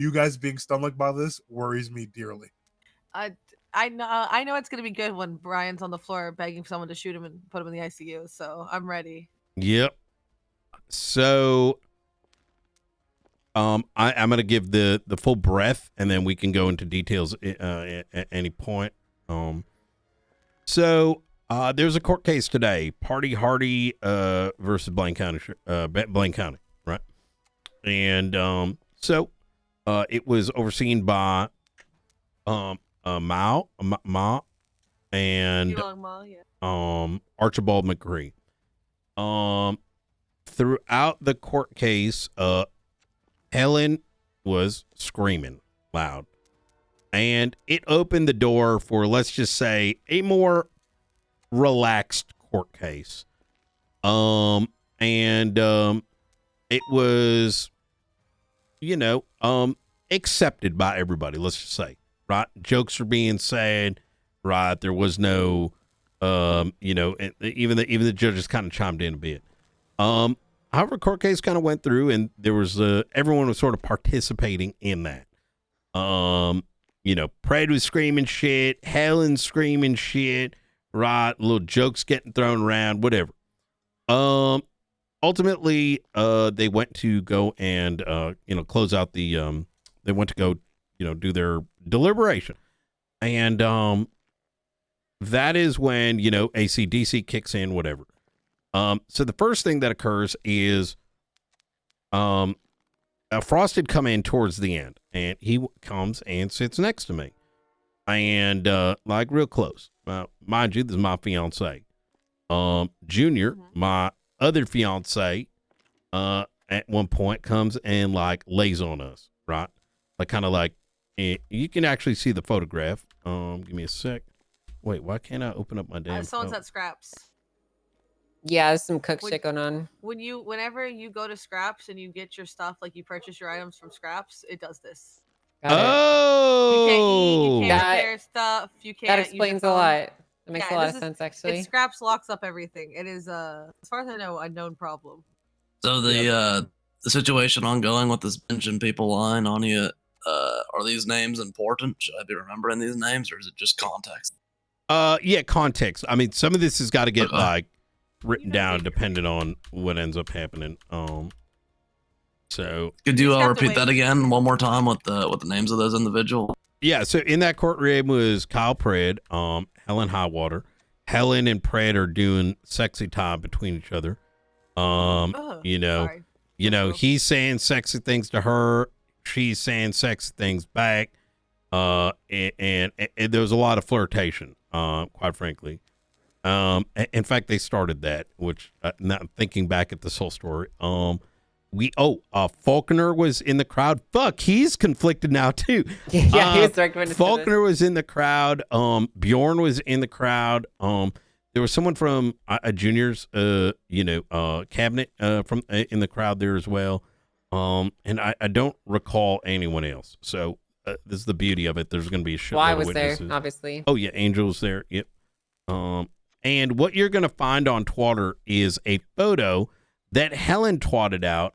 You guys being stomached by this worries me dearly. I know it's gonna be good when Brian's on the floor begging for someone to shoot him and put him in the ICU. So I'm ready. Yep. So, I'm gonna give the full breadth, and then we can go into details at any point. So there's a court case today, Party Hardy versus Blaine County, right? And so it was overseen by Ma and Archibald McCree. Throughout the court case, Helen was screaming loud, and it opened the door for, let's just say, a more relaxed court case. It was, accepted by everybody, let's just say, right? Jokes are being said, right? There was no, even the judges kind of chimed in a bit. However, court case kind of went through, and there was everyone was sort of participating in that. Pred was screaming shit, Helen screaming shit, right? Little jokes getting thrown around, whatever. Ultimately, they went to go and close out the. They went to go, do their deliberation, and that is when AC/DC kicks in, whatever. So the first thing that occurs is Frost had come in towards the end, and he comes and sits next to me, and real close. Mind you, this is my fiance. Junior, my other fiance, at one point comes and lays on us, right? You can actually see the photograph. Give me a sec. Wait, why can't I open up my damn? Someone's at Scraps. Yeah, there's some cook shit going on. Whenever you go to Scraps and you get your stuff, you purchase your items from Scraps, it does this. Oh, you can't eat, you can't repair stuff, you can't. That explains a lot. That makes a lot of sense, actually. Scraps locks up everything. It is, as far as I know, a known problem. So the situation ongoing with this Benjamin people line on you, are these names important? Should I be remembering these names, or is it just context? Yeah, context. I mean, some of this has got to get written down depending on what ends up happening. So could you repeat that again one more time with the names of those individuals? Yeah, so in that courtroom was Kyle Pred, Helen Highwater. Helen and Pred are doing sexy time between each other. He's saying sexy things to her, she's saying sexy things back. And there was a lot of flirtation, quite frankly. In fact, they started that, which not thinking back at this whole story. Faulkner was in the crowd. Fuck, he's conflicted now too. Yeah, he was direct witness. Faulkner was in the crowd. Bjorn was in the crowd. There was someone from a junior's, cabinet from in the crowd there as well. And I don't recall anyone else. So this is the beauty of it. There's going to be a shitload Why of was witnesses. there, obviously. Oh yeah, Angel was there. Yep. And what you're going to find on Twitter is a photo that Helen twatted out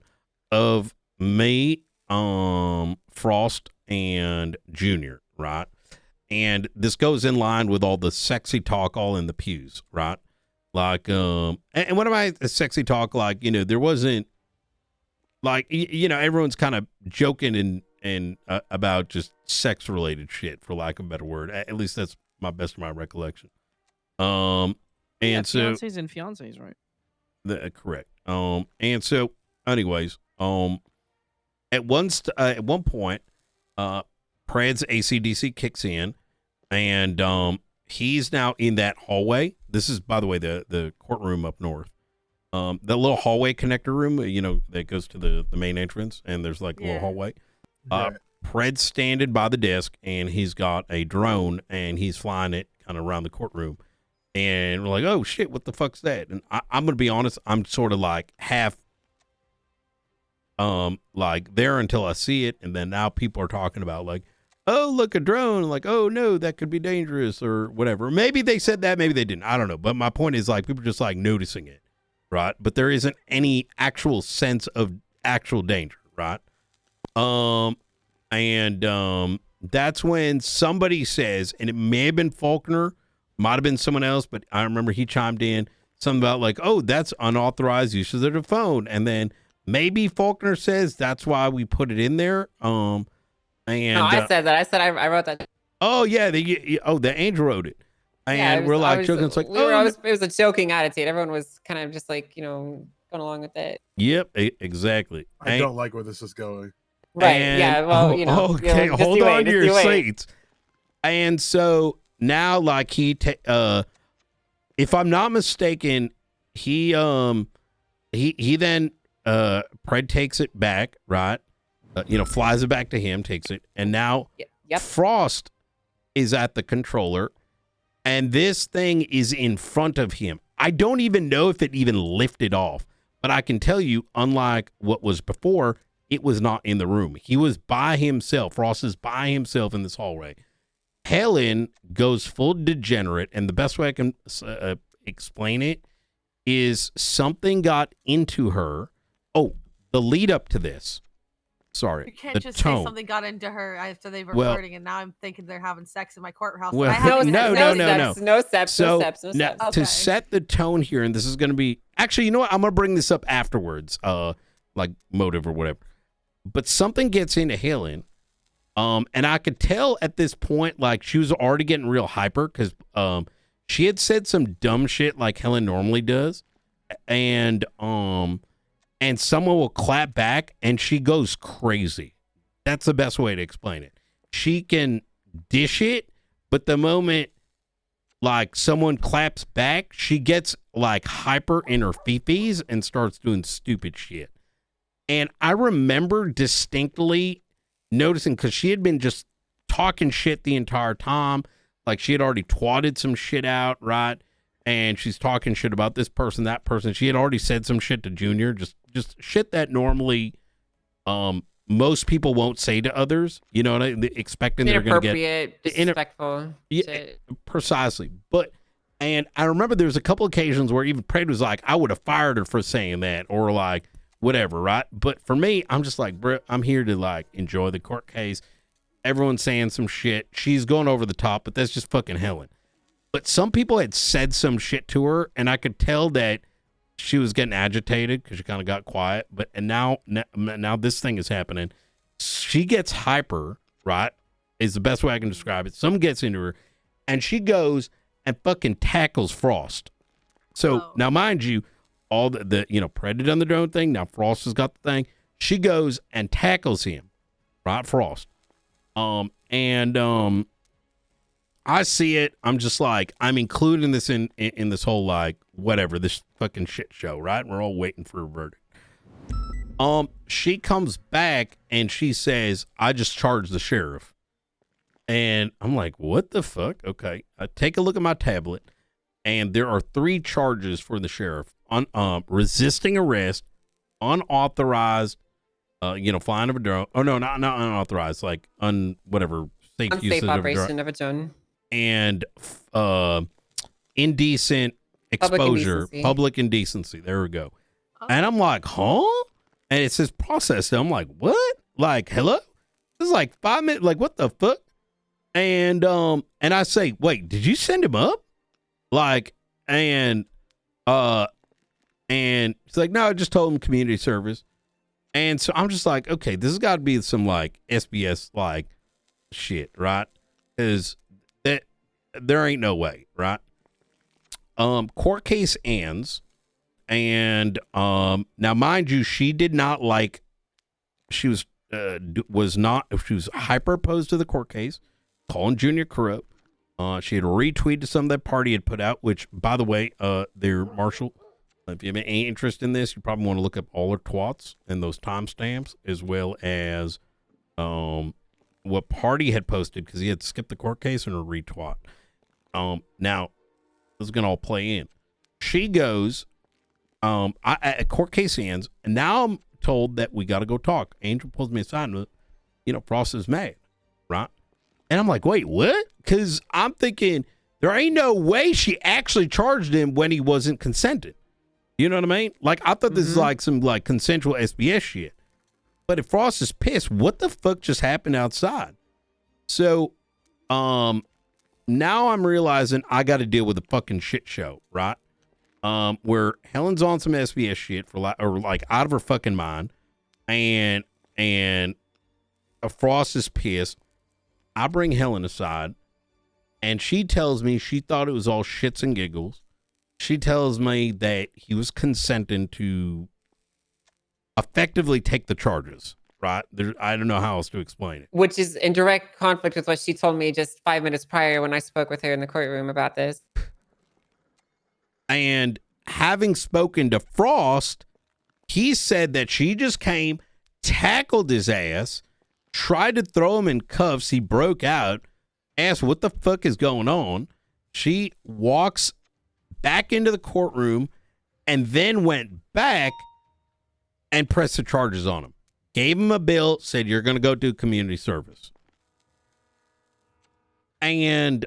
of me, Frost, and Junior, right? And this goes in line with all the sexy talk all in the pews, right? And what am I sexy talk? There wasn't everyone's kind of joking and about just sex related shit, for lack of a better word. At least that's my best of my recollection. So fiancés and fiancés, right? Correct. And so anyways, at one point, Prad's AC/DC kicks in, and he's now in that hallway. This is, by the way, the courtroom up north. The little hallway connector room, that goes to the main entrance, and there's a little hallway. Prad's standing by the desk, and he's got a drone, and he's flying it kind of around the courtroom. And we're like, oh shit, what the fuck's that? And I'm gonna be honest, I'm sort of half there until I see it, and then now people are talking about oh, look, a drone, oh no, that could be dangerous or whatever. Maybe they said that, maybe they didn't, I don't know. But my point is people just noticing it, right? But there isn't any actual sense of actual danger, right? And that's when somebody says, and it may have been Faulkner, might have been someone else, but I remember he chimed in something about like, oh, that's unauthorized usage of the phone. And then maybe Faulkner says that's why we put it in there. And No, I said that. I said I wrote that. oh yeah, the Angel wrote it. And we're like joking. It's like, it was a joking attitude. Everyone was kind of just like, going along with it. Yep, exactly. I don't like where this is going. Right. And, yeah. Well, okay, just hold on to your wait. seats. And so now, like if I'm not mistaken, he then Pred takes it back, right? Flies it back to him, takes it, and now Yep. Frost is at the controller, and this thing is in front of him. I don't even know if it even lifted off, but I can tell you, unlike what was before, it was not in the room. He was by himself. Frost is by himself in this hallway. Helen goes full degenerate, and the best way I can explain it is something got into her. Oh, the lead up to this. Sorry, You can't the just tone. say something got into her after they were Well- flirting, and now I'm thinking they're having sex in my courthouse. Well, I haven't no, even had sex. No steps. So No steps. now, Okay. to set the tone here, and this is going to be actually, you know what? I'm going to bring this up afterwards, like motive or whatever. But something gets into Helen, and I could tell at this point, like she was already getting real hyper because she had said some dumb shit like Helen normally does, and someone will clap back, and she goes crazy. That's the best way to explain it. She can dish it, but the moment like someone claps back, she gets like hyper in her fifis and starts doing stupid shit. And I remember distinctly noticing, because she had been just talking shit the entire time. Like she had already twatted some shit out, right? And she's talking shit about this person, that person. She had already said some shit to Junior, just shit that normally most people won't say to others. You know what I mean? Expecting they're going to get inappropriate, disrespectful. yeah, precisely. And I remember there was a couple occasions where even Pred was like, I would have fired her for saying that, or like whatever, right? But for me, I'm just like, bro, I'm here to like enjoy the court case. Everyone's saying some shit. She's going over the top, but that's just fucking Helen. But some people had said some shit to her, and I could tell that she was getting agitated because she kind of got quiet. And now this thing is happening. She gets hyper, right? Is the best way I can describe it. Someone gets into her, and she goes and fucking tackles Frost. So now, mind you, all the Pred had done the drone thing. Now Frost has got the thing. She goes and tackles him, right? Frost. I see it. I'm just like, I'm including this in this whole like whatever, this fucking shit show, right? We're all waiting for a verdict. She comes back and she says, I just charged the sheriff. And I'm like, what the fuck? Okay. I take a look at my tablet, and there are 3 charges for the sheriff: resisting arrest, unauthorized, flying of a drone. Oh no, not unauthorized, like whatever, safe usage of a operation of a drone, and indecent exposure, public indecency. There we go. And I'm like, huh? And it says processed. I'm like, what? Like, hello? This is like 5 minutes. Like, what the fuck? And I say, wait, did you send him up? Like, and she's like, no, I just told him community service. And so I'm just like, okay, this has got to be some like SBS like shit, right? Because that there ain't no way, right? Court case ends, and now mind you, she did not like. She was hyper opposed to the court case, calling Junior corrupt. She had retweeted some that party had put out, which, by the way, their Marshall, if you have any interest in this, you probably want to look up all her twats and those timestamps, as well as what party had posted, because he had skipped the court case and a retweet. Now, this is going to all play in. She goes, court case ends, and now I'm told that we got to go talk. Angel pulls me aside and, Frost is mad, right? And I'm like, wait, what? Because I'm thinking there ain't no way she actually charged him when he wasn't consented. You know what I mean? Like, I thought this is like some like consensual SBS shit. But if Frost is pissed, what the fuck just happened outside? So, now I'm realizing I got to deal with a fucking shit show, right? Where Helen's on some SBS shit for like out of her fucking mind, and Frost is pissed. I bring Helen aside, and she tells me she thought it was all shits and giggles. She tells me that he was consenting to effectively take the charges, right? I don't know how else to explain it. Which is in direct conflict with what she told me just 5 minutes prior when I spoke with her in the courtroom about this. And having spoken to Frost, he said that she just came, tackled his ass, tried to throw him in cuffs. He broke out, asked what the fuck is going on. She walks back into the courtroom and then went back and pressed the charges on him. Gave him a bill, said, you're going to go do community service. And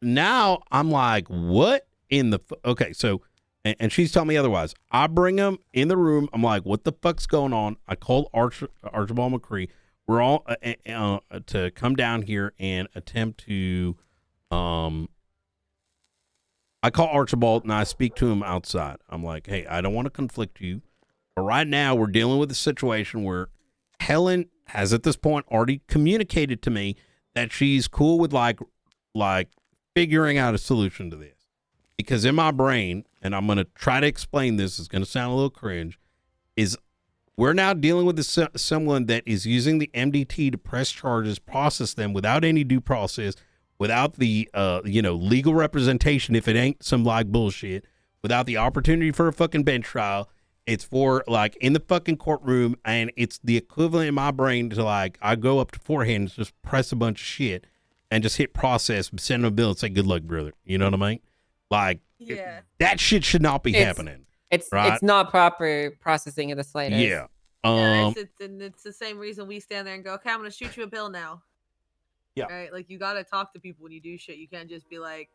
now I'm like, what in the... Okay, so, and she's telling me otherwise. I bring him in the room. I'm like, what the fuck's going on? I called Archibald McCree. We're all to come down here and attempt to... I call Archibald and I speak to him outside. I'm like, hey, I don't want to conflict you. But right now, we're dealing with a situation where Helen has at this point already communicated to me that she's cool with like figuring out a solution to this. Because in my brain, and I'm going to try to explain this, it's going to sound a little cringe, is we're now dealing with someone that is using the MDT to press charges, process them without any due process, without the legal representation if it ain't some like bullshit, without the opportunity for a fucking bench trial. It's for like in the fucking courtroom, and it's the equivalent in my brain to like I go up to forehand and just press a bunch of shit and just hit process, send them a bill and say good luck, brother. You know what I mean? Like that shit should not be happening. It's right? It's not proper processing of the slightest. Yeah. It's the same reason we stand there and go, okay, I'm gonna shoot you a bill now. Yeah. Right? Like you gotta talk to people when you do shit. You can't just be like,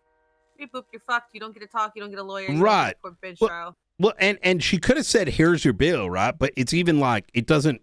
beep boop, you're fucked. You don't get to talk. You don't get a lawyer. You Right. Don't get a bench trial. Well, and she could have said, "Here's your bill," right? But it's even like it doesn't.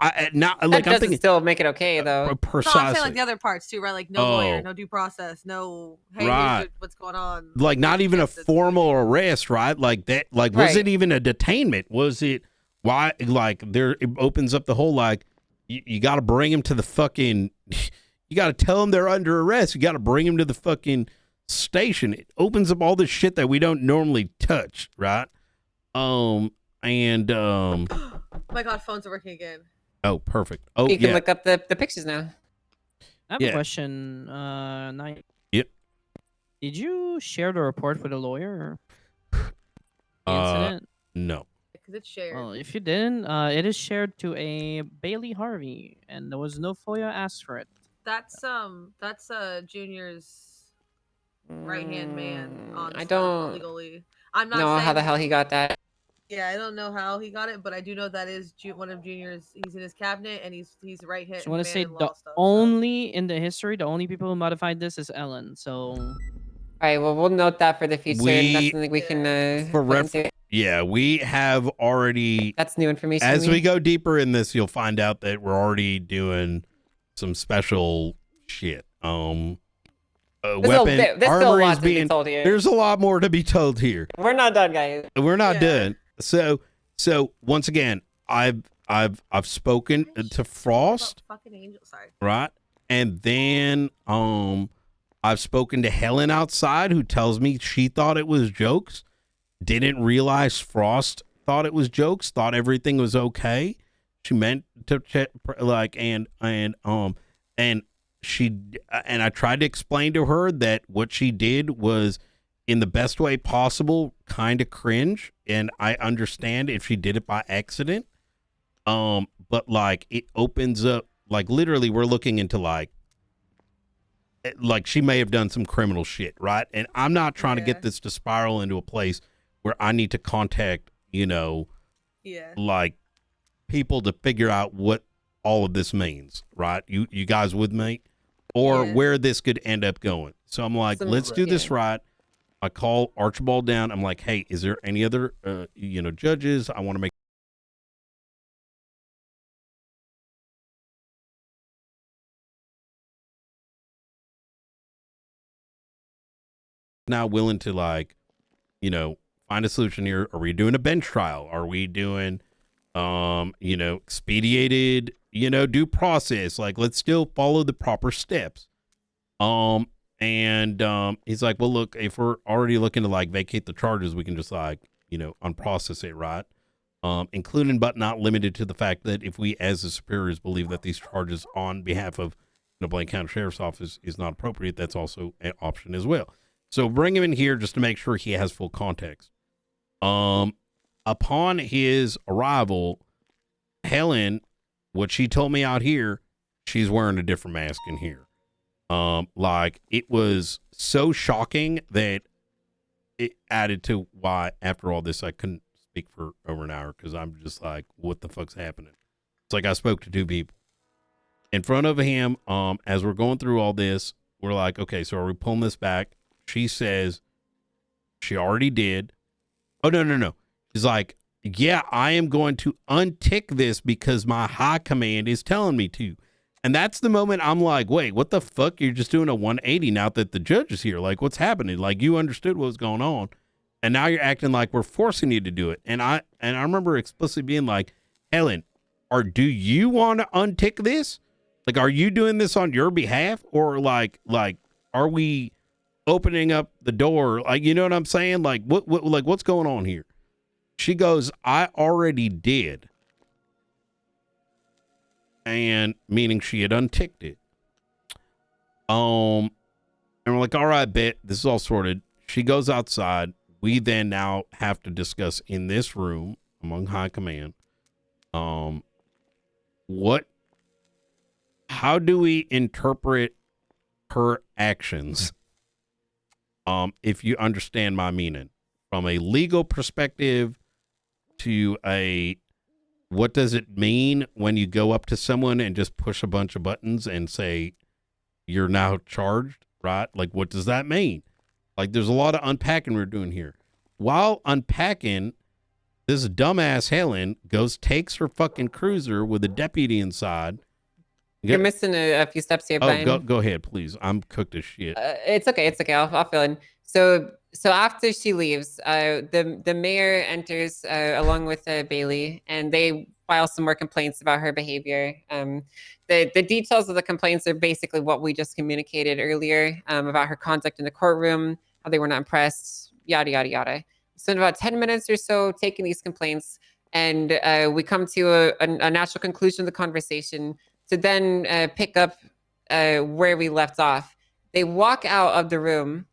Like That doesn't still make it okay though. Precisely. No, I'm saying like the other parts too, right? Like no lawyer, no due process, no. Hey, here's what's going on? Like not even a formal arrest, right? Like that. Like was it even a detainment? Was it why? Like there, it opens up the whole like you got to bring him to the fucking. You got to tell them they're under arrest. You got to bring them to the fucking station. It opens up all this shit that we don't normally touch, right? Oh my god, phones are working again. Oh, perfect. Oh, you can look up the pictures now. I have a question. Knight. Yep. Did you share the report with a lawyer? The incident? No. Because it's shared. Well, if you didn't, it is shared to a Bailey Harvey, and there was no FOIA asked for it. That's Junior's right hand man on I don't legally. I'm not know saying how the hell he got that. Yeah, I don't know how he got it, but I do know that is one of Junior's. He's in his cabinet, and he's right hand. So I want to say in the law stuff, only in the history, the only people who modified this is Ellen. So, all right, well, we'll note that for the future. And that's something we can for reference. Yeah, we have already. That's new information. As we go deeper in this, you'll find out that we're already doing some special shit. Weapon armory is being told here. There's a lot more to be told here. We're not done, guys. We're not done. So once again, I've spoken to Frost. Fucking angel, sorry. Right, and then I've spoken to Helen outside, who tells me she thought it was jokes. Didn't realize Frost thought it was jokes. Thought everything was okay. She meant to like and I tried to explain to her that what she did was in the best way possible, kind of cringe, and I understand if she did it by accident. But like it opens up, like literally we're looking into like she may have done some criminal shit, right? And I'm not trying to get this to spiral into a place where I need to contact, like people to figure out what all of this means, right? You guys with me? Or where this could end up going. So I'm like, let's do this right. I call Archibald down. I'm like, hey, is there any other, judges? I want to make now willing to like, you know, find a solution here. Are we doing a bench trial? Are we doing, you know, expedited, you know, due process? Like, let's still follow the proper steps. He's like, well, look, if we're already looking to like vacate the charges, we can just like, you know, unprocess it, right? Including but not limited to the fact that if we as the superiors believe that these charges on behalf of the Blaine County Sheriff's Office is not appropriate, that's also an option as well. So bring him in here just to make sure he has full context. Upon his arrival, Helen, what she told me out here, she's wearing a different mask in here. Like, it was so shocking that it added to why after all this I couldn't speak for over an hour, because I'm just like, what the fuck's happening? It's like I spoke to two people in front of him. As we're going through all this, we're like, okay, so are we pulling this back? She says she already did. Oh, no. She's like, yeah, I am going to untick this because my high command is telling me to. And that's the moment I'm like, wait, what the fuck? You're just doing a 180 now that the judge is here. Like, what's happening? Like, you understood what was going on, and now you're acting like we're forcing you to do it. And I remember explicitly being like, Helen, do you want to untick this? Like, are you doing this on your behalf, or like, are we opening up the door? Like, you know what I'm saying? Like, what's going on here? She goes, I already did. And meaning she had unticked it. And we're like, all right, bet this is all sorted. She goes outside. We then now have to discuss in this room among high command. How do we interpret her actions? If you understand my meaning, from a legal perspective to a, what does it mean when you go up to someone and just push a bunch of buttons and say, you're now charged, right? Like, what does that mean? Like, there's a lot of unpacking we're doing here. While unpacking, this dumbass Helen takes her fucking cruiser with a deputy inside. You're missing a few steps here, Brian. Go ahead, please. I'm cooked as shit. It's okay. I'll fill in. So after she leaves, the mayor enters along with Bailey, and they file some more complaints about her behavior. The details of the complaints are basically what we just communicated earlier, about her conduct in the courtroom, how they were not impressed, yada, yada, yada. So in about 10 minutes or so, taking these complaints, and we come to a natural conclusion of the conversation to then pick up where we left off. They walk out of the room,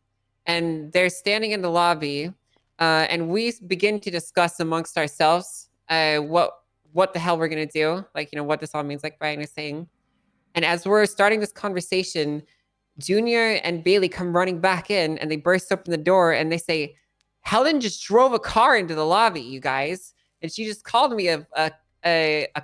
and they're standing in the lobby, and we begin to discuss amongst ourselves what the hell we're going to do, like, you know, what this all means, like Brian is saying. And as we're starting this conversation, Junior and Bailey come running back in, and they burst open the door, and they say, Helen just drove a car into the lobby, you guys, and she just called me a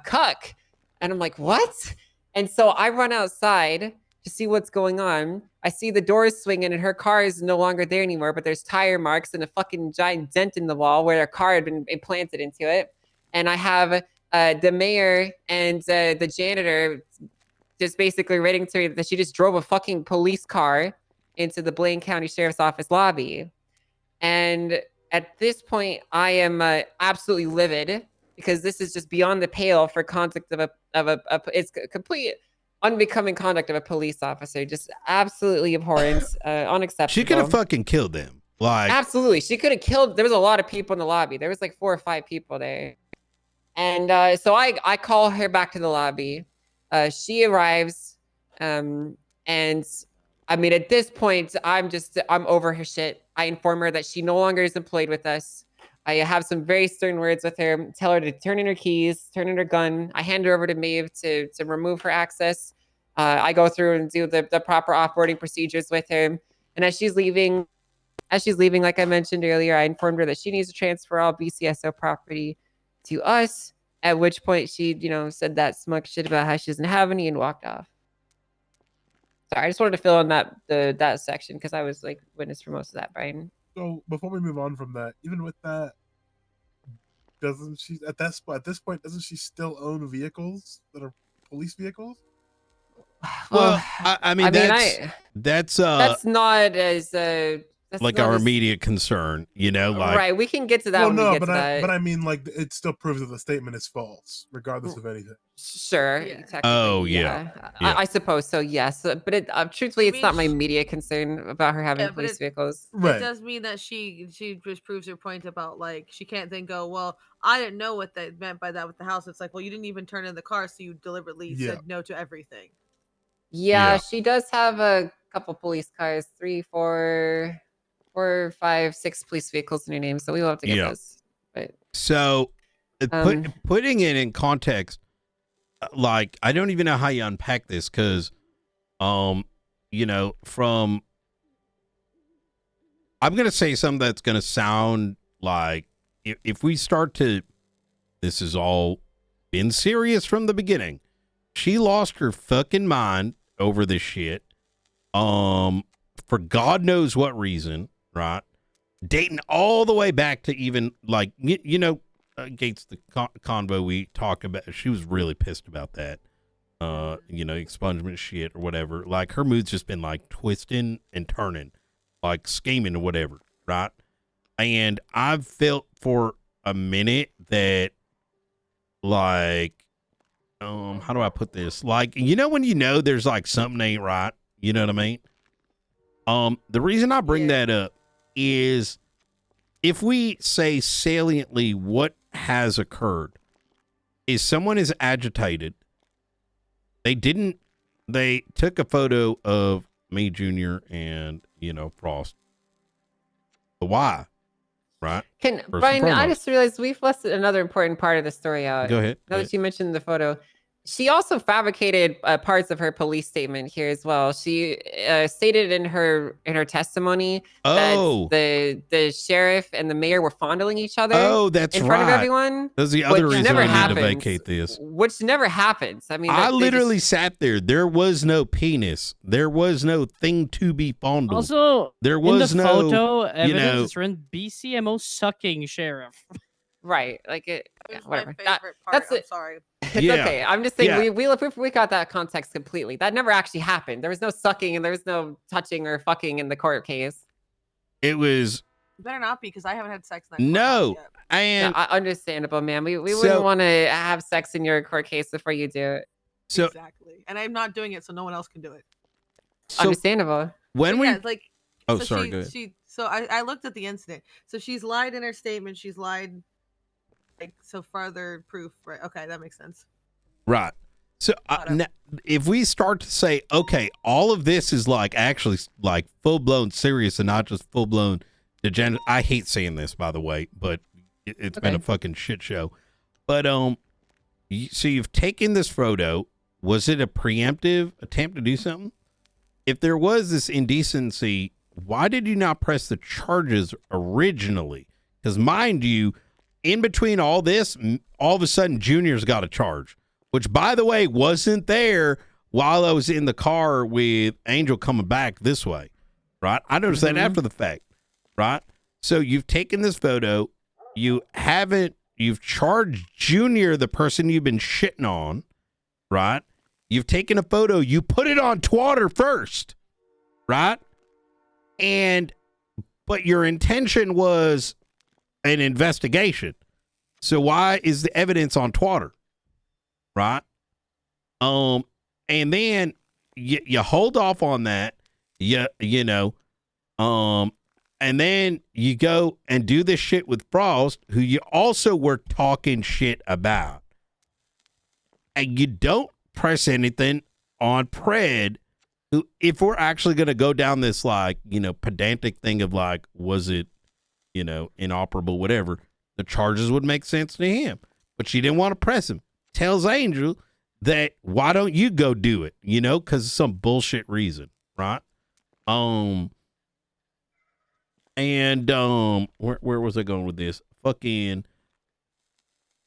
cuck. And I'm like, what? And so I run outside to see what's going on. I see the doors swinging, and her car is no longer there anymore, but there's tire marks and a fucking giant dent in the wall where a car had been implanted into it. And I have the mayor and the janitor just basically writing to me that she just drove a fucking police car into the Blaine County Sheriff's Office lobby. And at this point, I am absolutely livid, because this is just beyond the pale for conduct of it's complete unbecoming conduct of a police officer. Just absolutely abhorrent, unacceptable. She could have fucking killed them. Like, absolutely, she could have killed. There was a lot of people in the lobby. There was like 4 or 5 people there. And so I call her back to the lobby. She arrives, and I mean, at this point, I'm over her shit. I inform her that she no longer is employed with us. I have some very stern words with her, tell her to turn in her keys, turn in her gun. I hand her over to Maeve to remove her access. I go through and do the proper offboarding procedures with her. And as she's leaving, like I mentioned earlier, I informed her that she needs to transfer all BCSO property to us, at which point she, you know, said that smug shit about how she doesn't have any and walked off. Sorry, I just wanted to fill in that section because I was like witness for most of that, Brian. So before we move on from that, even with that, doesn't she at this point doesn't she still own vehicles that are police vehicles? Well, I mean that's not as like not our just- immediate concern, you know, like right. We can get to that Well, when we no, get but to that. but I mean, like, it still proves that the statement is false, regardless of anything. Sure. Yeah. Technically, Oh, yeah. Yeah. I suppose so. Yes, but truthfully, I it's mean, not my immediate concern about her having Yeah, but police vehicles. It Right. does mean that she just proves her point about like she can't then go, well, I didn't know what they meant by that with the house. It's like, well, you didn't even turn in the car, so you deliberately Yeah. said no to everything. Yeah, Yeah. she does have a couple police cars, 3, 4, 4, 5, 6 police vehicles in her name. So we will have to get Yeah. those. But so putting it in context, like I don't even know how you unpack this because, you know, from I'm gonna say something that's gonna sound like if we start to, this has all been serious from the beginning. She lost her fucking mind over this shit. For God knows what reason, right? Dating all the way back to even like you know, Gates, the convo we talked about. She was really pissed about that. You know, expungement shit or whatever. Like her mood's just been like twisting and turning, like scheming or whatever, right? And I've felt for a minute that, like, how do I put this? Like, you know, when you know there's like something ain't right, you know what I mean? The reason I bring that up is if we say saliently what has occurred is someone is agitated. They took a photo of me, Junior, and, you know, Frost. The why, right? can and Brian? I foremost. just realized we've left another important part of the story out. Go ahead. Now that you mentioned the photo, she also fabricated parts of her police statement here as well. She stated in her testimony Oh. that the sheriff and the mayor were fondling each other. Oh, that's in front of right. everyone. That's the other which reason never we need to happens, vacate this. Which never happens. I mean, I they literally just- sat there. There was no penis. There was no thing to be fondled. Also, there in was the no, photo evidence, know- it's written BCMO sucking sheriff. right, like it. It Yeah, was my whatever. favorite part. that's I'm it. sorry. It's Yeah. okay. I'm just saying Yeah. we got that context completely. That never actually happened. There was no sucking and there was no touching or fucking in the court case. It was It better not be because I haven't had sex in that no, courthouse yet. and Yeah, understandable, man. We So- wouldn't want to have sex in your court case before you do it. so Exactly. And I'm not doing it, so no one else can do it. so Understandable. when But we yeah, like oh so sorry, she, go ahead. so I looked at the incident. So she's lied in her statement. She's lied like so further proof, right? Okay, that makes sense. Right. So Whatever. if we start to say, okay, all of this is like actually like full blown serious and not just full blown degenerate. I hate saying this, by the way, but it's been a Okay. fucking shit show. But so you've taken this photo. Was it a preemptive attempt to do something? If there was this indecency, why did you not press the charges originally? Because mind you, in between all this, all of a sudden Junior's got a charge, which, by the way, wasn't there while I was in the car with Angel coming back this way, right? I noticed that after the fact, right? So you've taken this photo, you've charged Junior, the person you've been shitting on, right? You've taken a photo, you put it on Twitter first, right? But your intention was an investigation. So why is the evidence on Twitter? Right? And then you hold off on that. And then you go and do this shit with Frost, who you also were talking shit about. And you don't press anything on Pred, who, if we're actually going to go down this, like, pedantic thing of like, was it, inoperable, whatever, the charges would make sense to him. But she didn't want to press him. Tells Angel that, why don't you go do it? Because of some bullshit reason, right? Where was I going with this?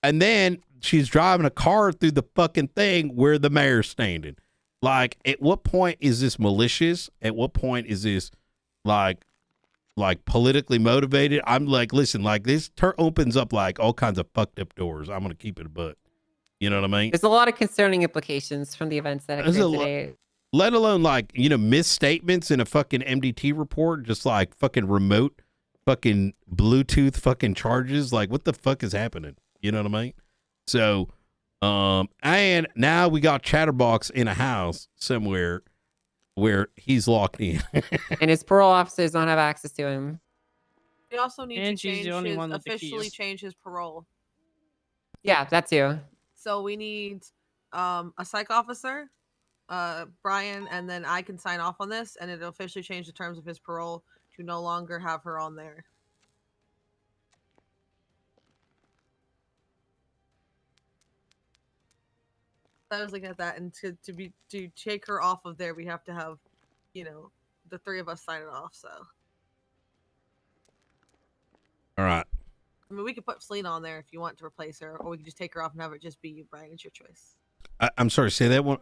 And then she's driving a car through the fucking thing where the mayor's standing. Like, at what point is this malicious? At what point is this like politically motivated? I'm like, listen, like this opens up like all kinds of fucked up doors. I'm gonna keep it a buck. You know what I mean? There's a lot of concerning implications from the events that There's occurred a today. let alone like, you know, misstatements in a fucking MDT report, just like fucking remote fucking Bluetooth fucking charges. Like, what the fuck is happening? You know what I mean? So, and now we got Chatterbox in a house somewhere where he's locked in. And his parole officers don't have access to him. We also need And to she's change the only his, one with the officially keys. change his parole. Yeah, that too. So we need a psych officer, Brian, and then I can sign off on this, and it'll officially change the terms of his parole to no longer have her on there. I was looking at that, and to take her off of there, we have to have, you know, the three of us sign it off. So, All right. I mean, we could put Selena on there if you want to replace her, or we could just take her off and have it just be you, Brian. It's your choice. I'm sorry, say that one.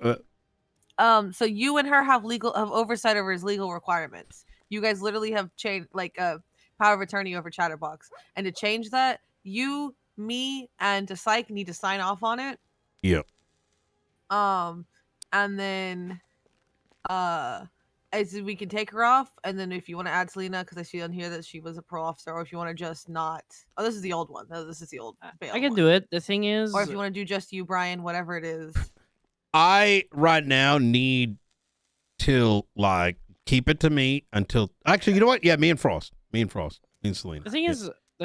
So you and her have oversight over his legal requirements. You guys literally have changed power of attorney over Chatterbox, and to change that, you, me, and the psych need to sign off on it. Yep. And then as we can take her off, and then if you want to add Selena, because I see on here that she was a pro officer, or if you want to just not. Oh, this is the old one. No, this is the old. I can do it. The thing is, Or if you want to do just you, Brian, whatever it is. I right now need to like keep it to me until actually, you know what? Yeah, me and Selena. the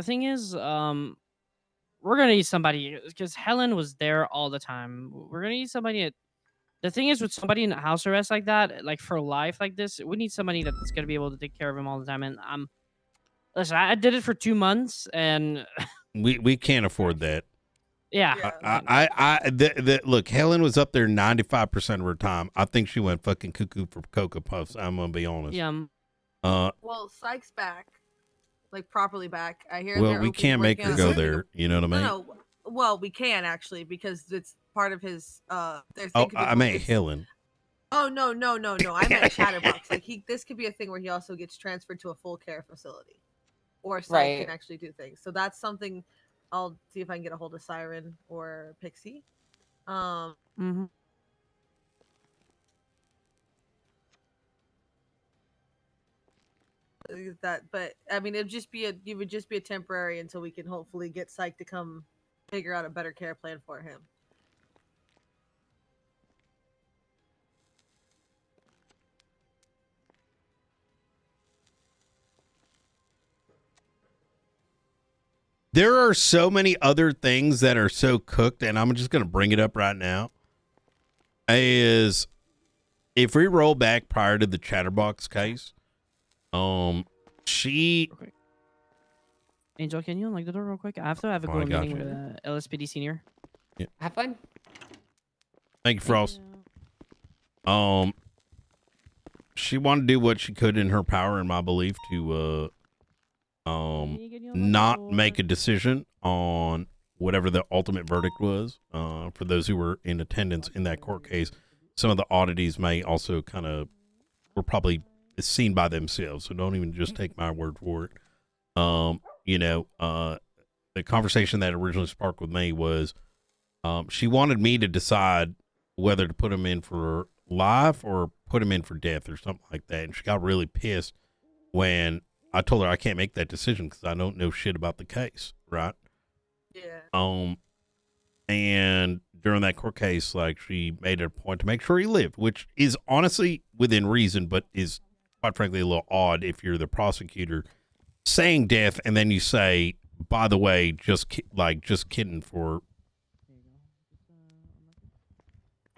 thing is, we're gonna need somebody because Helen was there all the time. We're gonna need somebody. The thing is, with somebody in house arrest like that, like for life like this, we need somebody that's gonna be able to take care of him all the time. And listen, I did it for 2 months, and we can't afford that. yeah. Look, Helen was up there 95% of her time. I think she went fucking cuckoo for Cocoa Puffs. I'm gonna be honest. Yeah. Well, Psych's back, like properly back. I hear. Well, we can't make her go there. You know what I mean? No. Well, we can actually because it's part of his. Oh, I meant Helen. Oh no! I meant Chatterbox. Like this could be a thing where he also gets transferred to a full care facility, or Psych can actually do things. So that's something. I'll see if I can get a hold of Siren or Pixie. Mm-hmm. That, but I mean, it would just be a temporary until we can hopefully get Psych to come figure out a better care plan for him. There are so many other things that are so cooked, and I'm just going to bring it up right now. Is if we roll back prior to the Chatterbox case, she. Okay. Angel, can you unlock the door real quick? I have to have a I got meeting with LSPD senior. Yeah. Have fun. Thank you, Frost. She wanted to do what she could in her power, in my belief, to not make a decision on whatever the ultimate verdict was. For those who were in attendance in that court case, some of the oddities may also kind of were probably seen by themselves. So don't even just take my word for it. The conversation that originally sparked with me was she wanted me to decide whether to put him in for life or put him in for death or something like that. And she got really pissed when I told her I can't make that decision because I don't know shit about the case, right? Yeah. And during that court case, like, she made it a point to make sure he lived, which is honestly within reason, but is quite frankly a little odd if you're the prosecutor saying death and then you say, by the way, just kidding for.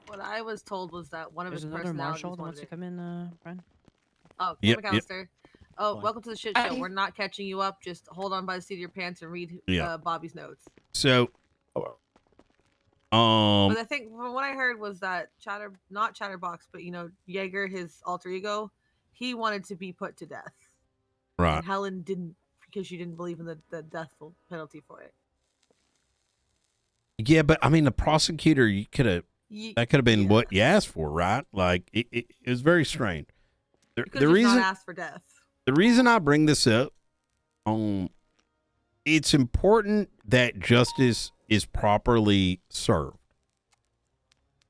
What I was told was that one of There's his another personalities marshal that wanted wants to it. come in, Brian. Oh, Yep, McAllister. Oh, Fine. welcome to the shit show. We're not catching you up. Just hold on by the seat of your pants and read Bobby's notes. So, But I think from what I heard was that not Chatterbox, but Jaeger, his alter ego, he wanted to be put to death. right. And Helen didn't, because she didn't believe in the death penalty for it. Yeah, but I mean, the prosecutor, that could have been what you asked for, right? Like, it was very strange. The reason not asked for death. The reason I bring this up, it's important that justice is properly served.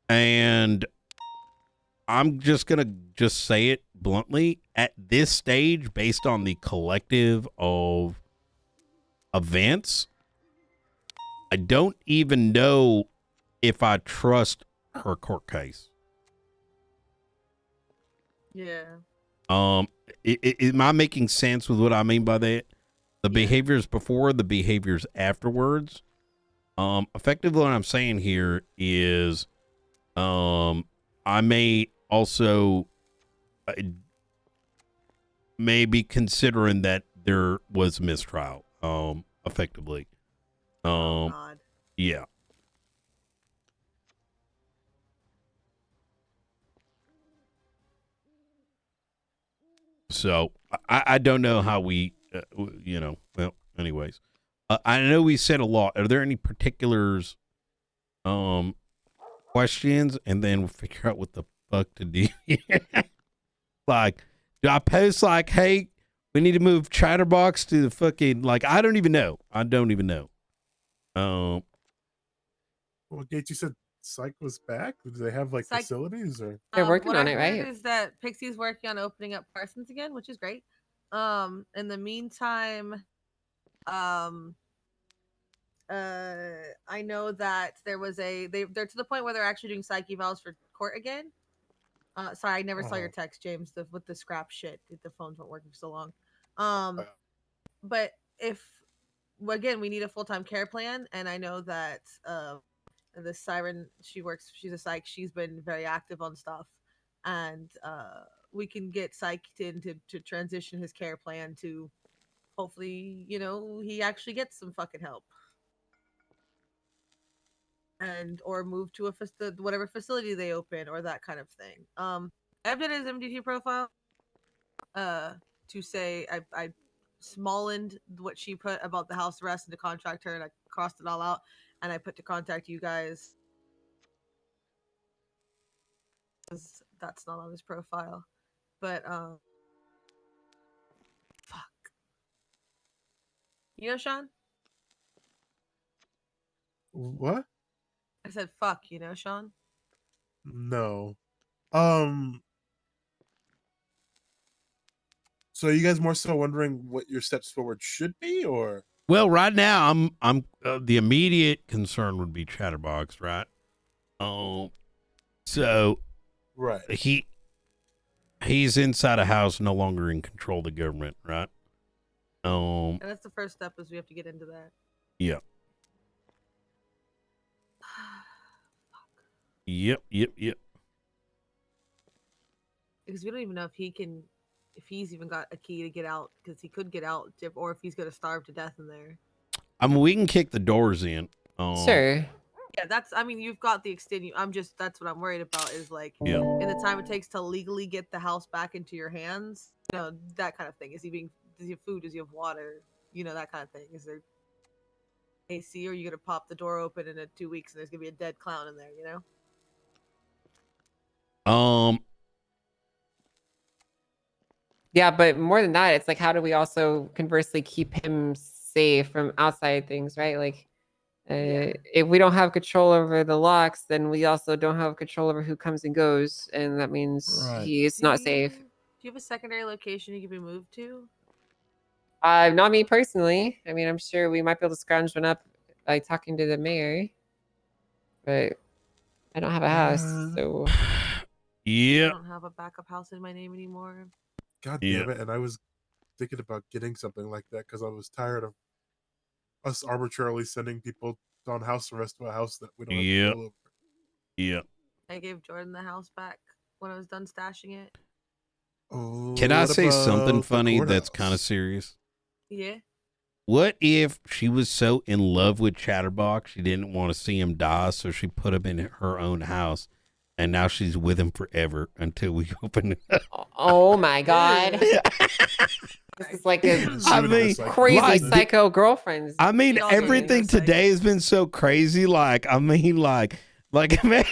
And I'm just gonna just say it bluntly. At this stage, based on the collective of events, I don't even know if I trust her court case. Yeah. Am I making sense with what I mean by that? The behaviors before, the behaviors afterwards. Effectively, what I'm saying here is, I may also may be considering that there was mistrial. Effectively. Oh God. Yeah. So I don't know how we, well, anyways, I know we said a lot. Are there any particulars, questions, and then we'll figure out what the fuck to do? Like, do I post like, hey, we need to move Chatterbox to the fucking, like, I don't even know. Well, Gates, you said Psych was back. Do they have like facilities or? They're working on it, right? What I heard is that Pixie's working on opening up Parsons again, which is great. In the meantime, I know that there was they're to the point where they're actually doing psych evals for court again. Sorry, I never saw your text, James. With the scrap shit, the phones weren't working for so long. But if again, we need a full-time care plan, and I know that the siren, she's a psych. She's been very active on stuff, and we can get psyched in to transition his care plan to hopefully, he actually gets some fucking help. And or move to whatever facility they open or that kind of thing. I've done his MDT profile to say I smallened what she put about the house arrest and to contract her, and I crossed it all out, and I put to contact you guys. That's not on his profile, but fuck. Sean? What? I said fuck, Sean? No. So are you guys more so wondering what your steps forward should be, or? Well, right now, I'm the immediate concern would be Chatterbox, right? So right, he's inside a house, no longer in control of the government, right? And that's the first step, is we have to get into that. Yeah. Yep. Because we don't even know if he's even got a key to get out, because he could get out, or if he's gonna starve to death in there. I mean, we can kick the doors in. Sure. Yeah, you've got the extended. That's what I'm worried about, is like, in the time it takes to legally get the house back into your hands, that kind of thing. Does he have food? Does he have water? That kind of thing. Is there AC, or are you gonna pop the door open in 2 weeks and there's gonna be a dead clown in there? Yeah, but more than that, it's like, how do we also conversely keep him safe from outside things, right? Like, if we don't have control over the locks, then we also don't have control over who comes and goes, and that means he's not safe. Do you have a secondary location you can be moved to? Not me personally. I mean, I'm sure we might be able to scrounge one up by talking to the mayor, but I don't have a house, so. Yeah. I don't have a backup house in my name anymore. God damn it! And I was thinking about getting something like that because I was tired of us arbitrarily sending people on house arrest to a house that we don't have control over. Yeah. I gave Jordan the house back when I was done stashing it. Oh, can I say something funny that's kind of serious? Yeah. What if she was so in love with Chatterbox she didn't want to see him die, so she put him in her own house, and now she's with him forever until we open it up? Oh my God. This is like a crazy psycho girlfriend. I mean, everything today has been so crazy. Like, man.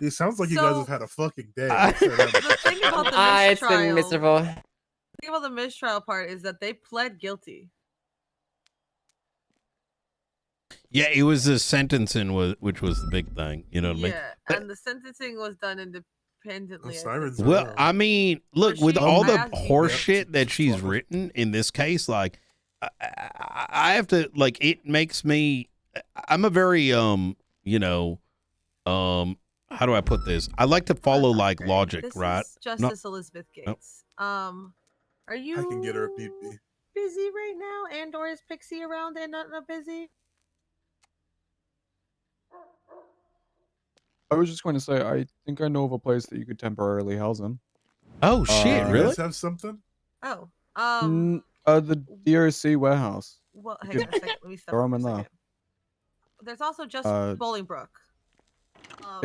It sounds like you guys have had a fucking day. The thing about the mistrial, it's been miserable. The thing about the mistrial part is that they pled guilty. Yeah, it was the sentencing which was the big thing. You know what I mean? Yeah, and the sentencing was done independently. Sirens are Well, out. I mean, look, Or with she- all I the asked you- horse Yeah, shit that she's she's fine. written in this case, like, I have to, like, it makes me, I'm a very, you know, how do I put this? I like to follow, like, Great. logic, This right? is Justice Elizabeth Gates. Are you? I can get her if need be. Busy right now, and/or is Pixie around and not busy? I was just going to say, I think I know of a place that you could temporarily house him. Oh, shit, Uh, You really? guys have something? Oh, The DRC warehouse. well, you hang on could a second. Let me step throw up 'em for a in there. second. There's also just Uh, Bolingbrook.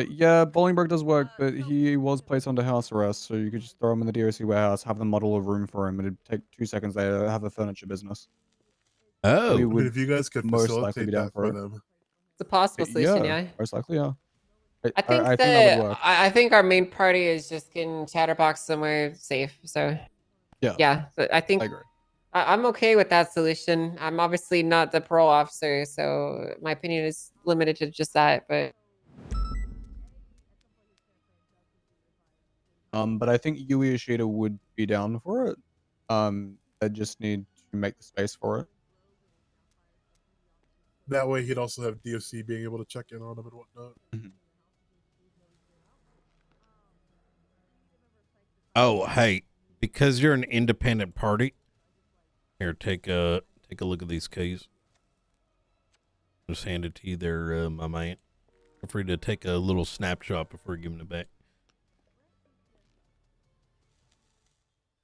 Yeah, Bolingbroke does work, but he was placed under house arrest, so you could just throw him in the DRC warehouse, have them model a room for him, and it'd take 2 seconds later to have a furniture business. Oh, We I would mean, if you guys could most likely facilitate be down that for for it. them. It's a possible solution, yeah. Most likely, yeah. I think I think that would work. I think our main party is just getting Chatterbox somewhere safe. So Yeah, so I think I agree. I'm okay with that solution. I'm obviously not the parole officer, so my opinion is limited to just that. But But I think Yui Ishida would be down for it. I just need to make the space for it. That way, he'd also have DOC being able to check in on him and whatnot. oh, hey, because you're an independent party, here, take a look at these keys. Just hand it to you there, my man. Feel free to take a little snapshot before giving it back.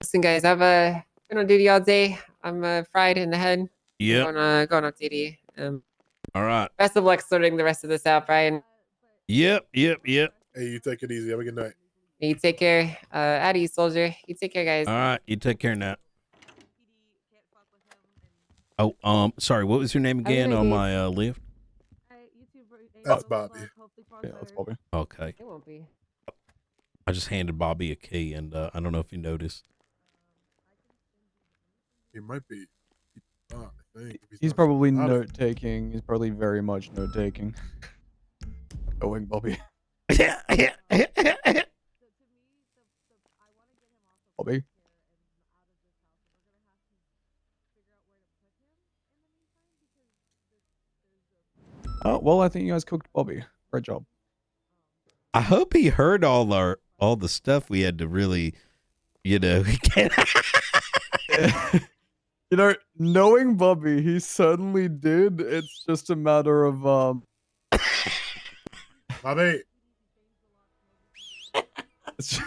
listen, guys, I've been on duty all day. I'm fried in the head. Yep. Going off duty. All right. Best of luck sorting the rest of this out, Brian. Yep. Hey, you take it easy. Have a good night. You take care. At ease, soldier. You take care, guys. All right. You take care now. Oh, sorry. What was your name again on my lift? That's Bobby. Yeah, that's Bobby. Okay. It won't be. I just handed Bobby a key, and I don't know if you noticed. He might be. I think. If He's not probably out of it. note taking. He's probably very much note taking. Going, Bobby. Bobby. Oh well, I think you guys cooked Bobby. Great job. I hope he heard all the stuff we had to really, you know. You know, knowing Bobby, he certainly did. It's just a matter of Bobby. it's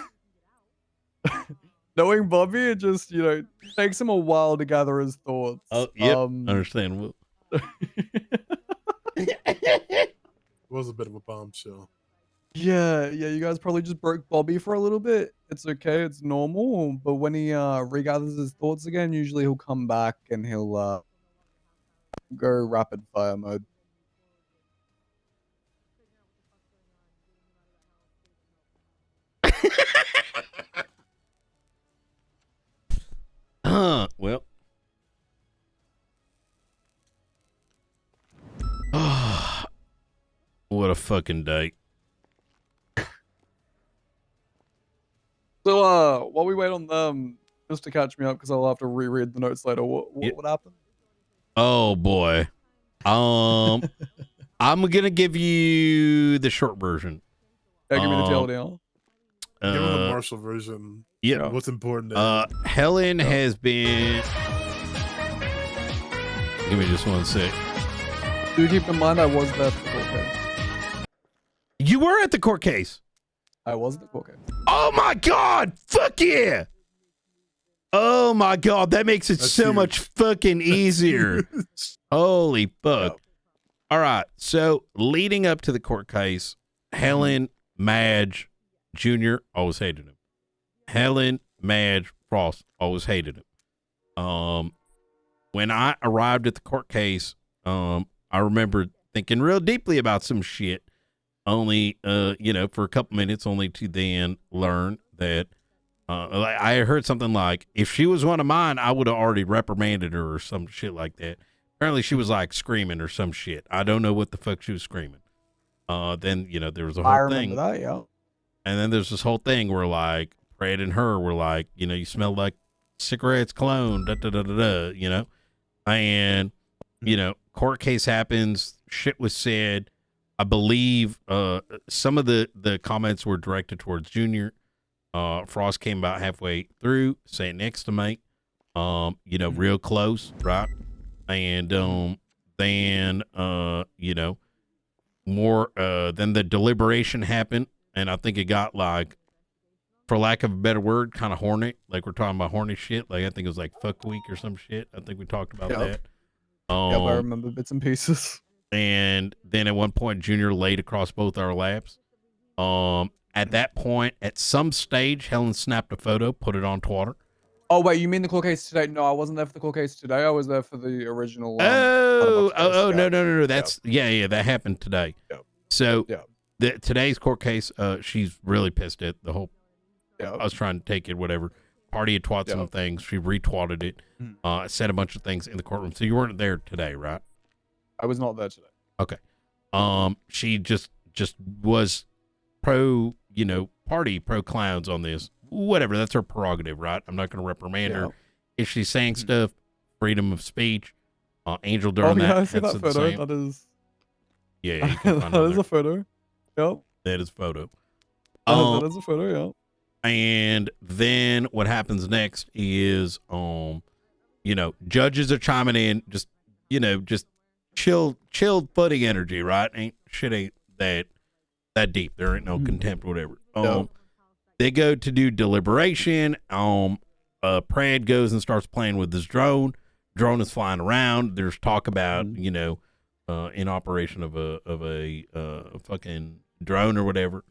knowing Bobby, it just takes him a while to gather his thoughts. Oh, yep. Understandable. It was a bit of a bombshell. Yeah, you guys probably just broke Bobby for a little bit. It's okay, it's normal. But when he regathers his thoughts again, usually he'll come back and he'll go rapid fire mode. Well. What a fucking day. So while we wait on them, just to catch me up, because I'll have to reread the notes later. What happened? Oh boy. I'm gonna give you the short version. Yeah, give me the TLDR. Give him the Marshall version. Yeah. What's important? To him. Helen has been. Give me just one sec. Do keep in mind I was there for the court case. You were at the court case. I was at the court case. Oh my god! Fuck yeah! Oh my god, that makes it That's so huge. much fucking easier. Holy fuck. Yep. All right, so leading up to the court case, Helen, Madge, Jr. always hated him. Helen, Madge, Frost always hated him. When I arrived at the court case, I remember thinking real deeply about some shit. Only, for a couple minutes, only to then learn that I heard something like, if she was one of mine, I would have already reprimanded her or some shit like that. Apparently, she was like screaming or some shit. I don't know what the fuck she was screaming. Then, there was a I whole remember thing. that, yeah. And then there's this whole thing where like Fred and her were like, you know, you smell like cigarettes, cologne, da da da da da, you know, and you know, court case happens, shit was said. I believe some of the comments were directed towards Junior. Frost came about halfway through, sat next to me, you know, real close, right? And then you know, more then the deliberation happened, and I think it got like, for lack of a better word, kind of horny. Like we're talking about horny shit. Like I think it was like fuck week or some shit. I think we talked about that. Yep, I remember bits and pieces. And then at one point, Junior laid across both our laps. At that point, at some stage, Helen snapped a photo, put it on Twitter. Oh wait, you mean the court case today? No, I wasn't there for the court case today. I was there for the original. No. That's yeah, that happened today. Yep. So today's court case, she's really pissed at the whole. Yep. I was trying to take it, whatever. Party had twatted some things. She retwatted it. Said a bunch of things in the courtroom. So you weren't there today, right? I was not there today. Okay. She just was pro, you know, party pro clowns on this. Whatever, that's her prerogative, right? I'm not going to reprimand her if she's saying stuff. Freedom of speech. Angel during that. I see that photo. That is. Yeah, you can find that is a photo. Yep. That is a photo. That is a photo. Yeah. And then what happens next is, you know, judges are chiming in, just, you know, just chilled footing energy, right? Ain't that deep. There ain't no contempt or whatever. They go to do deliberation. Prad goes and starts playing with this drone. Drone is flying around. There's talk about, you know, in operation of a fucking drone or whatever.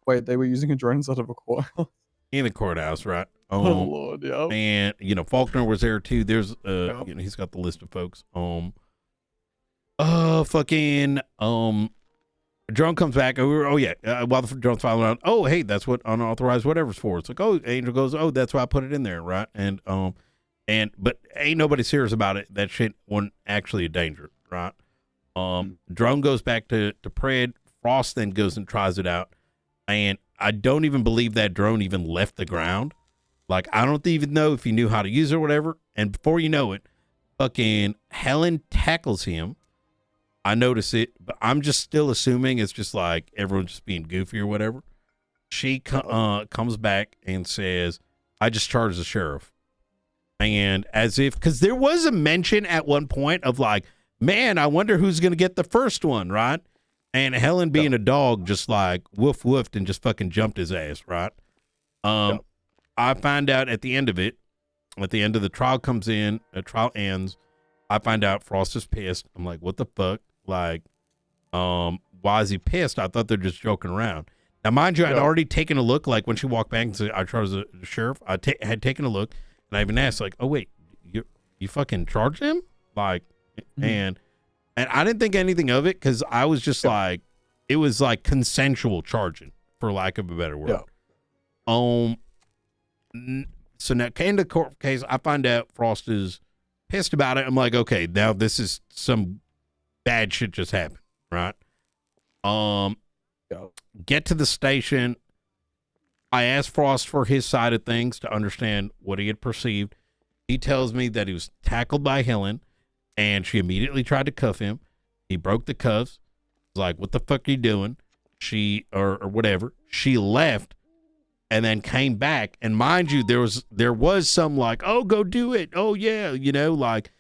Wait, they were using a drone instead of a courthouse? In the courthouse, right? Oh Lord, yeah. And you know, Faulkner was there too. There's you know, he's got the list of folks. Drone comes back. While the drone's flying around, hey, that's what unauthorized whatever's for. It's like, Angel goes, that's why I put it in there, right? And but ain't nobody serious about it. That shit wasn't actually a danger, right? Drone goes back to Pred. Frost then goes and tries it out. And I don't even believe that drone even left the ground. Like, I don't even know if he knew how to use it or whatever. And before you know it, fucking Helen tackles him. I notice it, but I'm just still assuming it's just like everyone's just being goofy or whatever. She comes back and says, I just charged the sheriff. And as if, because there was a mention at one point of like, man, I wonder who's going to get the first one, right? And Helen being a dog just like woof woofed and just fucking jumped his ass, right? I find out at the end of it, at the end of the trial comes in, the trial ends, I find out Frost is pissed. I'm like, what the fuck? Like, why is he pissed? I thought they're just joking around. Now, mind you, I'd already taken a look, like when she walked back and said, I charged the sheriff, I had taken a look, and I even asked, like, oh, wait, you fucking charged him? Like, and I didn't think anything of it because I was just like, it was like consensual charging, for lack of a better word. So now, in the court case, I find out Frost is pissed about it. I'm like, okay, now this is some bad shit just happened, right? Get to the station. I asked Frost for his side of things to understand what he had perceived. He tells me that he was tackled by Helen, and she immediately tried to cuff him. He broke the cuffs. Was like, what the fuck are you doing? She, or whatever. She left and then came back. And mind you, there was some like, oh, go do it. Oh, yeah. You know, like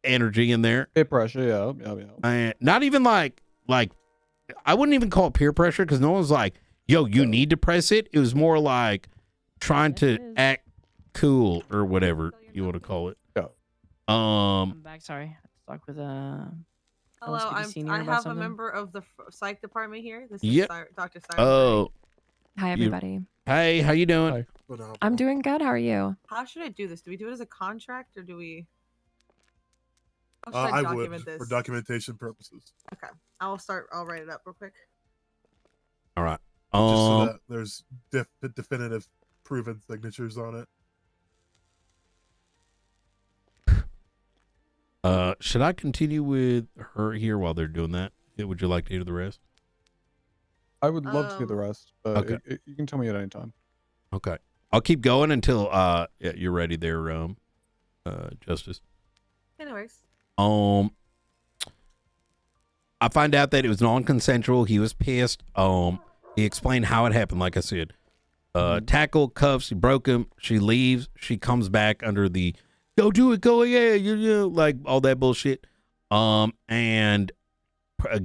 energy in there. Peer pressure, yeah. And not even like, I wouldn't even call it peer pressure because no one's like, yo, you need to press it. It was more like trying to act cool or whatever you want to call it. I'm back. Sorry, stuck with Hello, I have a member of the psych department here. This is Dr. Siren. Oh, hi everybody. Hey, how you doing? Hi. I'm doing good. How are you? How should I do this? Do we do it as a contract or do we? I would for documentation purposes. Okay, I'll write it up real quick. All right. Just so that there's definitive proven signatures on it. Should I continue with her here while they're doing that? Would you like to hear the rest? I would love to hear the rest, but Okay. you can tell me at any time. Okay. I'll keep going until you're ready there, Justice. Yeah, no worries. I find out that it was non-consensual. He was pissed. He explained how it happened, like I said. Tackle, cuffs, he broke him. She leaves. She comes back under the go do it, go yeah, you like all that bullshit. And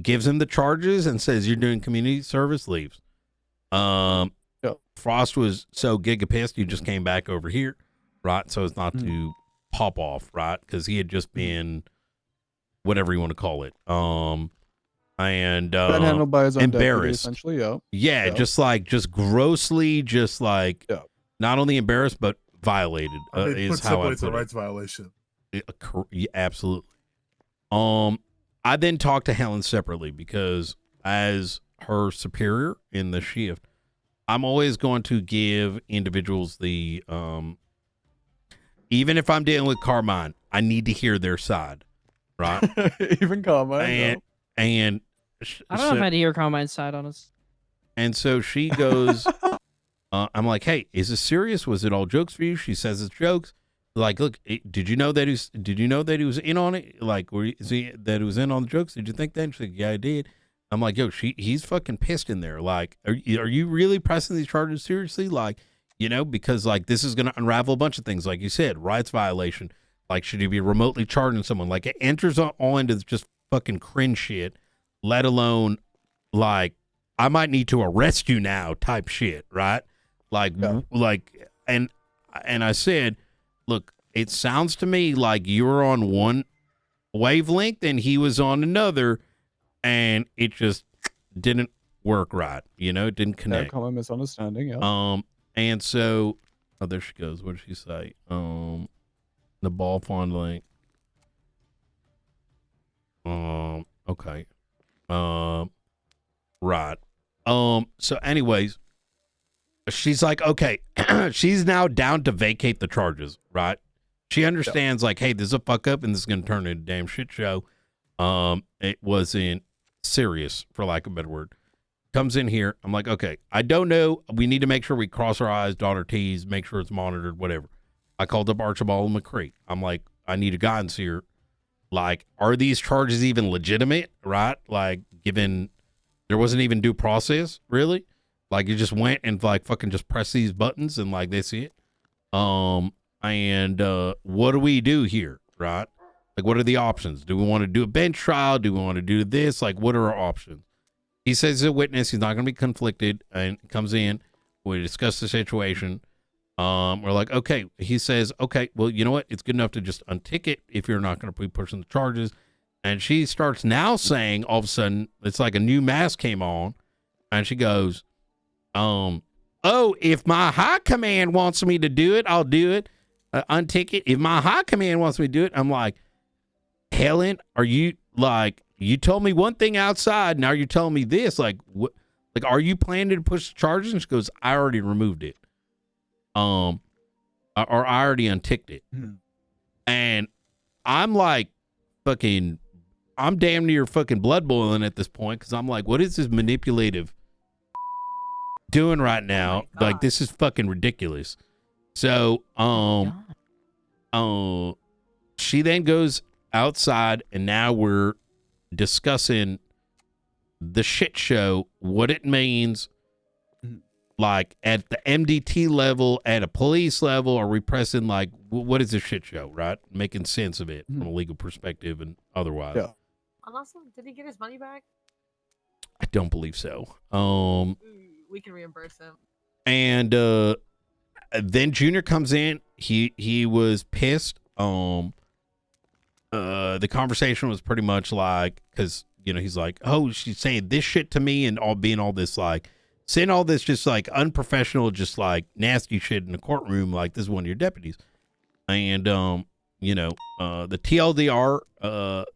gives him the charges and says you're doing community service, leaves. Frost was so giga pissed he just came back over here, right? So it's not to pop off, right? Because he had just been whatever you want to call it. And handled by his own deputy, embarrassed, essentially. Yeah, just grossly, not only embarrassed but violated. Is how I put it's a it. rights violation. Absolutely. I then talked to Helen separately because as her superior in the shift, I'm always going to give individuals the even if I'm dealing with Carmine, I need to hear their side, right? Even Carmine. And I don't know if I'd hear Carmine's side on us. And so she goes, I'm like, hey, is this serious? Was it all jokes for you? She says it's jokes. Like, look, did you know that he was in on it? Like, that he was in on the jokes? Did you think that? She's like, yeah, I did. I'm like, yo, he's fucking pissed in there. Like, are you really pressing these charges seriously? Like, because like this is going to unravel a bunch of things. Like you said, rights violation. Like, should you be remotely charging someone? Like, it enters all into just fucking cringe shit, let alone like, I might need to arrest you now type shit, right? Like, and I said, look, it sounds to me like you were on one wavelength and he was on another, and it just didn't work right. It didn't connect. Common misunderstanding. Yeah. And so, there she goes. What did she say? The ball fondling. Okay. Right. So anyways, she's like, okay, she's now down to vacate the charges, right? She understands like, hey, this is a fuck up and this is going to turn into a damn shit show. It wasn't serious, for lack of a better word. Comes in here. I'm like, okay, I don't know. We need to make sure we cross our I's, dot our T's, make sure it's monitored, whatever. I called up Archibald and McCree. I'm like, I need a guidance here. Like, are these charges even legitimate, right? Like, given there wasn't even due process, really? Like, you just went and, like, fucking just press these buttons and, like, they see it. And what do we do here, right? Like, what are the options? Do we want to do a bench trial? Do we want to do this? Like, what are our options? He says he's a witness. He's not going to be conflicted, and comes in. We discuss the situation. We're like, okay. He says, okay, well, you know what? It's good enough to just unticket if you're not going to be pushing the charges. And she starts now saying, all of a sudden, it's like a new mask came on, and she goes, oh, if my high command wants me to do it, I'll do it. Unticket. If my high command wants me to do it, I'm like, Helen, are you like, you told me one thing outside, now you're telling me this. Like, what? Like, are you planning to push the charges? And she goes, I already removed it. Or I already unticked it. And I'm like, fucking, I'm damn near fucking blood boiling at this point, because I'm like, what is this manipulative doing right now? Like, this is fucking ridiculous. So, she then goes outside, and now we're discussing the shit show, what it means, like at the MDT level, at a police level. Are we pressing like, what is a shit show, right? Making sense of it from a legal perspective and otherwise. Yeah. And also, did he get his money back? I don't believe so. We can reimburse him. And then Junior comes in. He was pissed. The conversation was pretty much like, because he's like, oh, she's saying this shit to me, and all being all this like saying all this just like unprofessional, just like nasty shit in the courtroom. Like, this is one of your deputies. And the TLDR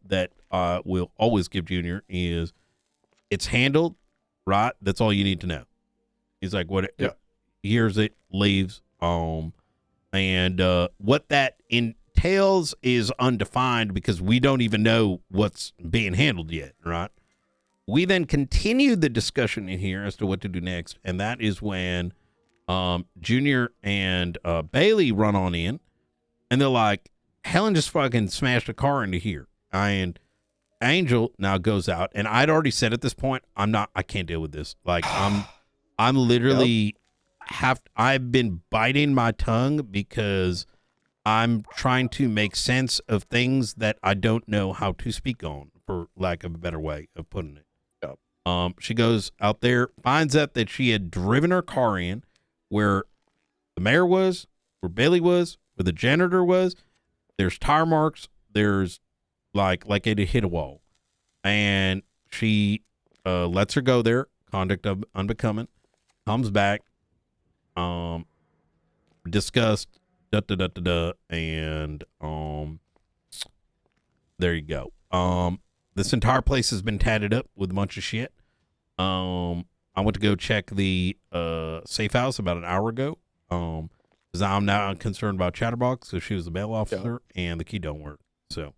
that I will always give Junior is, it's handled, right? That's all you need to know. He's like, what? Yeah. Hears it, leaves. And what that entails is undefined, because we don't even know what's being handled yet, right? We then continued the discussion in here as to what to do next, and that is when Junior and Bailey run on in, and they're like, Helen just fucking smashed a car into here. And Angel now goes out, and I'd already said at this point, I can't deal with this. Like, I'm literally I've been biting my tongue because I'm trying to make sense of things that I don't know how to speak on, for lack of a better way of putting it. She goes out there, finds out that she had driven her car in where the mayor was, where Bailey was, where the janitor was. There's tire marks. There's like it had hit a wall. And she lets her go there, conduct of unbecoming, comes back, discussed, and there you go. This entire place has been tatted up with a bunch of shit. I went to go check the safe house about an hour ago. Because I'm now concerned about Chatterbox, so she was the bail officer, and the key don't work. So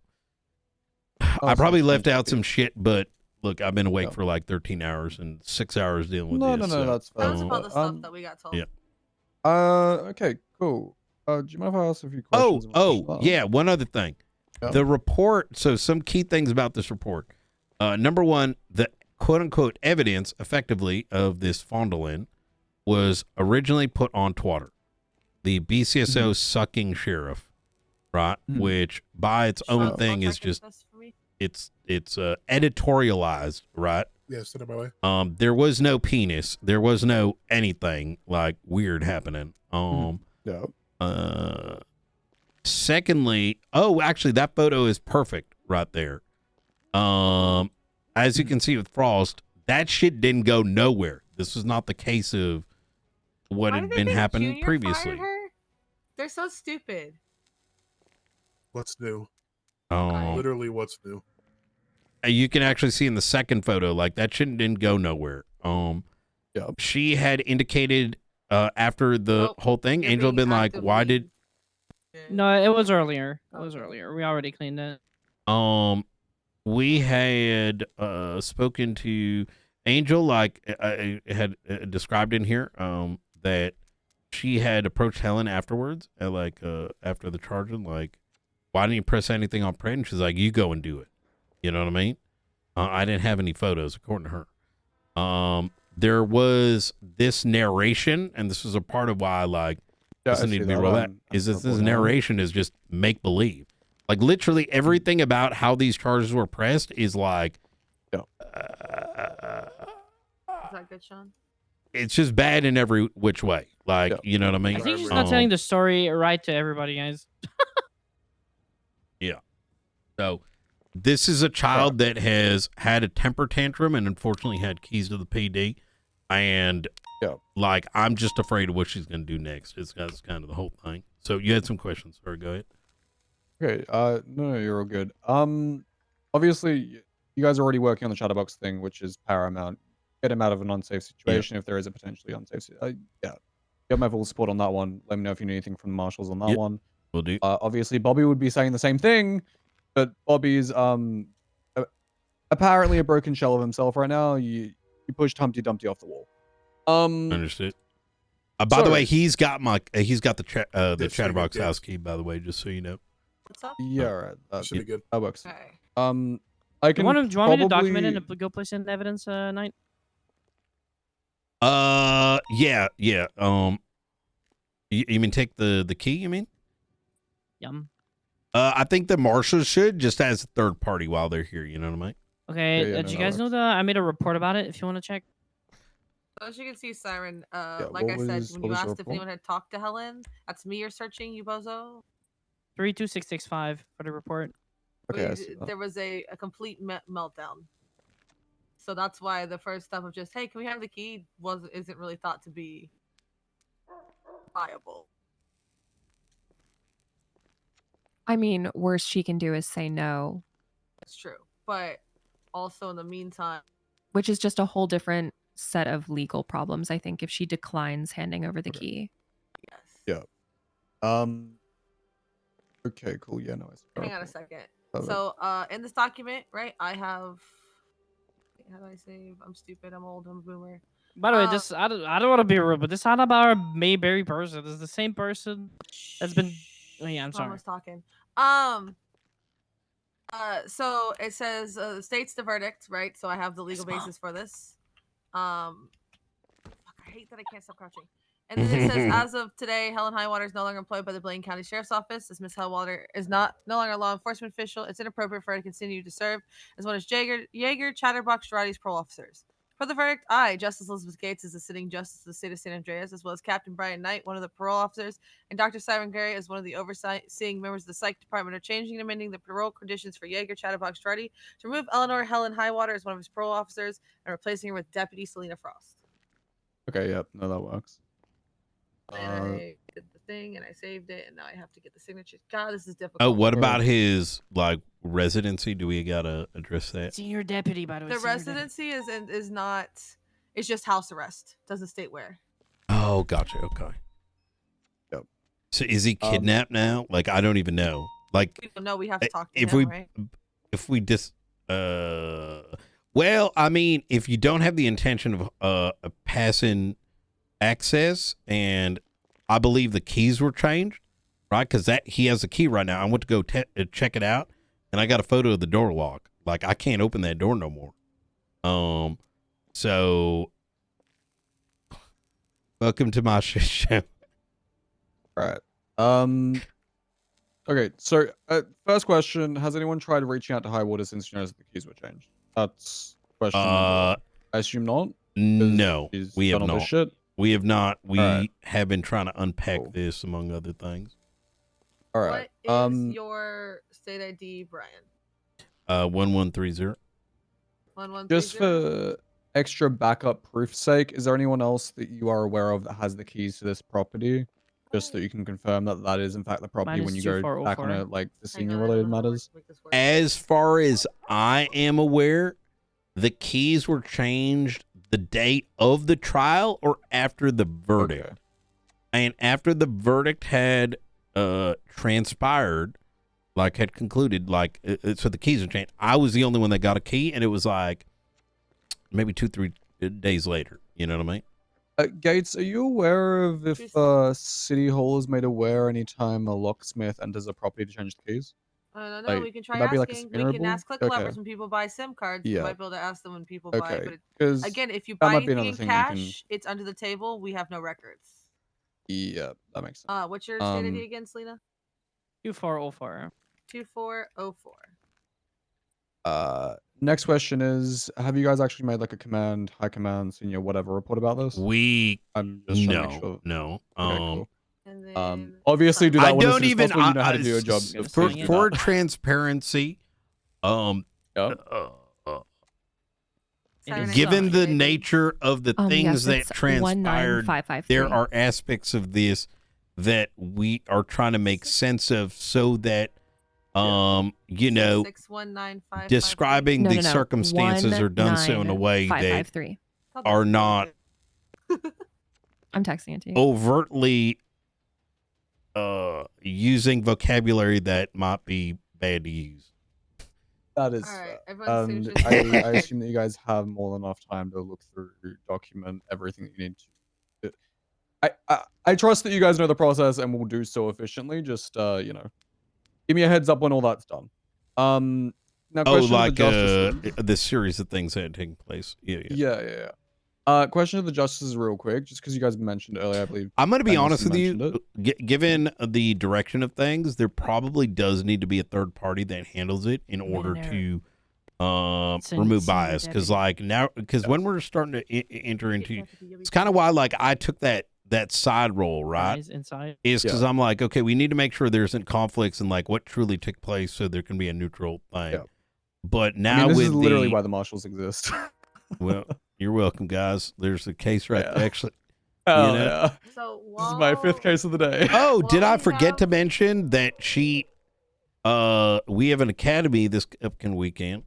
I probably left out some shit, but look, I've been awake for like 13 hours and 6 hours dealing with this. No, that's fine. That was about the stuff that we got told. Yeah. Okay, cool. Do you mind if I ask a few questions? Yeah, one other thing. Yeah. The report, so some key things about this report. Number one, the quote-unquote evidence, effectively, of this fondling was originally put on Twitter. The BCSO sucking sheriff, right? Which, by its own thing, is just, it's editorialized, right? Yeah, send it my way. There was no penis. There was no anything, like, weird happening. Secondly, actually, that photo is perfect right there. As you can see with Frost, that shit didn't go nowhere. This was not the case of what had been happening Junior previously. fired her? They're so stupid. What's new? Oh, Literally, what's new? you can actually see in the second photo, like that shit didn't go nowhere. She had indicated after the whole thing, Angel had been like, "Why did?" No, it was earlier. It was earlier. We already cleaned it. We had spoken to Angel, like I had described in here, that she had approached Helen afterwards, after the charging, like, why didn't you press anything on print? And she's like, you go and do it. You know what I mean? I didn't have any photos, according to her. There was this narration, and this was a part of why, like, doesn't need to be rolled out, is that this narration is just make-believe. Like, literally everything about how these charges were pressed is like... Is that good, Sean? It's just bad in every which way. Like, you know what I mean? I think she's not telling the story right to everybody, guys. Yeah. So, this is a child that has had a temper tantrum and unfortunately had keys to the PD. And, like, I'm just afraid of what she's going to do next. That's kind of the whole thing. So, you had some questions. Sorry, go ahead. Okay. No, you're all good. Obviously, you guys are already working on the Chatterbox thing, which is paramount. Get him out of an unsafe situation if there is a potentially unsafe. You have my full support on that one. Let me know if you need anything from the marshals on that one. Will do. Obviously, Bobby would be saying the same thing, but Bobby's apparently a broken shell of himself right now. You pushed Humpty Dumpty off the wall. Understood. By the way, he's got the Chatterbox house key. By the way, just so you know. What's up? Yeah, right. That should be good. That works. Okay. I Do you want me to document it and go place it in evidence, Knight? Yeah. You mean take the key? You mean? Yum. I think the marshals should, just as a third party while they're here. You know what I mean? Okay. Did you guys know that I made a report about it? If you want to check. As you can see, Siren, like I said, when you asked if anyone had talked to Helen, that's me you're searching, you bozo. 32665 for the report. Okay. There was a complete meltdown. So that's why the first step of just, hey, can we have the key isn't really thought to be viable. I mean, worst she can do is say no. That's true. But also in the meantime, which is just a whole different set of legal problems, I think, if she declines handing over the key. Yes. Yeah. Okay, cool. Yeah, no. Hang on a second. So, in this document, right, I have How do I save? I'm stupid. I'm old. I'm a boomer. By the way, this I don't want to be rude, but this not about our Mayberry person. It's the same person that's been. Oh, yeah, I'm sorry. Almost talking. So it says states the verdict, right? So I have the legal basis for this. Fuck, I hate that I can't stop crouching. And then it says, as of today, Helen Highwater is no longer employed by the Blaine County Sheriff's Office, as Miss Highwater is no longer a law enforcement official. It's inappropriate for her to continue to serve as one of Jaeger Chatterbox Girardi's parole officers. For the verdict, I, Justice Elizabeth Gates, is the sitting justice of the state of San Andreas, as well as Captain Brian Knight, one of the parole officers, and Dr. Simon Gary, as one of the overseeing members of the psych department, are changing and amending the parole conditions for Jaeger Chatterbox Girardi to remove Eleanor Helen Highwater as one of his parole officers and replacing her with Deputy Selena Frost. Okay, yep, no, that works. And I did the thing and I saved it, and now I have to get the signatures. God, this is difficult. Oh, what about his residency? Do we gotta address that? Senior deputy, by the way. The residency is not. It's just house arrest. Doesn't state where. Oh, gotcha. Okay. Yep. So is he kidnapped now? Like, I don't even know. Like, We don't know. We have to talk to if him, we right? if we just well, I mean, if you don't have the intention of passing access, and I believe the keys were changed, right? Because he has a key right now. I went to go check it out, and I got a photo of the door lock. Like, I can't open that door no more. So welcome to my shit show. Right. Okay, so first question, has anyone tried reaching out to Highwater since you noticed that the keys were changed? That's question number one. I assume not? No, He's we have done all this not. shit? We have not. We Alright. have been trying to unpack this, among other things. All right. What is your state ID, Brian? 1130. 1130. Just for extra backup proof's sake, is there anyone else that you are aware of that has the keys to this property? Just so you can confirm that that is in fact the property when you go back on it, like the senior related matters. As far as I am aware, the keys were changed the day of the trial or after the verdict. Okay. And after the verdict had transpired, like had concluded, like so the keys were changed. I was the only one that got a key, and it was like maybe 2-3 days later. You know what I mean? Gates, are you aware of if City Hall is made aware anytime a locksmith enters a property to change the keys? No, Like, we can try would that be like a asking. We senior can rule? ask click Okay. levers when people buy SIM cards. We Yeah. might be able to ask them when people buy. Okay, But 'cause again, if you that buy might be anything in another thing we can- cash, it's under the table. We have no records. Yeah, that makes sense. What's your state ID again, Selena? 2404. 2404. Next question is, have you guys actually made like a command, high command, senior, whatever report about this? I'm just trying to make sure. No. Okay, cool. Obviously do that I when don't as even possible, you know how to do your job. for transparency. Given the nature of the things yes, that it's transpired, 19553. there are aspects of this that we are trying to make sense of, so that you know, 61955. describing No, the no, no. circumstances are done so in a way that 19553. are not I'm texting it to you. overtly using vocabulary that might be bad to use. That is Alright, fair. everyone's And signatures. I assume that you guys have more than enough time to look through, document everything that you need to. I trust that you guys know the process and will do so efficiently. Just you know, give me a heads up when all that's done. Now question like to the justices. the series of things that had taken place. Yeah. Question to the justices real quick, just because you guys mentioned earlier, I believe. I'm going to be Ben honest also with mentioned you. it. Given the direction of things, there probably does need to be a third party that handles it in order to remove bias. Because like now, because when we're starting to enter into, it's kind of why like I took that side role, right? Inside. Is because I'm like, okay, we need to make sure there isn't conflicts and like what truly took place, so there can be a neutral thing. Yeah. But now I mean, this with is literally why the marshals exist. Well, you're welcome, guys. There's a case right there, actually. Hell you know? yeah. So This is my 5th case of the day. Oh, did I forget to mention that we have an academy this upcoming weekend,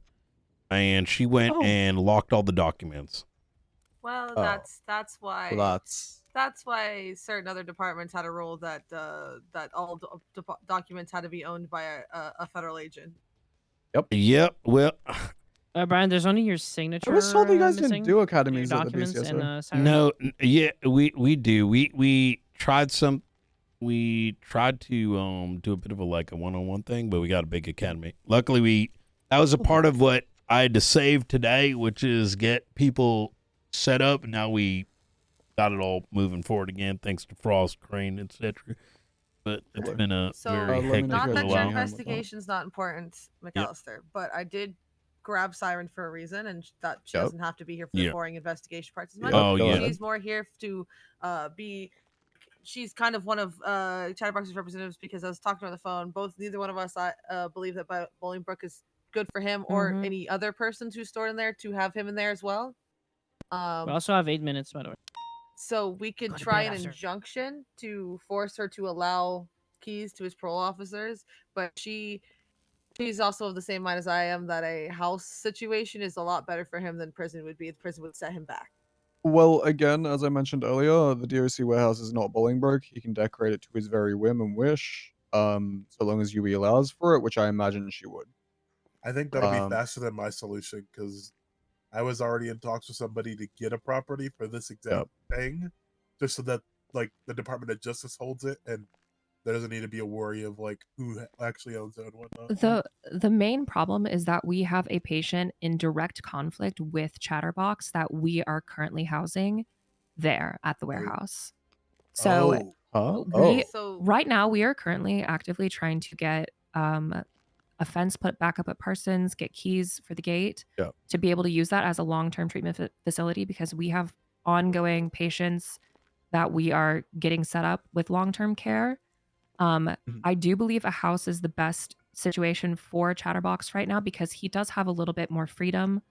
and she went and locked all the documents. Well, Oh. that's why. Well, That's why certain other departments had a rule that that all documents had to be owned by a federal agent. Yep. Well, Brian, there's only your I signature was told you guys didn't missing. do Your academies at the documents and BCSO. Siren. No, yeah, we do. We tried some. We tried to do a bit of a like a one-on-one thing, but we got a big academy. Luckily, that was a part of what I had to save today, which is get people set up. And now we got it all moving forward again, thanks to Frost, Crane, etc. But it's been a So, very let me know hectic not if you that guys little your need while. help with that. investigation's not important, Yep. McAllister, but I did grab Siren for a reason, and that she Yep. doesn't have to be here for Yeah. the boring investigation parts as much. Oh, go yeah. ahead. She's more here to be. She's kind of one of Chatterbox's representatives because I was talking to her on the phone. Neither one of us believe that Bolingbrook is good for him or Mhm. any other person who's stored in there to have him in there as well. We also have 8 minutes, by the way. So we could Go to try bed, an Esther. injunction to force her to allow keys to his parole officers, but she's also of the same mind as I am that a house situation is a lot better for him than prison would be. The prison would set him back. Well, again, as I mentioned earlier, the DOC warehouse is not Bolingbroke. He can decorate it to his very whim and wish, so long as UE allows for it, which I imagine she would. I think that'll be Um, faster than my solution because I was already in talks with somebody to get a property for this exact Yep. thing, just so that like the Department of Justice holds it, and there doesn't need to be a worry of like who actually owns it and whatnot. The main problem is that we have a patient in direct conflict with Chatterbox that we are currently housing there at the warehouse. So Oh, right now we are currently actively trying to get a fence put back up at Parsons, get keys for the gate Yep. to be able to use that as a long-term treatment facility because we have ongoing patients that we are getting set up with long-term care. I do believe a house is the best situation for Chatterbox right now because he does have a little bit more freedom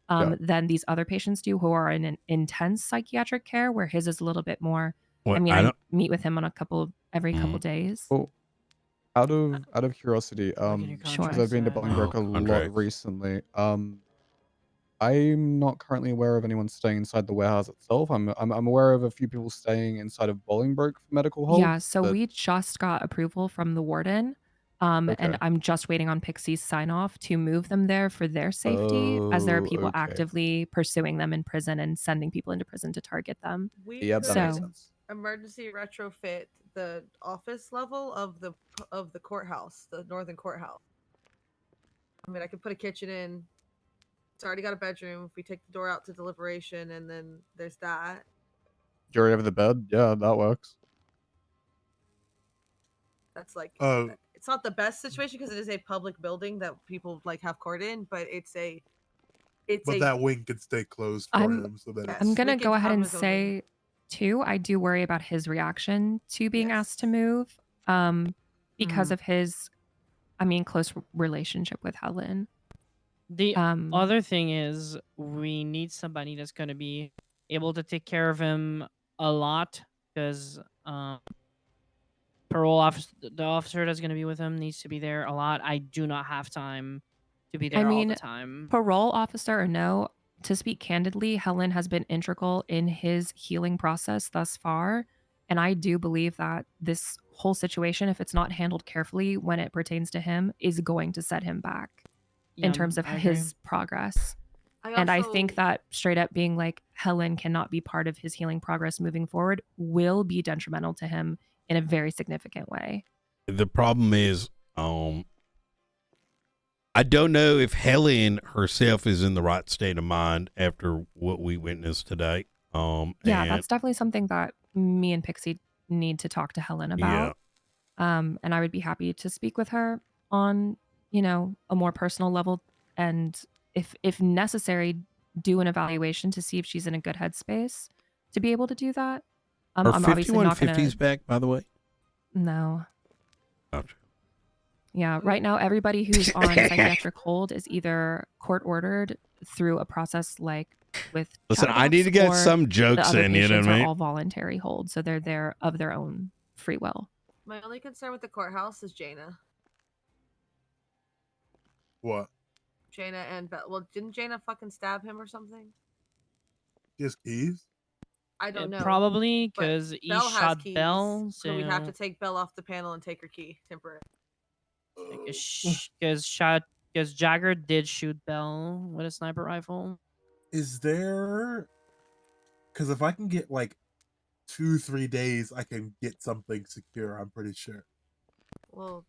than these other patients do who are in an intense psychiatric care where his is a little bit more. What, I mean, I I don't- meet with him on every couple days. Oh, out of curiosity, Sure. because I've been to Bolingbroke a lot contracts. recently. I'm not currently aware of anyone staying inside the warehouse itself. I'm aware of a few people staying inside of Bolingbroke for medical hold. Yeah, so but- we just got approval from the warden. And Okay. I'm just waiting on Pixie's sign off to move them there for their safety, as there are Oh, people okay. actively pursuing them in prison and sending people into prison to target them. We Yep, that makes could sense. emergency retrofit the office level of the courthouse, the northern courthouse. I mean, I could put a kitchen in. It's already got a bedroom. If we take the door out to deliberation, and then there's that. Do you already have the bed? Yeah, that works. That's like it's not the best situation because it is a public building that people like have court in, but but that wing can stay closed for him. So that I'm it's gonna we go can ahead have and his own wing. say too, I do worry about his reaction to being asked to move, because of his, I mean, close relationship with Helen. The other thing is we need somebody that's going to be able to take care of him a lot because parole officer, the officer that's going to be with him needs to be there a lot. I do not have time to be there I mean, all the time. parole officer or no, to speak candidly, Helen has been integral in his healing process thus far. And I do believe that this whole situation, if it's not handled carefully when it pertains to him, is going to set him back Yeah, in terms of I agree. his progress. And I think that straight up being like Helen cannot be part of his healing progress moving forward will be detrimental to him in a very significant way. The problem is, I don't know if Helen herself is in the right state of mind after what we witnessed today. Yeah, and- that's definitely something that me and Pixie need to talk to Helen about. And I would be happy to speak with her on, a more personal level, and if necessary, do an evaluation to see if she's in a good headspace to be able to do that. Are I'm obviously not going 5150s to. back, by the way? No. Gotcha. Yeah, right now everybody who's on psychiatric hold is either court ordered through a process like with. Listen, I need to get Chatterbox, or some the jokes other in, you know patients what I are mean? all voluntary hold, so they're there of their own free will. My only concern with the courthouse is Jaina. what? Jaina and Bell. Well, didn't Jaina fucking stab him or something? He has keys. I don't know. Probably but because he Bell has shot keys, Bell. so we'd have to take Bell off the panel and take her key temporarily. Because because Jagger did shoot Bell with a sniper rifle. Is there? Because if I can get like 2-3 days, I can get something secure. I'm pretty sure. Well,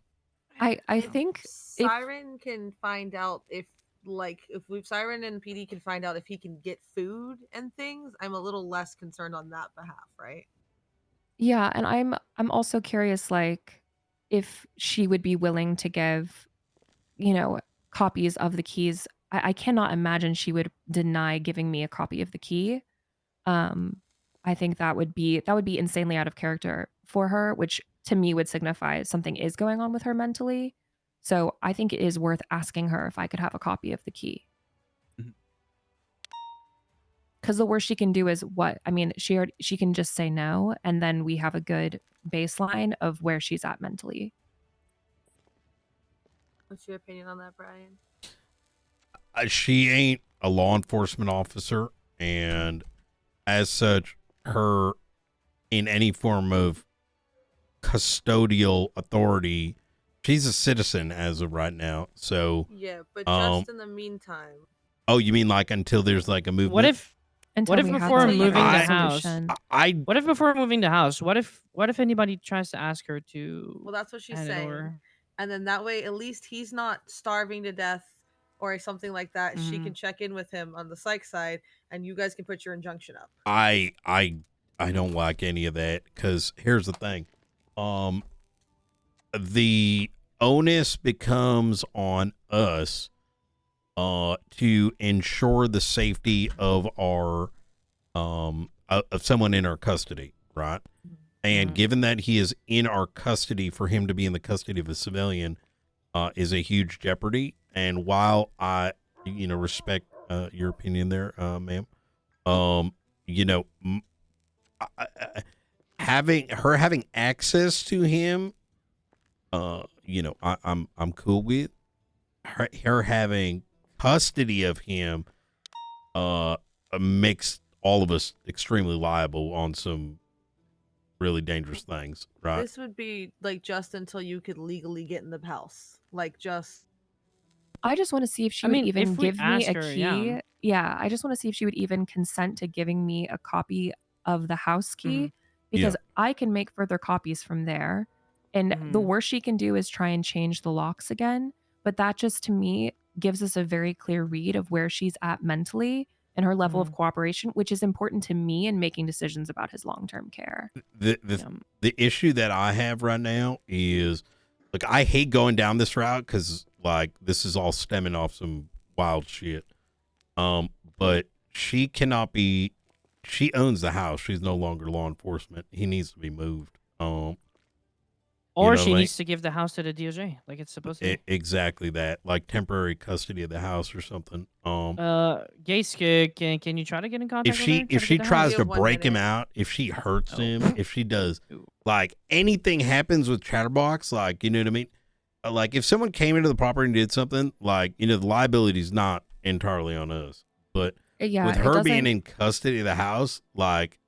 I think if Siren can find out if Siren and PD can find out if he can get food and things, I'm a little less concerned on that behalf, right? yeah, and I'm also curious, like, if she would be willing to give, you know, copies of the keys. I cannot imagine she would deny giving me a copy of the key. I think that would be insanely out of character for her, which to me would signify something is going on with her mentally. So I think it is worth asking her if I could have a copy of the key. Mhm. Because the worst she can do is what? I mean, she can just say no, and then we have a good baseline of where she's at mentally. What's your opinion on that, Brian? She ain't a law enforcement officer, and as such, her in any form of custodial authority, she's a citizen as of right now. So yeah, but just in the meantime. Oh, you mean like until there's like a movement? What if Until we had before some moving the kind of house? solution. What if before moving the house? What if anybody tries to ask her to? Well, that's what she's hand it saying. over? And then that way, at least he's not starving to death or something like that. She can check in with him on the psych side, and you guys can put your injunction up. I don't like any of that, because here's the thing. The onus becomes on us to ensure the safety of our of someone in our custody, right? And given that he is in our custody, for him to be in the custody of a civilian is a huge jeopardy. And while I, respect your opinion there, ma'am, having access to him, I'm cool with. Her having custody of him makes all of us extremely liable on some really dangerous things, right? This would be like just until you could legally get in the house. Like just. I just want to see if she would even if we give me ask a her, key. Yeah, I just want to see if she would even consent to giving me a copy of the house key, because I can make further copies from there. And the worst she can do is try and change the locks again. But that just, to me, gives us a very clear read of where she's at mentally and her level of cooperation, which is important to me in making decisions about his long-term care. The issue that I have right now is, like, I hate going down this route because, like, this is all stemming off some wild shit. But she cannot be. She owns the house. She's no longer law enforcement. He needs to be moved. Or she needs to give the house to the DOJ, like it's supposed to be. Exactly that, like temporary custody of the house or something. Gase, can you try to get in contact with her? If she tries to break him out, if she hurts him, if she does, like, anything happens with Chatterbox, like, you know what I mean? Like, if someone came into the property and did something, like, the liability is not entirely on us. But with her being in custody of the house, like,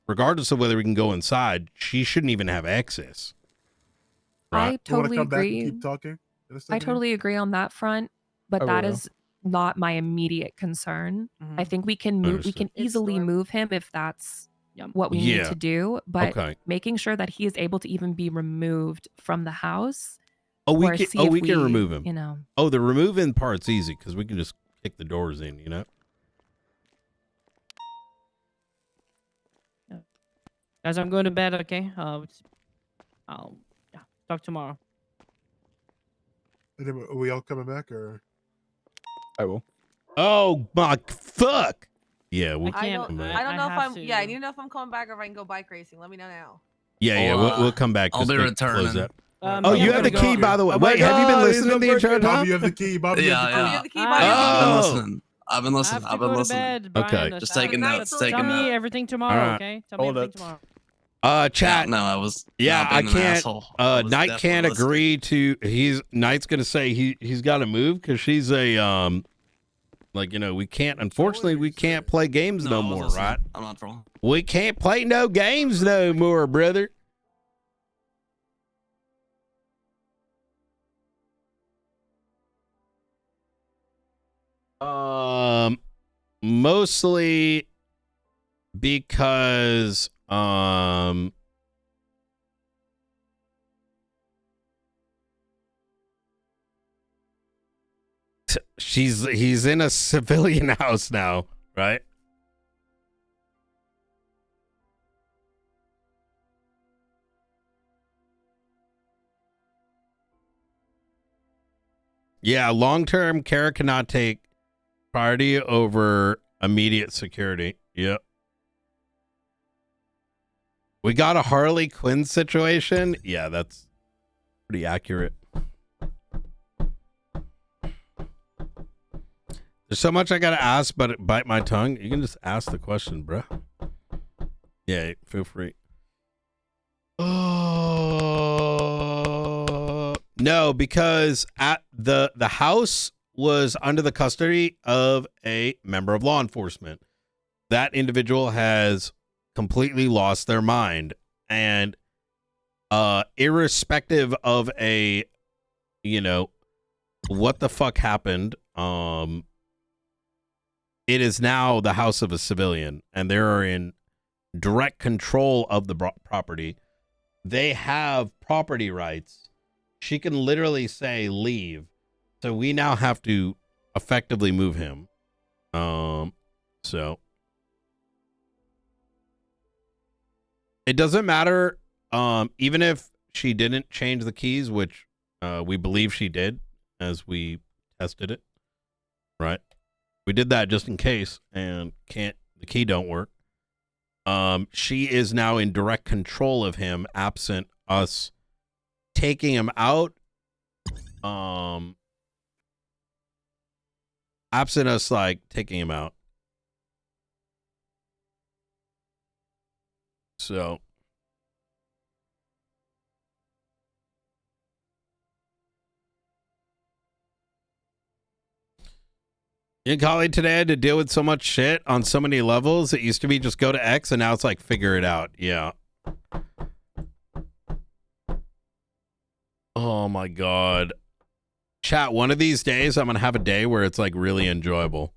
regardless of whether we can go inside, she shouldn't even have access. Right? I totally agree. Keep talking? I totally agree on that front, but that is not my immediate concern. I think we can move. We can easily move him if that's what we need to do. But making sure that he is able to even be removed from the house. We can remove him. The removing part's easy because we can just kick the doors in. Guys, I'm going to bed. Okay. I'll talk tomorrow. Are we all coming back, or? I will. Oh my fuck! Yeah, I don't know if I'm. Yeah, I need to know if I'm coming back or if I can go bike racing. Let me know now. Yeah, we'll come back. I'll be returning. You have the key, by the way. Wait, have you been listening the entire time? Bobby, you have the key. Bobby, you have the key. I've been listening. I've been listening. Okay. Just taking notes. Tell me everything tomorrow, okay? Tell me everything tomorrow. Chat. No, I was. I can't. Knight can't agree to. Knight's gonna say he's got to move because she's a we can't. Unfortunately, we can't play games no more, right? I'm not wrong. We can't play no games no more, brother. Mostly because he's in a civilian house now, right? Yeah, long-term care cannot take priority over immediate security. Yep. We got a Harley Quinn situation. Yeah, that's pretty accurate. There's so much I gotta ask, but it bite my tongue. You can just ask the question, bro. Yeah, feel free. No, because at the house was under the custody of a member of law enforcement. That individual has completely lost their mind, and irrespective of a, what the fuck happened, it is now the house of a civilian, and they are in direct control of the property. They have property rights. She can literally say leave. So we now have to effectively move him. So it doesn't matter. Even if she didn't change the keys, which we believe she did as we tested it, right? We did that just in case, and the key don't work. She is now in direct control of him, absent us taking him out. Absent us taking him out. So in college today, I had to deal with so much shit on so many levels. It used to be just go to X, and now it's figure it out. Yeah. Oh my god. Chat, one of these days I'm gonna have a day where it's really enjoyable.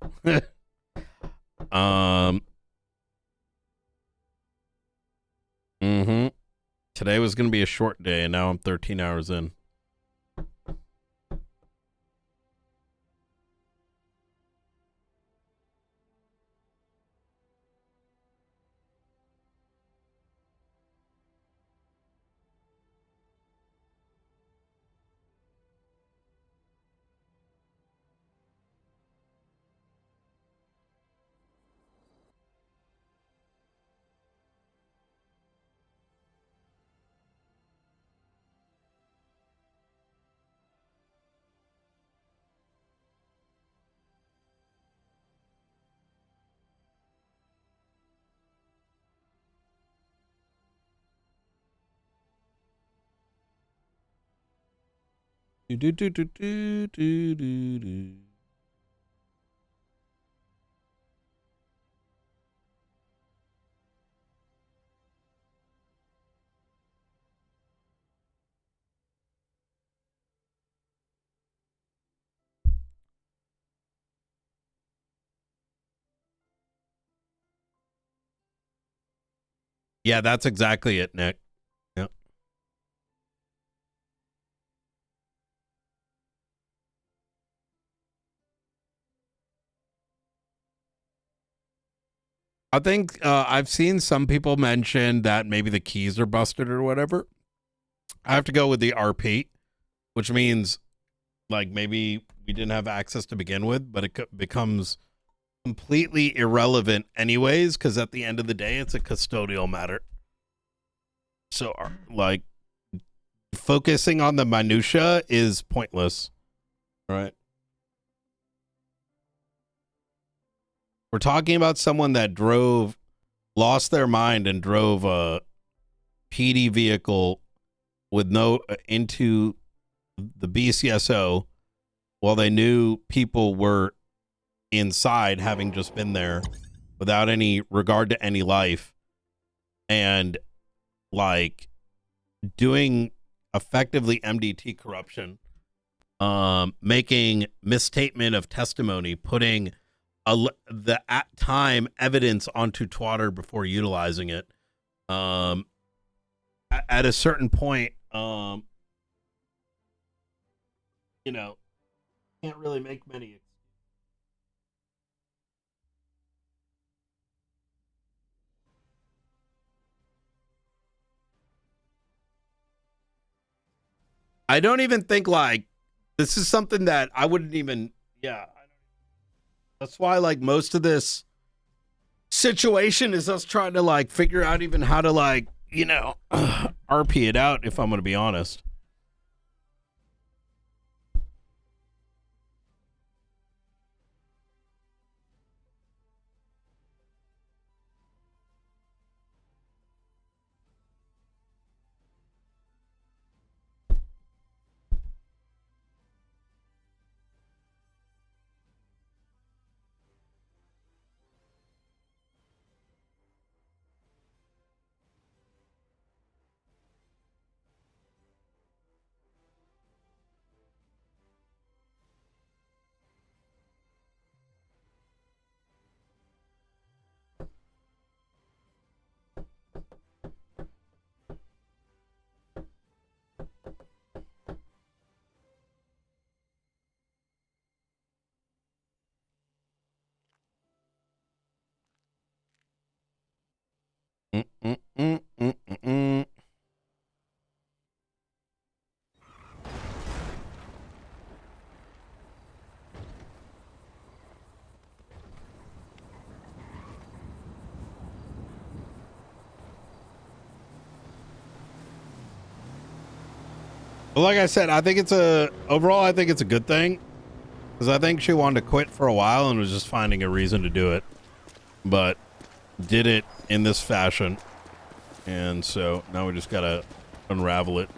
Today was gonna be a short day, and now I'm 13 hours in. Yeah, that's exactly it, Nick. Yep. I think I've seen some people mention that maybe the keys are busted or whatever. I have to go with the RP, which means maybe we didn't have access to begin with, but it becomes completely irrelevant anyways, because at the end of the day, it's a custodial matter. So focusing on the minutia is pointless, right? We're talking about someone that lost their mind and drove a PD vehicle with into the BCSO while they knew people were inside, having just been there, without any regard to any life, and doing effectively MDT corruption making misstatement of testimony, putting the at time evidence onto Twitter before utilizing it. At a certain point, you know, can't really make many. I don't even think like this is something that I wouldn't even. Yeah, that's why like most of this situation is us trying to like figure out even how to like, you know, RP it out, if I'm going to be honest. Mm-mm-mm-mm-mm. Well, like I said, I think it's overall, I think it's a good thing. Because I think she wanted to quit for a while and was just finding a reason to do it. But did it in this fashion. And so now we just got to unravel it.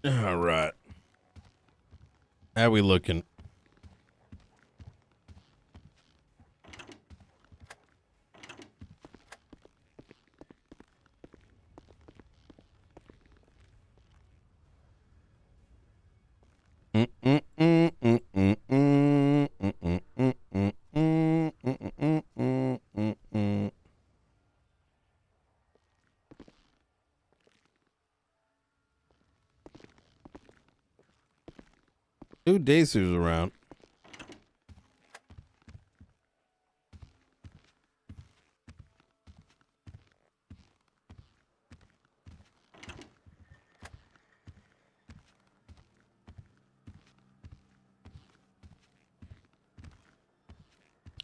All right. How we looking? Dude, Daisy's around.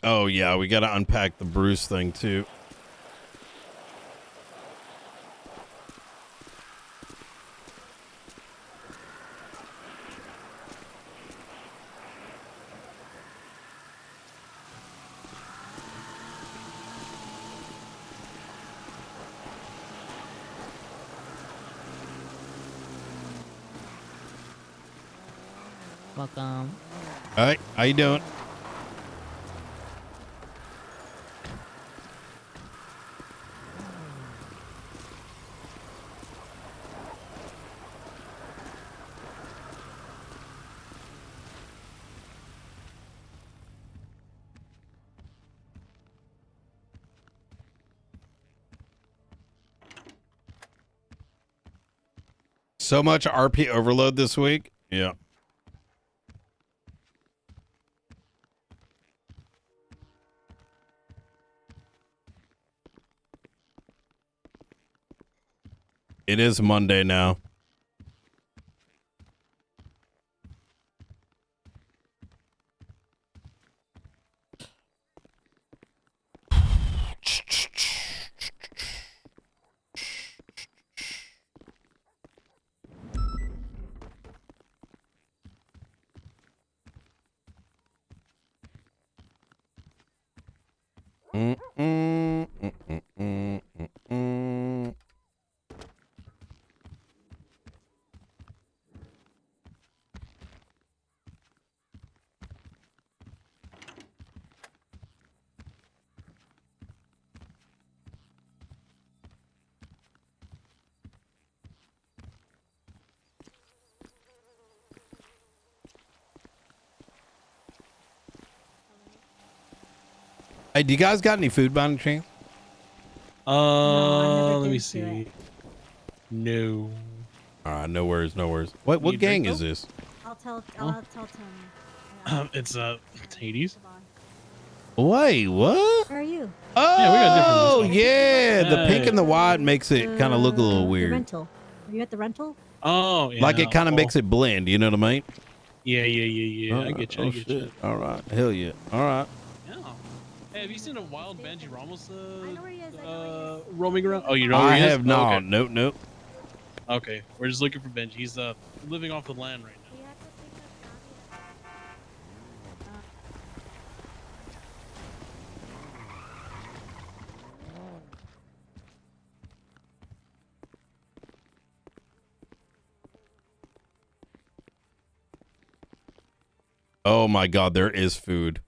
Oh, yeah, we got to unpack the Bruce thing, too. Welcome. All right, how you doing? So much RP overload this week. Yeah. It is Monday now. Hey, do you guys got any food by any chance? Let me see. No. All right, no worries, no worries. What Need gang drink, is this? I'll tell Tony. It's Hades. Wait, what? Where are you? Oh, different yeah. The pink Hey. and the white makes it kind of look a little The weird. rental. Are you at the rental? Oh, yeah. Like it kind of makes it blend. You know what I mean? Yeah. I get you. I Oh, get shit. you. All right. Hell yeah. All right. Yeah. Hey, have you seen a wild Benji Ramos I know where he is. I know where he is. roaming around? Oh, you know where I he is? have Oh, not. okay. Nope. Okay, we're just looking for Benji. He's living off the land right now. We have to pick up Oh my God, there is food.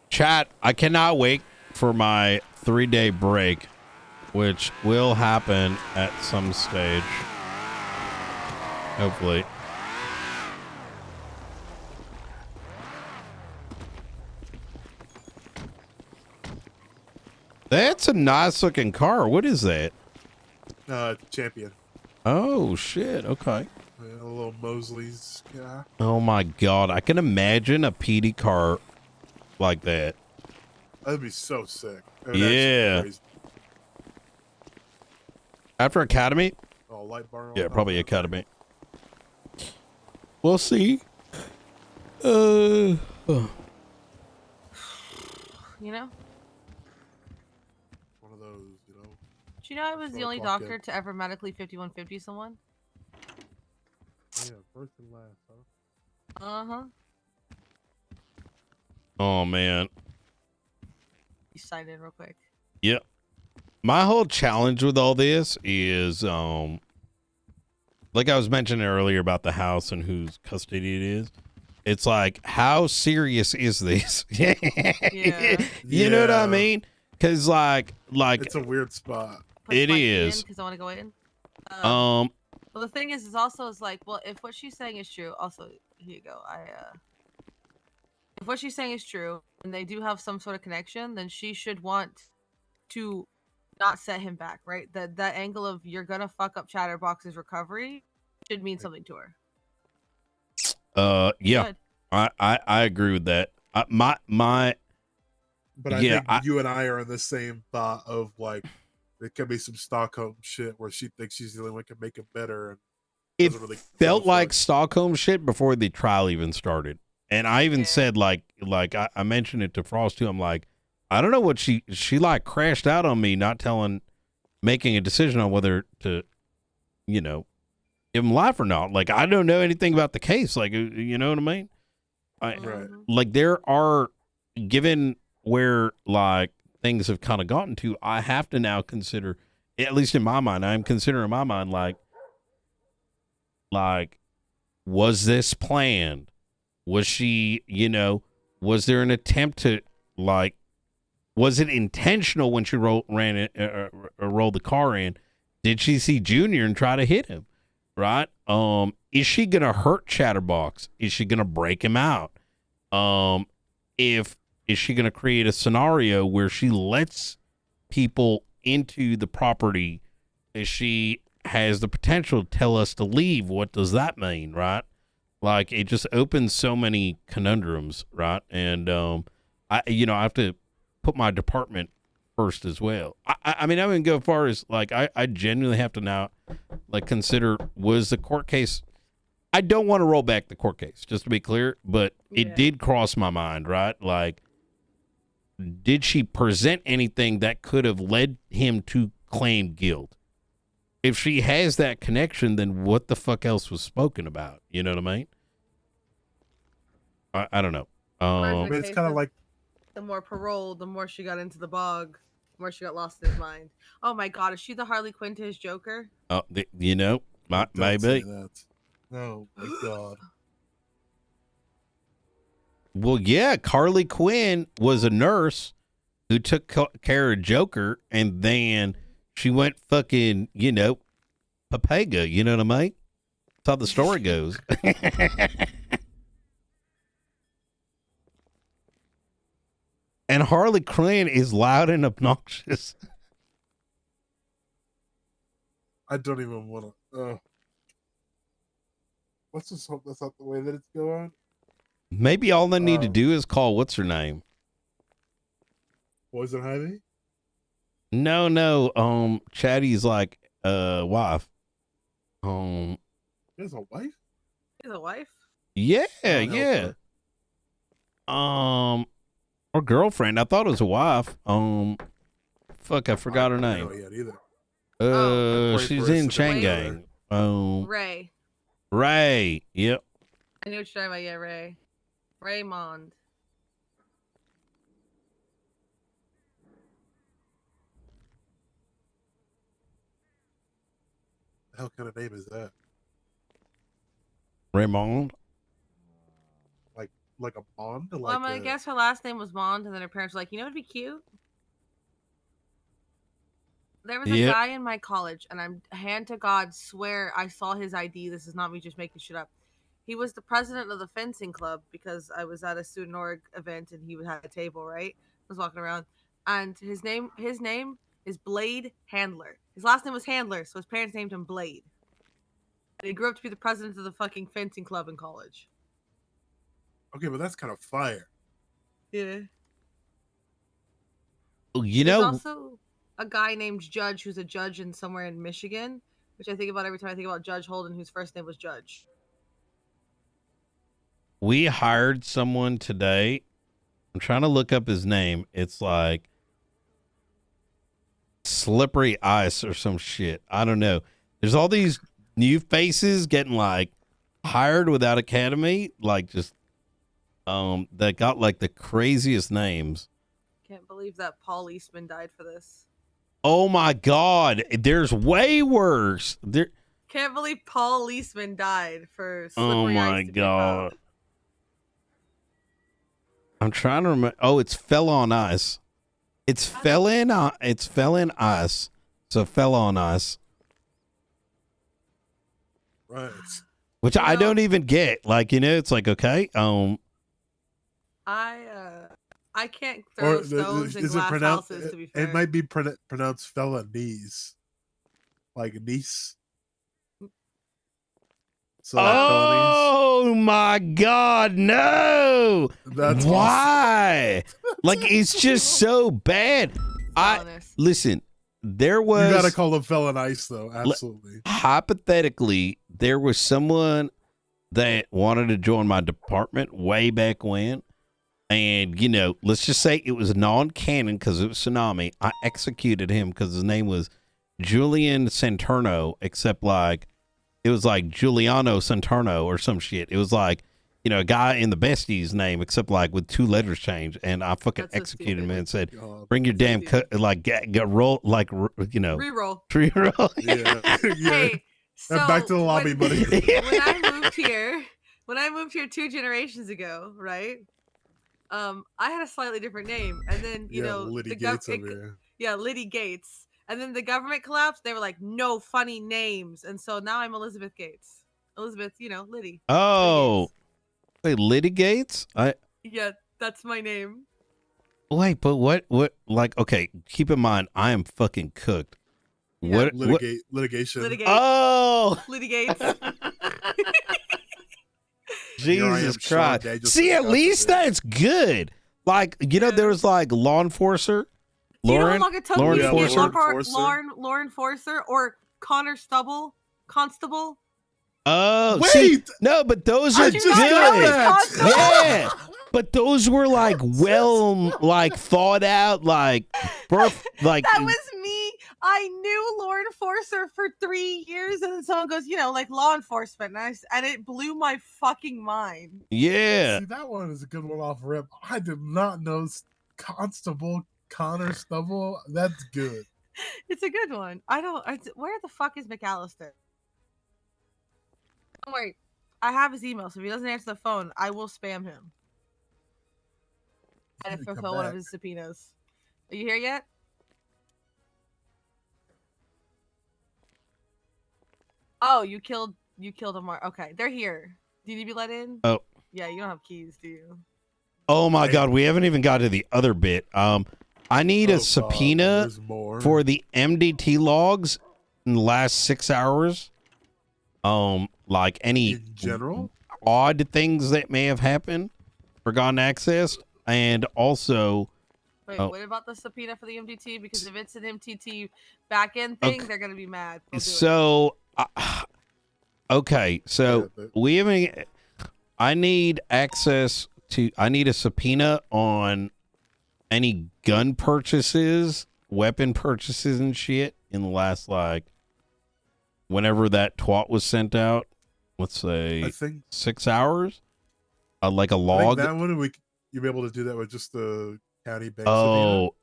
Chat, I cannot wait for my 3-day break, which will happen at some stage. Hopefully. That's a nice looking car. What is that? Champion. Oh, shit. Okay. Yeah, a little Mosley's guy. Oh, my God. I can imagine a PD car like that. That'd be so sick. That would actually be Yeah. crazy. After Academy? Oh, light bar. Yeah, probably Academy. We'll see. Oh. You know? One of those, you know. Do you know I was the Sort of only clock doctor in. to ever medically 5150 someone? Oh, yeah, first and last, huh? Uh-huh. Oh, man. You signed in real quick. Yep. My whole challenge with all this is, like I was mentioning earlier about the house and whose custody it is. It's like, how serious is this? Yeah. You know what I Yeah. mean? Because like It's a weird spot. It is. Because I want to go in. um, Well, the thing is also is like, well, if what she's saying is true, also here you go. If what she's saying is true, and they do have some sort of connection, then she should want to not set him back, right? That angle of you're gonna fuck up Chatterbox's recovery should mean something to her. yeah, Should. I agree with that. My But I Yeah, think you and I are in the same thought of like, there could be some Stockholm shit where she thinks she's the only one who can make it better. And it doesn't really felt give a like fuck. Stockholm shit before the trial even started. And I even Yeah. said like I mentioned it to Frost too. I'm like, I don't know what she like crashed out on me, not making a decision on whether to, you know, give him life or not. Like, I don't know anything about the case. Like, you know what I mean? Right. Like there are, given where like things have kind of gotten to, I have to now consider, at least in my mind, I'm considering in my mind, like, was this planned? Was she, was there an attempt to, like, was it intentional when she rolled the car in? Did she see Junior and try to hit him? Right? Is she gonna hurt Chatterbox? Is she gonna break him out? Is she gonna create a scenario where she lets people into the property? If she has the potential to tell us to leave, what does that mean? Right? Like, it just opens so many conundrums, right? And I have to put my department first as well. I mean, I wouldn't go as far as, like, I genuinely have to now, like, consider, was the court case, I don't want to roll back the court case, just to be clear, but it did cross my mind, right? Like, did she present anything that could have led him to claim guilt? If she has that connection, then what the fuck else was spoken about? You know what I mean? I don't know. It's kind of like, the more parole, the more she got into the bog, the more she got lost in his mind. Oh my God, is she the Harley Quinn to his Joker? Maybe. Oh my God. Well, yeah, Harley Quinn was a nurse who took care of Joker, and then she went fucking, Papega, you know what I mean? That's how the story goes. And Harley Quinn is loud and obnoxious. I don't even want to. Let's just hope that's not the way that it's going. Maybe all they need to do is call, what's her name? Poison Ivy? No. Chatty's like, wife. He has a wife? He has a wife? Yeah, yeah. Or girlfriend. I thought it was a wife. Fuck, I forgot her name. I don't know yet either. She's in Chang Gang. Ray. Yep. I knew what you're talking about. Yeah, Ray. Raymond. The hell kind of name is that? Raymond? Like a Bond? Well, I'm gonna guess her last name was Bond, and then her parents were like, it'd be cute. There was a guy in my college, and I'm hand to God swear I saw his ID. This is not me just making shit up. He was the president of the fencing club because I was at a student org event and he had a table, right? I was walking around, and his name is Blade Handler. His last name was Handler, so his parents named him Blade. And he grew up to be the president of the fucking fencing club in college. Okay, but that's kind of fire. Yeah. There's also a guy named Judge who's a judge in somewhere in Michigan, which I think about every time I think about Judge Holden, whose first name was Judge. We hired someone today. I'm trying to look up his name. It's like Slippery Ice or some shit. I don't know. There's all these new faces getting like hired without academy, like just that got like the craziest names. Can't believe that Paul Eastman died for this. Oh my God, there's way worse. Can't believe Paul Eastman died for Slippery Oh my Ice to God. I'm trying to remember. Oh, it's Fell on Ice. It's Fell in Ice. So Fell on Ice. Right. Which I don't even get. Like, it's like, okay. I can't throw stones in glass houses, to be fair. It might be pronounced felonies. Like niece. So oh my God, no! That's why. Like, it's just so bad. Listen. There was. You gotta call them felon ice, though. Absolutely. Hypothetically, there was someone that wanted to join my department way back when, and let's just say it was non-canon because it was Tsunami. I executed him because his name was Julian Santurno, except like it was like Giuliano Santurno or some shit. It was like a guy in the bestie's name, except like with 2 letters changed, and I fucking That's so executed him stupid. and said, God. "Bring your That's so damn stupid. like get roll like Reroll. tree roll." Yeah. Yeah. Hey, so And back to the lobby, when, buddy. when I moved here 2 generations ago, right? I had a slightly different name, and then Liddy the Gates over here. yeah, Liddy Gates, and then the government collapsed. They were like, no funny names, and so now I'm Elizabeth Gates. Elizabeth, Liddy. Oh, Liddy wait, litigates? Gates. Yeah, that's my name. Wait, but what? Like, okay, keep in mind, I am fucking cooked. Yeah. What? Litigation. Litigate. Oh, Liddy Gates. Here I am, Jesus Sean Christ! Danielson See, at Scott least today. that's good. Like, there was like law enforcer, Do you know how Lauren, long it took law me to get enforcer. Law Enforcer or Connor Stubble Constable? Oh, Wait! see, no, but those are I good. just got that! Constable? Yeah, but those were like like thought out, like like That was me. I knew Law Enforcer for 3 years, and then someone goes, like law enforcement, and it blew my fucking mind. yeah. See, that one is a good one off rip. I did not know Constable Connor Stubble. That's good. It's a good one. Where the fuck is McAllister? Don't worry. I have his email, so if he doesn't answer the phone, I will spam him. And He's gonna fulfill come one of back. his subpoenas. Are you here yet? Oh, you killed a mark. Okay, they're here. Do you need to be let in? Oh. Yeah, you don't have keys, do you? Oh my God, we haven't even got to the other bit. I need Oh, a God, subpoena there's more. for the MDT logs in the last 6 hours. Like any In general? odd things that may have happened, forgotten access, and also Wait, Oh. what about the subpoena for the MDT? Because if it's an MTT back-end thing, Okay. they're gonna be mad. They'll do it. so okay, so Yeah, we haven't. I need access to. I need a subpoena on any gun purchases, weapon purchases, and shit in the last like whenever that twat was sent out. Let's say I think 6 hours. Like a I think log. that one you'll be able to do that with just the county bank. Oh.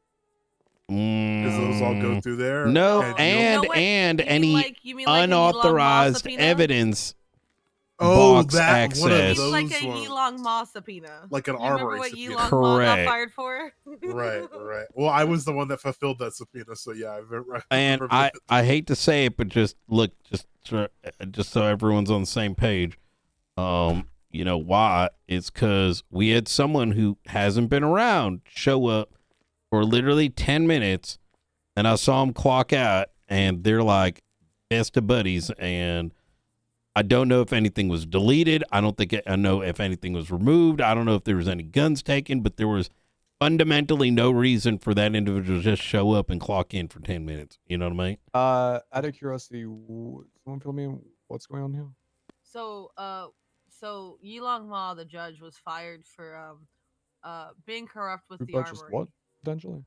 Because those all go through there. No, and No way. and You mean any like a Yilong Mall unauthorized subpoena? evidence Oh, box that access. one of It's those like a ones. Yilong Mall subpoena. Like an You remember armory what subpoena. Yilong Mall got Correct. fired for? Right. Well, I was the one that fulfilled that subpoena, so yeah, I remember. And I hate to say it, but just look, just so everyone's on the same page. You know why? It's because we had someone who hasn't been around show up for literally 10 minutes, and I saw him clock out, and they're like best of buddies, and I don't know if anything was deleted. I know if anything was removed. I don't know if there was any guns taken, but there was fundamentally no reason for that individual to just show up and clock in for 10 minutes. You know what I mean? Out of curiosity, someone fill me in what's going on here? So Yilong Ma, the judge, was fired for being corrupt with Who the purchased armory. what potentially?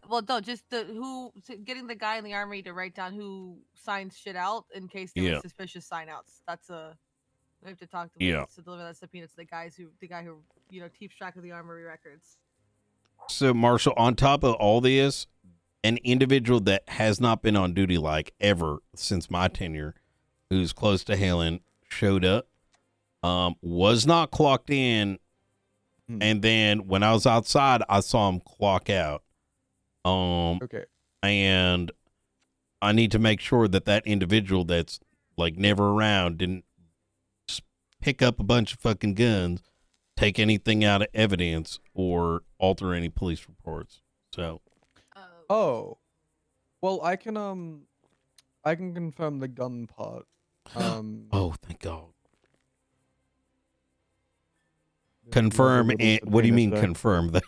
Well, no, just getting the guy in the armory to write down who signs shit out in case there was suspicious sign outs. That's we have to talk to to deliver that subpoena to the guy who keeps track of the armory records. So, Marshall, on top of all this, an individual that has not been on duty like ever since my tenure, who's close to Helen, showed up, was not clocked in, and then when I was outside, I saw him clock out. Okay. And I need to make sure that individual that's like never around didn't just pick up a bunch of fucking guns, take anything out of evidence, or alter any police reports. So. Oh, well, I can confirm the gun part. Oh, thank God. Confirm it. What do you mean confirm that?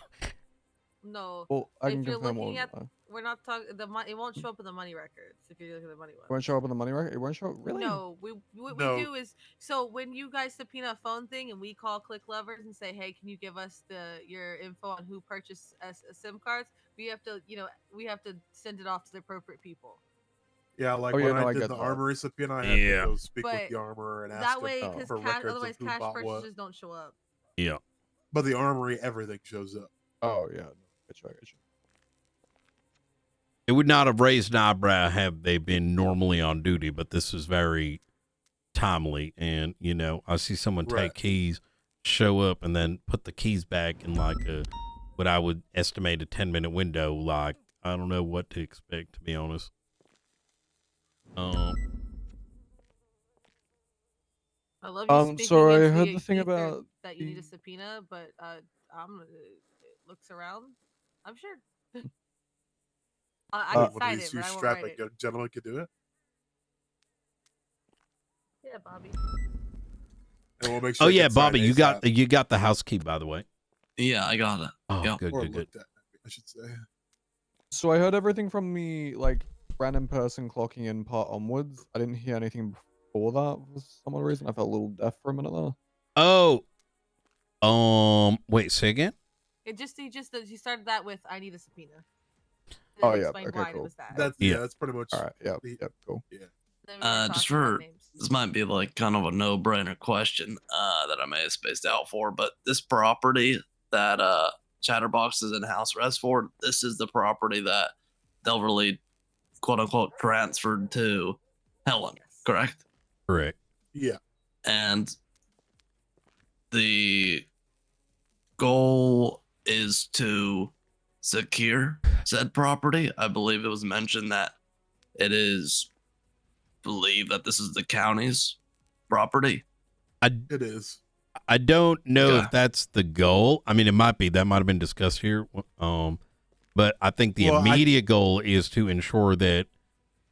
No. Well, I if can you're confirm looking all at, we're not talking. It won't show up in the money records if you look at the money one. It won't show up on the money record. It won't show. Really? No. What we do is, so when you guys subpoena a phone thing and we call Click Lovers and say, hey, can you give us your info on who purchased SIM cards? We have to send it off to the appropriate people. Yeah, like Oh, when yeah, no, I I did get the that. armory subpoena, I had to Yeah. go speak with But the armorer and ask that him way, Oh. because for records otherwise of who cash bought what. purchases don't show up. Yeah. But the armory, everything shows up. Oh, yeah. I get you. It would not have raised an eyebrow had they been normally on duty, but this is very timely. And, you know, I see someone Right. take keys, show up, and then put the keys back in like what I would estimate a 10-minute window. Like, I don't know what to expect, to be honest. I love you speaking So I into heard the the thing ether about that you need a subpoena, but it looks around. I'm sure. I One can of sign these it, but two I won't write strapping it. gentlemen could do it. Yeah, Bobby. And we'll make sure Oh it yeah, gets signed Bobby, you ASAP. got the house key, by the way. Yeah, I got it. Oh, Yep. good, Or good, good. looked at, I should say. So I heard everything from the like random person clocking in part onwards. I didn't hear anything before that for some odd reason. I felt a little deaf for a minute there. Oh, wait, say again? He started that with "I need a subpoena." And Oh, then yeah, explained okay, why it cool. was that. That's Yeah. that's pretty much. All right. Yep. the- Yep. Cool. Yeah. Then we were Just talking about for names. this might be like kind of a no-brainer question that I may have spaced out for, but this property that Chatterbox is in house arrest for, this is the property that Delverly quote unquote transferred to Helen, Yes. correct? Correct. Yeah. And the goal is to secure said property. I believe it was mentioned that it is believed that this is the county's property. It is. I don't know Okay. if that's the goal. I mean, it might be. That might have been discussed here. But I think the immediate goal is to ensure that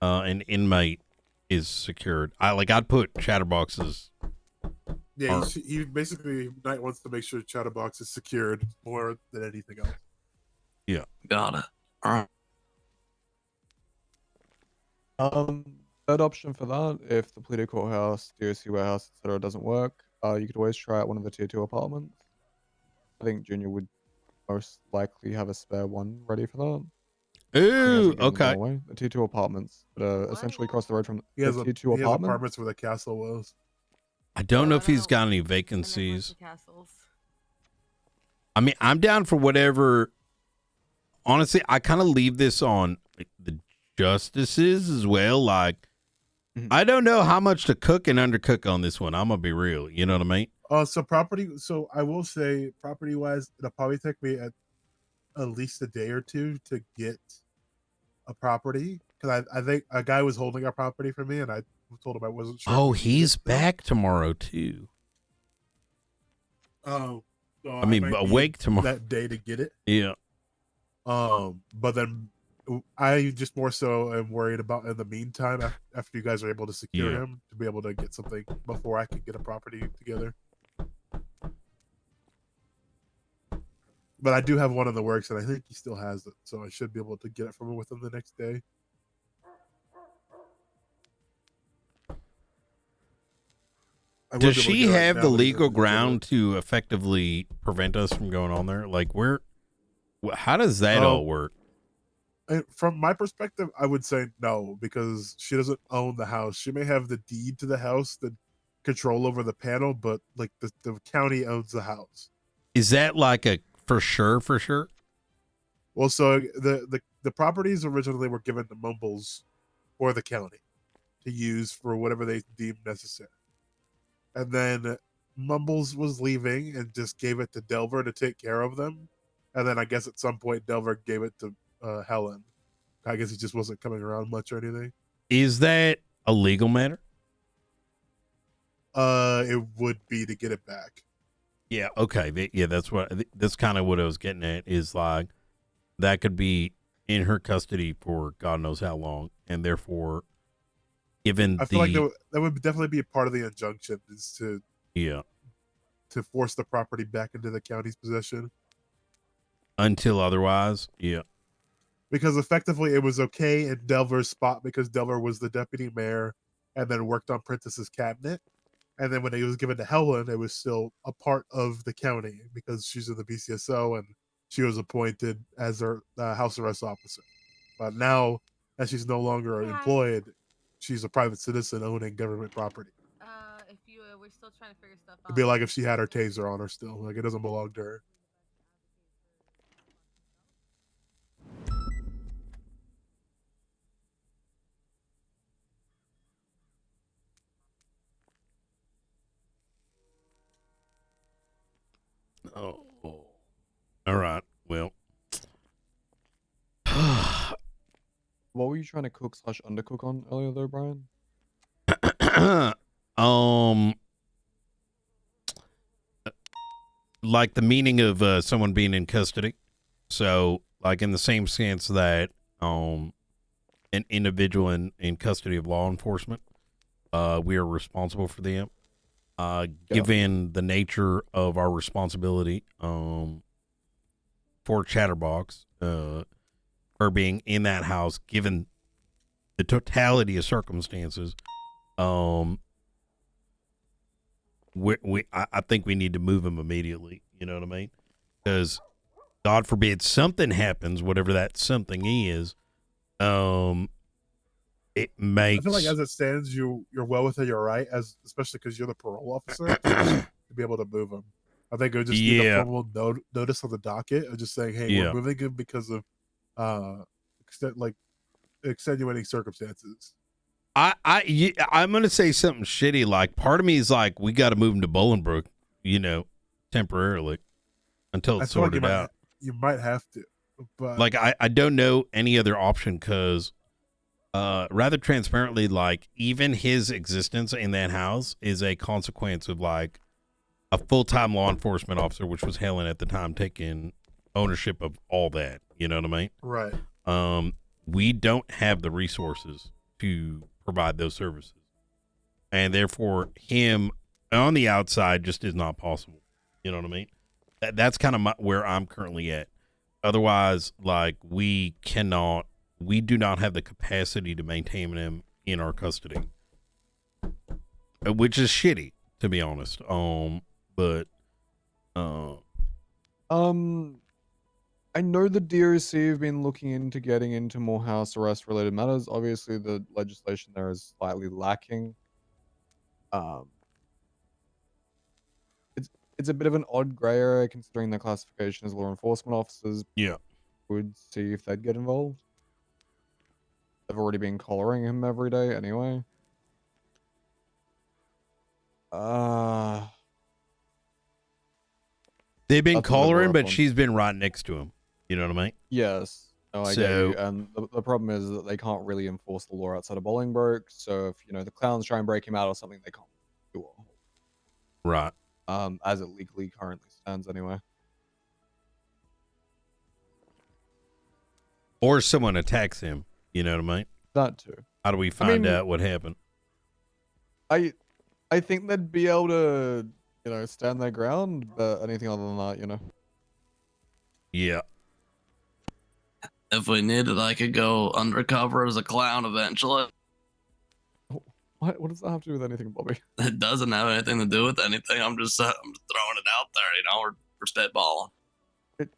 an inmate is secured. I'd put Chatterbox's. Yeah, he basically Knight wants to make sure Chatterbox is secured more than anything else. Yeah. Got it. All right. Third option for that, if the Polito Courthouse, DOC warehouse, etc. doesn't work, you could always try out one of the tier 2 apartments. I think Junior would most likely have a spare one ready for that. Ooh, okay. The tier 2 apartments, essentially across the road from He the has, tier 2 he has apartments. apartments where the castle was. I don't know if he's got any I never went vacancies. to castles. I mean, I'm down for whatever. Honestly, I kind of leave this on the justices as well. Like, I don't know how much to cook and undercook on this one. I'm gonna be real. You know what I mean? So I will say, property wise, it'll probably take me at least a day or two to get a property, because I think a guy was holding a property for me, and I told him I wasn't sure. Oh, he's back tomorrow too. Oh, so I mean, might need awake tomorrow. that day to get it. Yeah. But then I just more so am worried about in the meantime after you guys are able to secure Yeah. him to be able to get something before I can get a property together. But I do have one in the works, and I think he still has it, so I should be able to get it from him within the next day. Does she have the legal ground to effectively prevent us from going on there? Like, how does that all work? From my perspective, I would say no, because she doesn't own the house. She may have the deed to the house, the control over the panel, but like the county owns the house. Is that like a for sure? Well, so the properties originally were given to Mumbles or the county to use for whatever they deemed necessary. And then Mumbles was leaving and just gave it to Delver to take care of them. And then I guess at some point Delver gave it to Helen. I guess he just wasn't coming around much or anything. Is that a legal matter? It would be to get it back. Yeah. Okay. Yeah. That's kind of what I was getting at. Is like that could be in her custody for God knows how long, and therefore, given I feel like that would definitely be a part of the injunction, is to force the property back into the county's possession. Until otherwise, yeah. Because effectively it was okay in Delver's spot because Delver was the deputy mayor and then worked on Prentice's cabinet. And then when he was given to Helen, it was still a part of the county because she's in the BCSO and she was appointed as their house arrest officer. But now as she's no longer employed, she's a private citizen owning government property. If you we're still trying to figure stuff out. It'd be like if she had her taser on her still, like it doesn't belong to her. Oh, all right. Well, what were you trying to cook / undercook on earlier, though, Brian? like the meaning of someone being in custody. So, like in the same sense that an individual in custody of law enforcement, we are responsible for them. Given the nature of our responsibility for Chatterbox, her being in that house, given the totality of circumstances, I think we need to move him immediately. You know what I mean? Because God forbid something happens, whatever that something is, it makes. I feel like as it stands, you're well within your right, especially because you're the parole officer, to be able to move him. I think it would just need a formal notice on the docket of just saying, "Hey, we're moving him because of extenuating circumstances." I'm gonna say something shitty. Like, part of me is like, we got to move him to Bolingbrook, temporarily until it's sorted out. You might have to, but like, I don't know any other option because, rather transparently, like, even his existence in that house is a consequence of like a full-time law enforcement officer, which was Helen at the time, taking ownership of all that. You know what I mean? Right. We don't have the resources to provide those services, and therefore him on the outside just is not possible. You know what I mean? That's kind of where I'm currently at. Otherwise, like, we do not have the capacity to maintain him in our custody, which is shitty, to be honest. But I know the DOC have been looking into getting into more house arrest related matters. Obviously, the legislation there is slightly lacking. It's a bit of an odd gray area considering their classification as law enforcement officers. Yeah, would see if they'd get involved. They've already been collaring him every day anyway. They've been collaring, but she's been right next to him. You know what I mean? Yes. No, I get you. And the problem is that they can't really enforce the law outside of Bolingbroke. So if the clowns try and break him out or something, they can't do it. Right. As it legally currently stands, anyway. Or someone attacks him. You know what I mean? That too. How do we find out what happened? I think they'd be able to, stand their ground, but anything other than that, Yeah. If we needed, I could go undercover as a clown eventually. What does that have to do with anything, Bobby? It doesn't have anything to do with anything. I'm just throwing it out there, we're spitballing. It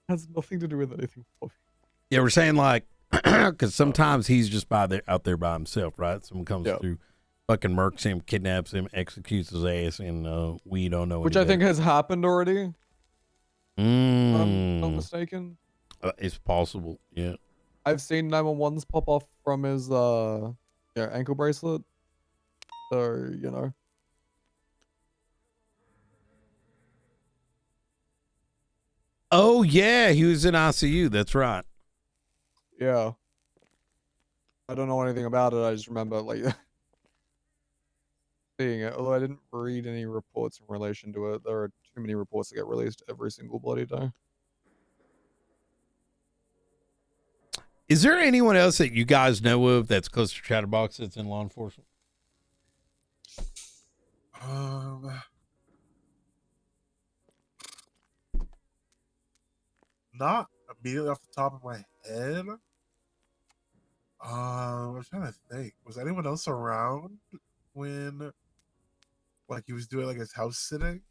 has nothing to do with anything, Bobby. Yeah, we're saying, like, because sometimes he's just out there by himself, right? Someone comes through, fucking murks him, kidnaps him, executes his ass, and we don't know. Which I think has happened already. If I'm not mistaken. It's possible, yeah. I've seen 911s pop off from his ankle bracelet. So, Oh, yeah, he was in ICU. That's right. Yeah. I don't know anything about it. I just remember, like, seeing it. Although I didn't read any reports in relation to it. There are too many reports that get released every single bloody day. Is there anyone else that you guys know of that's close to Chatterbox that's in law enforcement? Not immediately off the top of my head. I'm trying to think. Was anyone else around when, like, he was doing like his house sitting?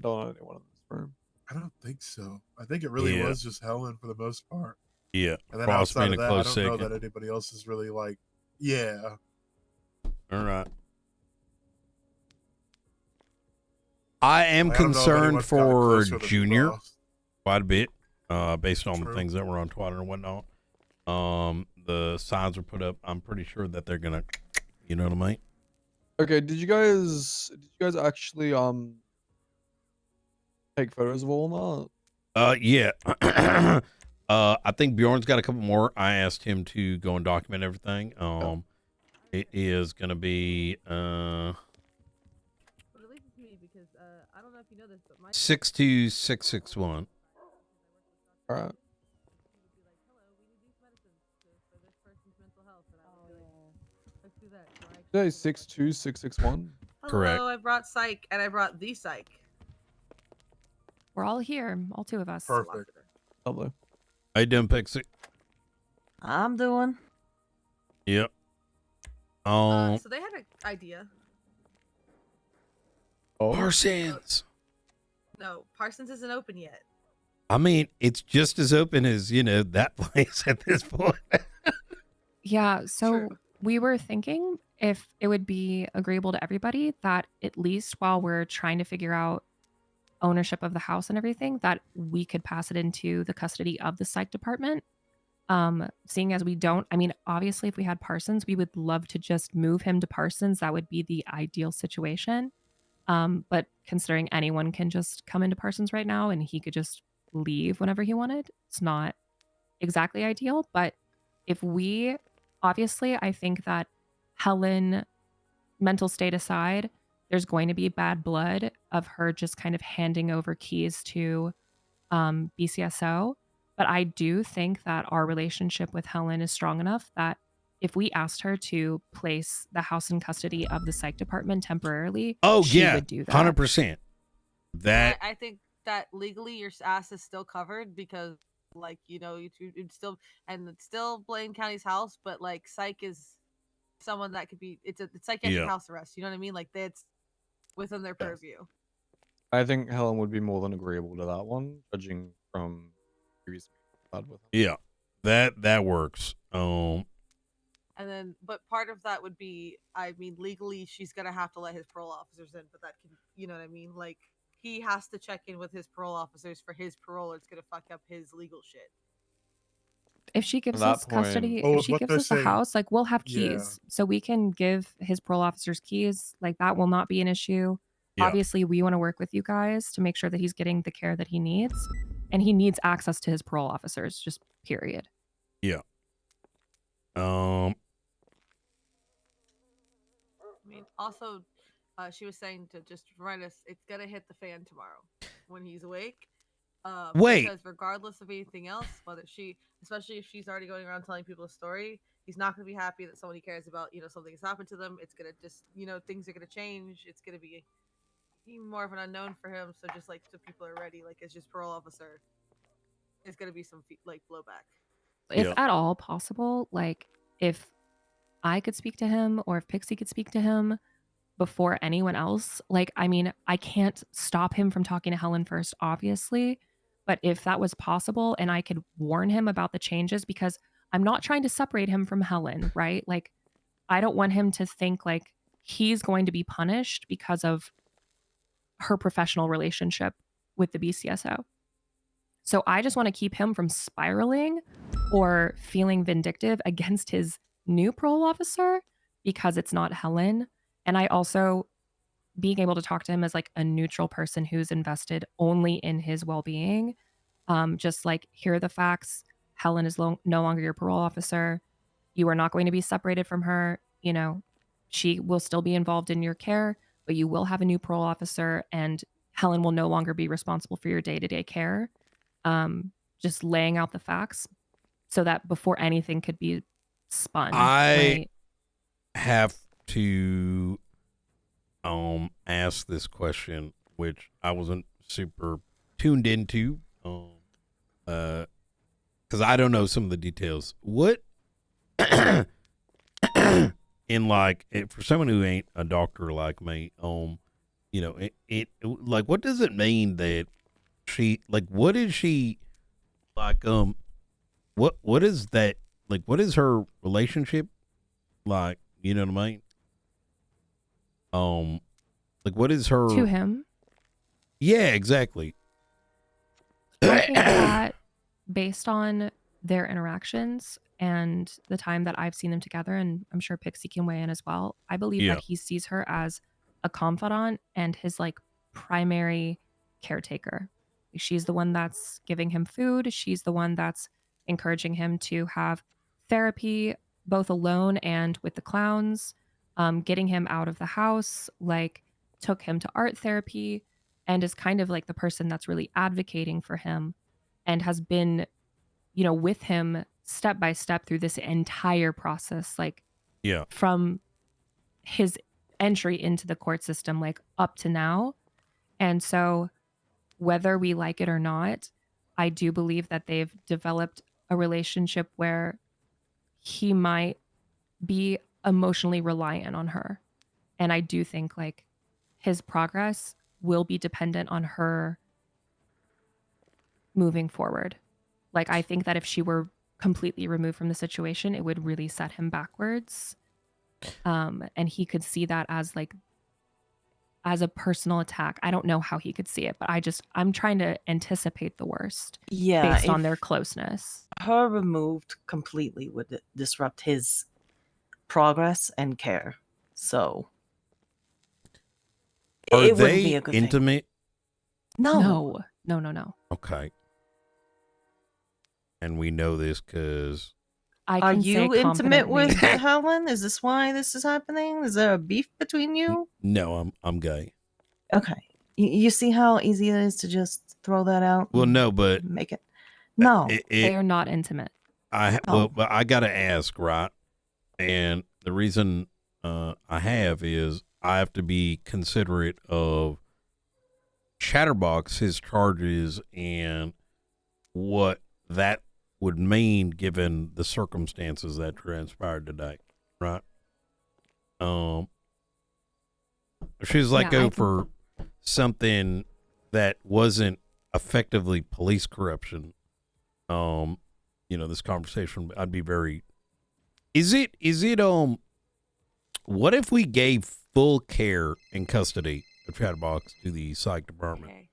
Don't know anyone in this room. I don't think so. I think it really Yeah. was just Helen for the most part. Yeah. And then Cross outside being of a that, I close don't know second. that anybody else is really like, yeah. All right. I am Like, I don't know if concerned anyone's gotten for closer than Junior Ross. quite a bit, based on the True. things that were on Twitter and whatnot. The signs were put up. I'm pretty sure that they're gonna, you know what I mean? Okay, did you guys actually take photos of all Yeah. I think Bjorn's got a couple more. I asked him to go and document everything. It is gonna be But at least it's me because I don't know if you know this, but my 62661. that? All right. Let's do that. So I actually Today can- 62661. Correct. Hello, I brought psych and I brought the psych. We're all here, all two of us. Perfect. Lovely. How you doing, Pixie? I'm doing. Yep. So they had an idea. Oh. Parsons. No, Parsons isn't open yet. I mean, it's just as open as, that place at this point. Yeah, so True. we were thinking if it would be agreeable to everybody that at least while we're trying to figure out ownership of the house and everything, that we could pass it into the custody of the psych department. Seeing as we don't, I mean, obviously, if we had Parsons, we would love to just move him to Parsons. That would be the ideal situation. But considering anyone can just come into Parsons right now and he could just leave whenever he wanted, it's not exactly ideal. But if we, obviously, I think that Helen, mental state aside, there's going to be bad blood of her just kind of handing over keys to BCSO. But I do think that our relationship with Helen is strong enough that if we asked her to place the house in custody of the psych department temporarily, she would do that. 100%. That I think that legally your ass is still covered because, like, you'd still, and it's still Blaine County's house, but like psych is someone that could be, it's psychiatric house arrest. You know what I mean? Like that's within their purview. I think Helen would be more than agreeable to that one, judging from previous meetings I've had with her. Yeah, that works. And then, but part of that would be, I mean, legally, she's gonna have to let his parole officers in, but that can, you know what I mean? Like, he has to check in with his parole officers for his parole, or it's gonna fuck up his legal shit. If she gives that us custody, point- if she what gives they're us the saying- house, like we'll have Yeah. keys, so we can give his parole officers keys. Like that will not be an issue. Yeah. Obviously, we want to work with you guys to make sure that he's getting the care that he needs, and he needs access to his parole officers. Just period. Yeah. I mean, also, she was saying to just remind us, it's gonna hit the fan tomorrow when he's awake. Wait. Because regardless of anything else, whether especially if she's already going around telling people a story, he's not gonna be happy that someone he cares about, something has happened to them. It's gonna just, things are gonna change. It's gonna be even more of an unknown for him. So just like so people are ready, like as just parole officer, there's gonna be some like blowback. If Yeah. at all possible, like if I could speak to him or if Pixie could speak to him before anyone else, like, I mean, I can't stop him from talking to Helen first, obviously. But if that was possible and I could warn him about the changes, because I'm not trying to separate him from Helen, right? Like, I don't want him to think like he's going to be punished because of her professional relationship with the BCSO. So I just want to keep him from spiraling or feeling vindictive against his new parole officer because it's not Helen. And I also being able to talk to him as like a neutral person who's invested only in his well-being. Just like, here are the facts. Helen is no longer your parole officer. You are not going to be separated from her. She will still be involved in your care, but you will have a new parole officer and Helen will no longer be responsible for your day-to-day care. Just laying out the facts so that before anything could be spun. I right? have to ask this question, which I wasn't super tuned into, because I don't know some of the details. What in like for someone who ain't a doctor like me, it like, what does it mean that what is she like? What is that? Like, what is her relationship like? You know what I mean? Like, what is her To him, Yeah, exactly. I think that based on their interactions and the time that I've seen them together, and I'm sure Pixie can weigh in as well, I believe Yeah. that he sees her as a confidant and his like primary caretaker. She's the one that's giving him food. She's the one that's encouraging him to have therapy, both alone and with the clowns, getting him out of the house, like took him to art therapy, and is kind of like the person that's really advocating for him and has been, you know, with him step by step through this entire process, like Yeah. from his entry into the court system, like up to now. And so, whether we like it or not, I do believe that they've developed a relationship where he might be emotionally reliant on her. And I do think like his progress will be dependent on her moving forward. Like, I think that if she were completely removed from the situation, it would really set him backwards. And he could see that as like, as a personal attack. I don't know how he could see it, but I'm trying to anticipate the worst Yeah, based on if their closeness. her removed completely would disrupt his progress and care. So Are it wouldn't be they a good thing. intimate? No. No. Okay. And we know this because I Are can say you intimate with confidently- Helen? Is this why this is happening? Is there a beef between you? no, I'm gay. Okay. You see how easy it is to just throw that out? Well, and no, but make it. No. They are not intimate. But I gotta ask, right? And the reason I have to be considerate of Chatterbox, his charges, and what that would mean given the circumstances that transpired today, right? If she's let go for something that wasn't effectively police corruption, you know, this conversation, I'd be very. Is it what if we gave full care and custody of Chatterbox to the psych department? Okay.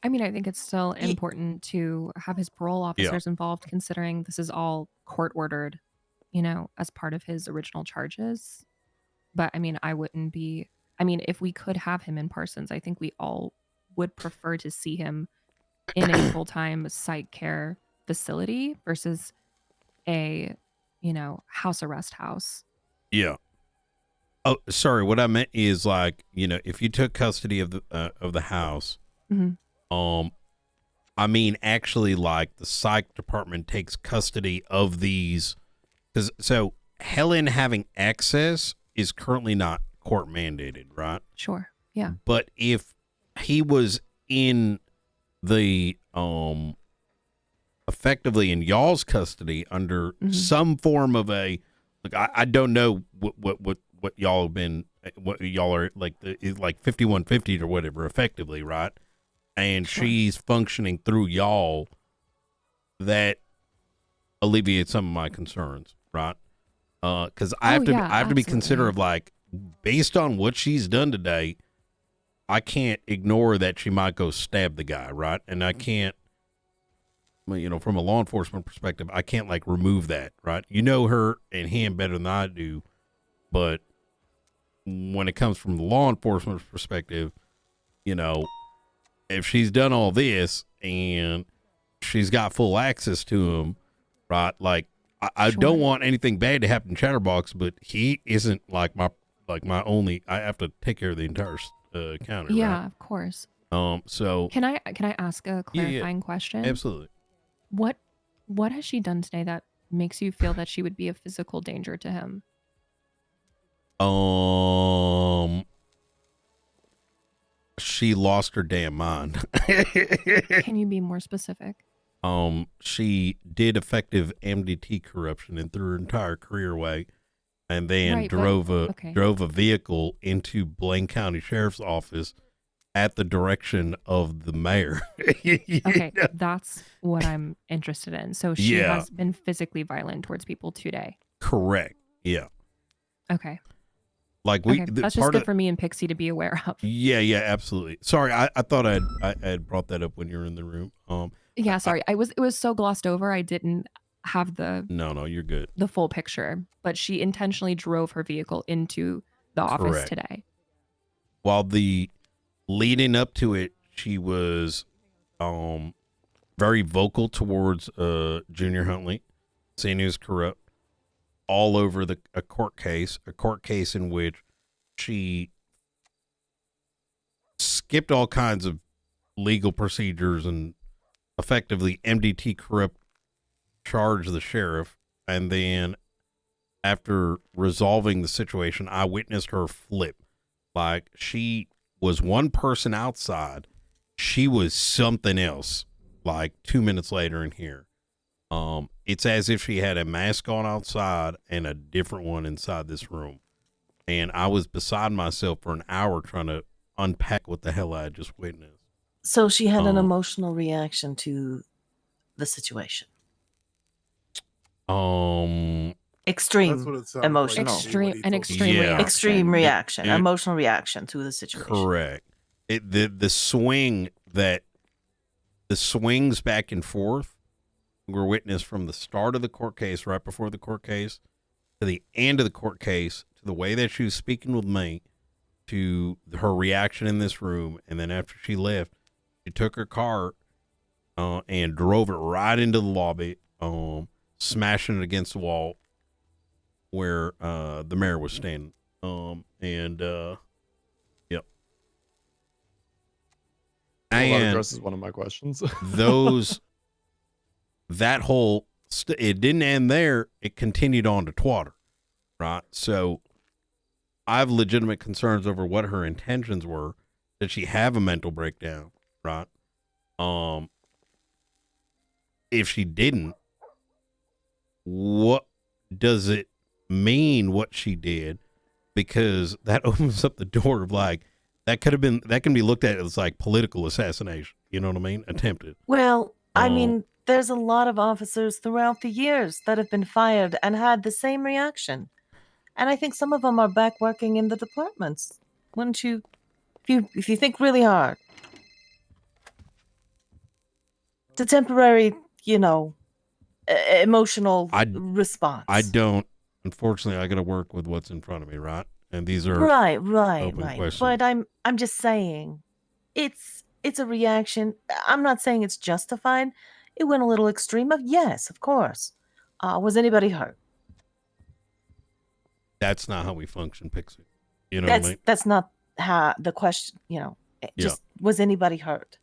I mean, I think it's still important to have his parole officers involved, considering this is all court ordered, you know, as part of his original charges. But I mean, if we could have him in Parsons, I think we all would prefer to see him in a full-time psych care facility versus a, you know, house arrest house. Yeah. Oh, sorry. What I meant is, like, you know, if you took custody of the house, I mean, actually, like, the psych department takes custody of these, because so Helen having access is currently not court mandated, right? Sure. Yeah. But if he was in the effectively in y'all's custody under some form of a, like, I don't know what y'all have been, what y'all are like, like 5150 or whatever, effectively, right? And she's functioning through y'all, that alleviates some of my concerns, right? Because I have to be considerate of, like, based on what she's done today, I can't ignore that she might go stab the guy, right? And I can't, you know, from a law enforcement perspective, I can't, like, remove that, right? You know her and him better than I do, but when it comes from the law enforcement perspective, you know, if she's done all this and she's got full access to him, right? Like, I don't want anything bad to happen to Chatterbox, but he isn't like my only. I have to take care of the entire county. Yeah, right? of course. So can I ask a clarifying question? Absolutely. What has she done today that makes you feel that she would be a physical danger to him? She lost her damn mind. Can you be more specific? She did effective MDT corruption and threw her entire career away, and then Right, but- drove okay. a vehicle into Blaine County Sheriff's Office at the direction of the mayor. Okay, that's what I'm interested in. So she Yeah. has been physically violent towards people today. Correct. Yeah. Okay. Like we, Okay, the that's just part good of, for me and Pixie to be aware of. yeah, absolutely. Sorry, I thought I had brought that up when you were in the room. Yeah, sorry. It was so glossed over. I didn't have the No, you're good. the full picture, but she intentionally drove her vehicle into the office Correct. today. While the leading up to it, she was very vocal towards Junior Huntley, saying he was corrupt, all over a court case in which she skipped all kinds of legal procedures and effectively MDT corrupt charged the sheriff. And then after resolving the situation, I witnessed her flip. Like, she was one person outside. She was something else, like 2 minutes later in here. It's as if she had a mask on outside and a different one inside this room. And I was beside myself for an hour trying to unpack what the hell I had just witnessed. So she had an emotional reaction to the situation. Extreme That's what it sounded emotional. like to me when he told me. Extreme Yeah. reaction. Extreme reaction, It- emotional reaction to the situation. Correct. The swings back and forth were witnessed from the start of the court case, right before the court case, to the end of the court case, to the way that she was speaking with me, to her reaction in this room, and then after she left, she took her car and drove it right into the lobby, smashing it against the wall where the mayor was standing. Yep. Well, that And addresses one of my questions. that whole it didn't end there. It continued on to Twatter, right? So I have legitimate concerns over what her intentions were. Did she have a mental breakdown, right? If she didn't, what does it mean what she did? Because that opens up the door of, like, that can be looked at as like political assassination. You know what I mean? Attempted. Well, I mean, there's a lot of officers throughout the years that have been fired and had the same reaction. And I think some of them are back working in the departments. Wouldn't you? If you think really hard. It's a temporary, emotional response. I don't. Unfortunately, I got to work with what's in front of me, right? And these are right. open questions. But I'm just saying, it's a reaction. I'm not saying it's justified. It went a little extreme. Yes, of course. Was anybody hurt? That's not how we function, Pixie. You know what I mean? That's not how the question. Just was anybody hurt?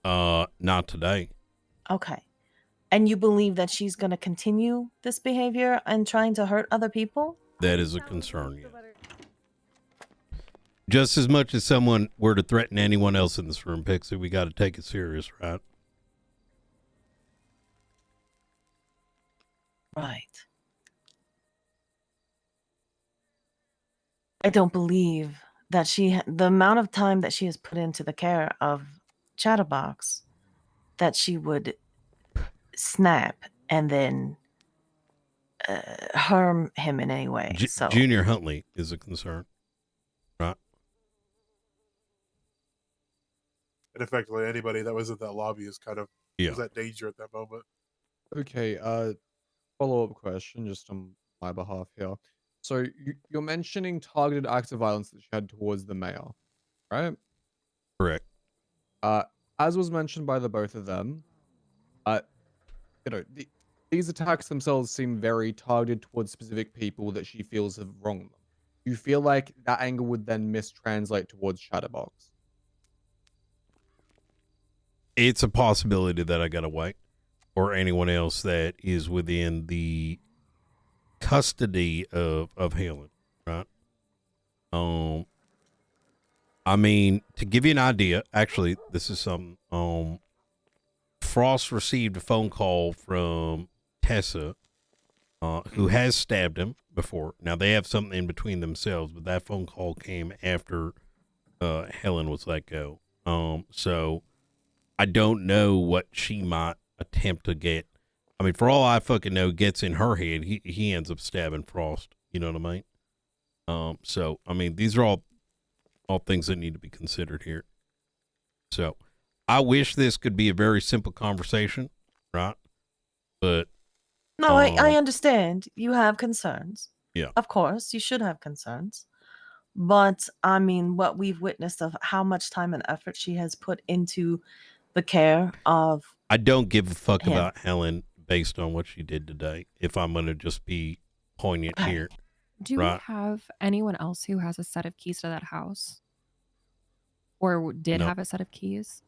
Not today. Okay. And you believe that she's going to continue this behavior and trying to hurt other people? That is a concern, yes. Just as much as someone were to threaten anyone else in this room, Pixie, we got to take it serious, right? Right. I don't believe that the amount of time that she has put into the care of Chatterbox, that she would snap and then harm him in any way. Junior Huntley is a concern, right? And effectively, anybody that was in that lobby is kind of was at danger at that moment. Okay, follow-up question just on my behalf here. So you're mentioning targeted acts of violence that she had towards the mayor, right? Correct. As was mentioned by the both of them, these attacks themselves seem very targeted towards specific people that she feels have wronged them. You feel like that anger would then mistranslate towards Chatterbox? It's a possibility that I got to wait, or anyone else that is within the custody of Helen, right? I mean, to give you an idea, actually, this is something. Frost received a phone call from Tessa who has stabbed him before. Now they have something in between themselves, but that phone call came after Helen was let go. So I don't know what she might attempt to get. I mean, for all I fucking know, gets in her head, he ends up stabbing Frost. You know what I mean? So I mean, these are all things that need to be considered here. So I wish this could be a very simple conversation, right? But No, I understand. You have concerns. Yeah. Of course, you should have concerns. But I mean, what we've witnessed of how much time and effort she has put into the care of. I don't give a fuck him. about Helen based on what she did today. If I'm going to just be poignant here. Do we have anyone else who has a set of keys to that house? Or did Nope. have a set of keys?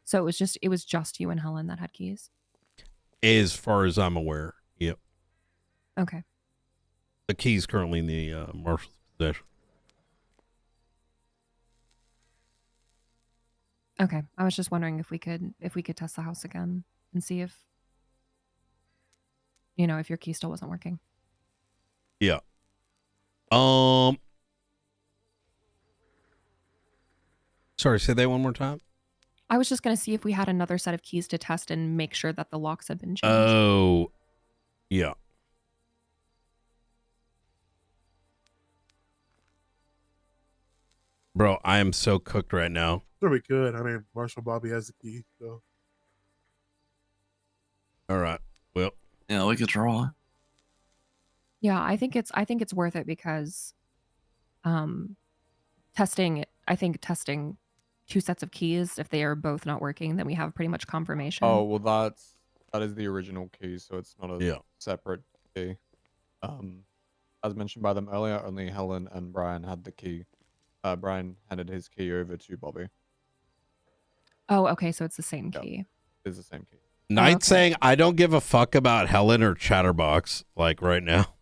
So it was just you and Helen that had keys? As far as I'm aware, yep. Okay. The key's currently in the marshal's possession. Okay. I was just wondering if we could test the house again and see if if your key still wasn't working. Yeah. Sorry, say that one more time. I was just going to see if we had another set of keys to test and make sure that the locks had been changed. Oh, yeah. Bro, I am so cooked right now. Sure, we could. I mean, Marshall Bobby has the key, so. All right. Well, yeah, we could try. Yeah, I think it's worth it because testing two sets of keys, if they are both not working, then we have pretty much confirmation. Oh, well, that is the original key, so it's not a separate key. As mentioned by them earlier, only Helen and Brian had the key. Brian handed his key over to Bobby. Oh, okay, so it's the same key. It's the same key. Knight saying, I don't give a fuck about Helen or Chatterbox, like right now.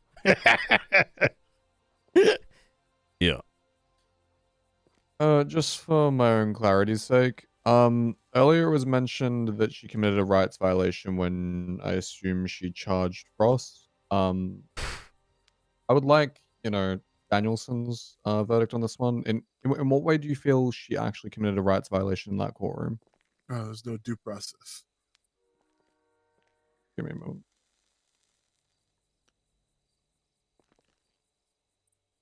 Yeah. Just for my own clarity's sake, earlier it was mentioned that she committed a rights violation when I assume she charged Frost. I would like, Danielson's verdict on this one. In what way do you feel she actually committed a rights violation in that courtroom? There's no due process. Give me a moment.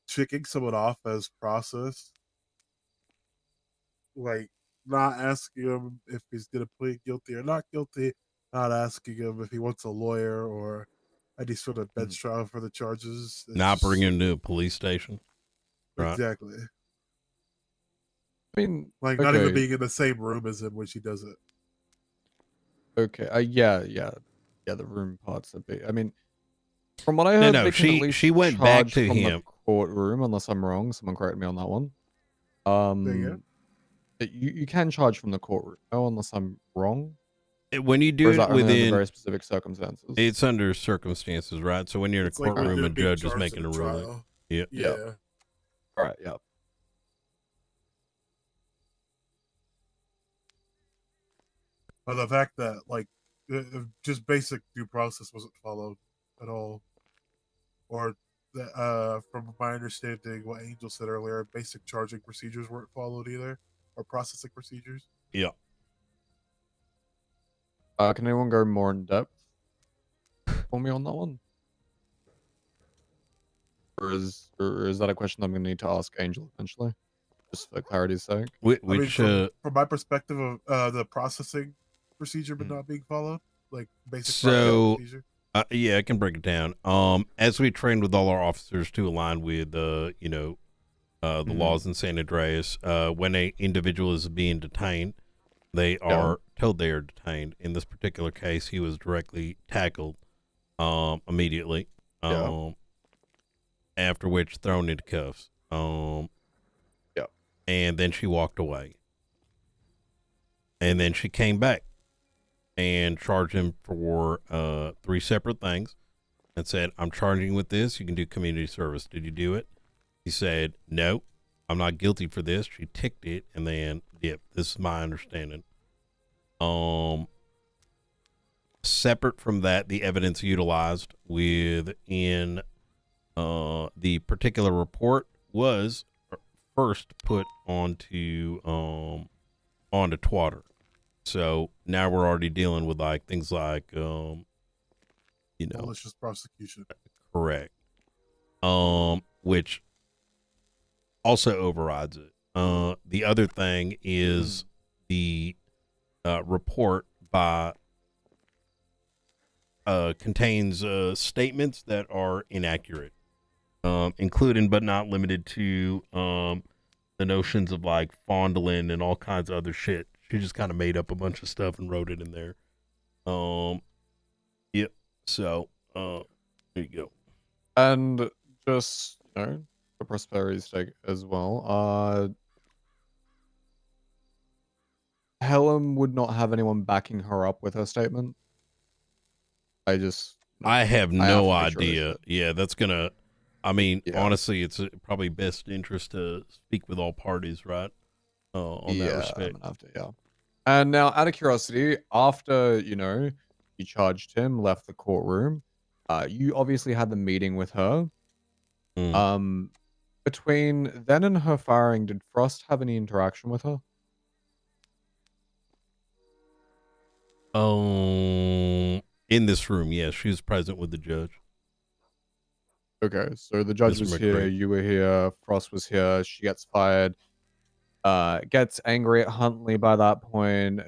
Kicking someone off as process, like not asking him if he's gonna plead guilty or not guilty, not asking him if he wants a lawyer or any sort of bench trial for the charges. Not bring him to a police station. Right. Exactly. I mean, like not even being in the same room as him when she does it. Okay. Yeah. The room part's a bit. I mean, from what I heard, no, she went back to from him. The courtroom, unless I'm wrong. Someone correct me on that one. You can charge from the courtroom. Oh, unless I'm wrong. When you do it within very specific circumstances, it's under circumstances, right? So when you're in a courtroom, a judge is making a ruling. Yeah. All right. Yeah. But the fact that just basic due process wasn't followed at all, or that from my understanding, what Angel said earlier, basic charging procedures weren't followed either, or processing procedures. Yeah. Can anyone go more in depth for me on that one? Or is that a question I'm going to need to ask Angel eventually, just for clarity's sake? From my perspective of the processing procedure but not being followed, like basic procedure. Yeah, I can break it down. As we trained with all our officers to align with the laws in San Andreas, when a individual is being detained, they are told they are detained. In this particular case, he was directly tackled immediately. After which thrown into cuffs. And then she walked away. And then she came back and charged him for 3 separate things and said, I'm charging you with this. You can do community service. Did you do it? He said, no, I'm not guilty for this. She ticked it. And then, this is my understanding. separate from that, the evidence utilized within the particular report was first put onto Twatter. So now we're already dealing with like things like malicious prosecution. Correct. Which also overrides it. The other thing is the report by contains statements that are inaccurate, including but not limited to the notions of like fondling and all kinds of other shit. She just kind of made up a bunch of stuff and wrote it in there. Yep. So, there you go. And just, for prosperity's sake as well, Helen would not have anyone backing her up with her statement. I have no idea. Yeah, that's gonna. I mean, honestly, it's probably best interest to speak with all parties, right? On that respect. And now, out of curiosity, after you charged him, left the courtroom, you obviously had the meeting with her. Between then and her firing, did Frost have any interaction with her? In this room, yes, she was present with the judge. Okay, so the judge was here, you were here, Frost was here, she gets fired, gets angry at Huntley by that point,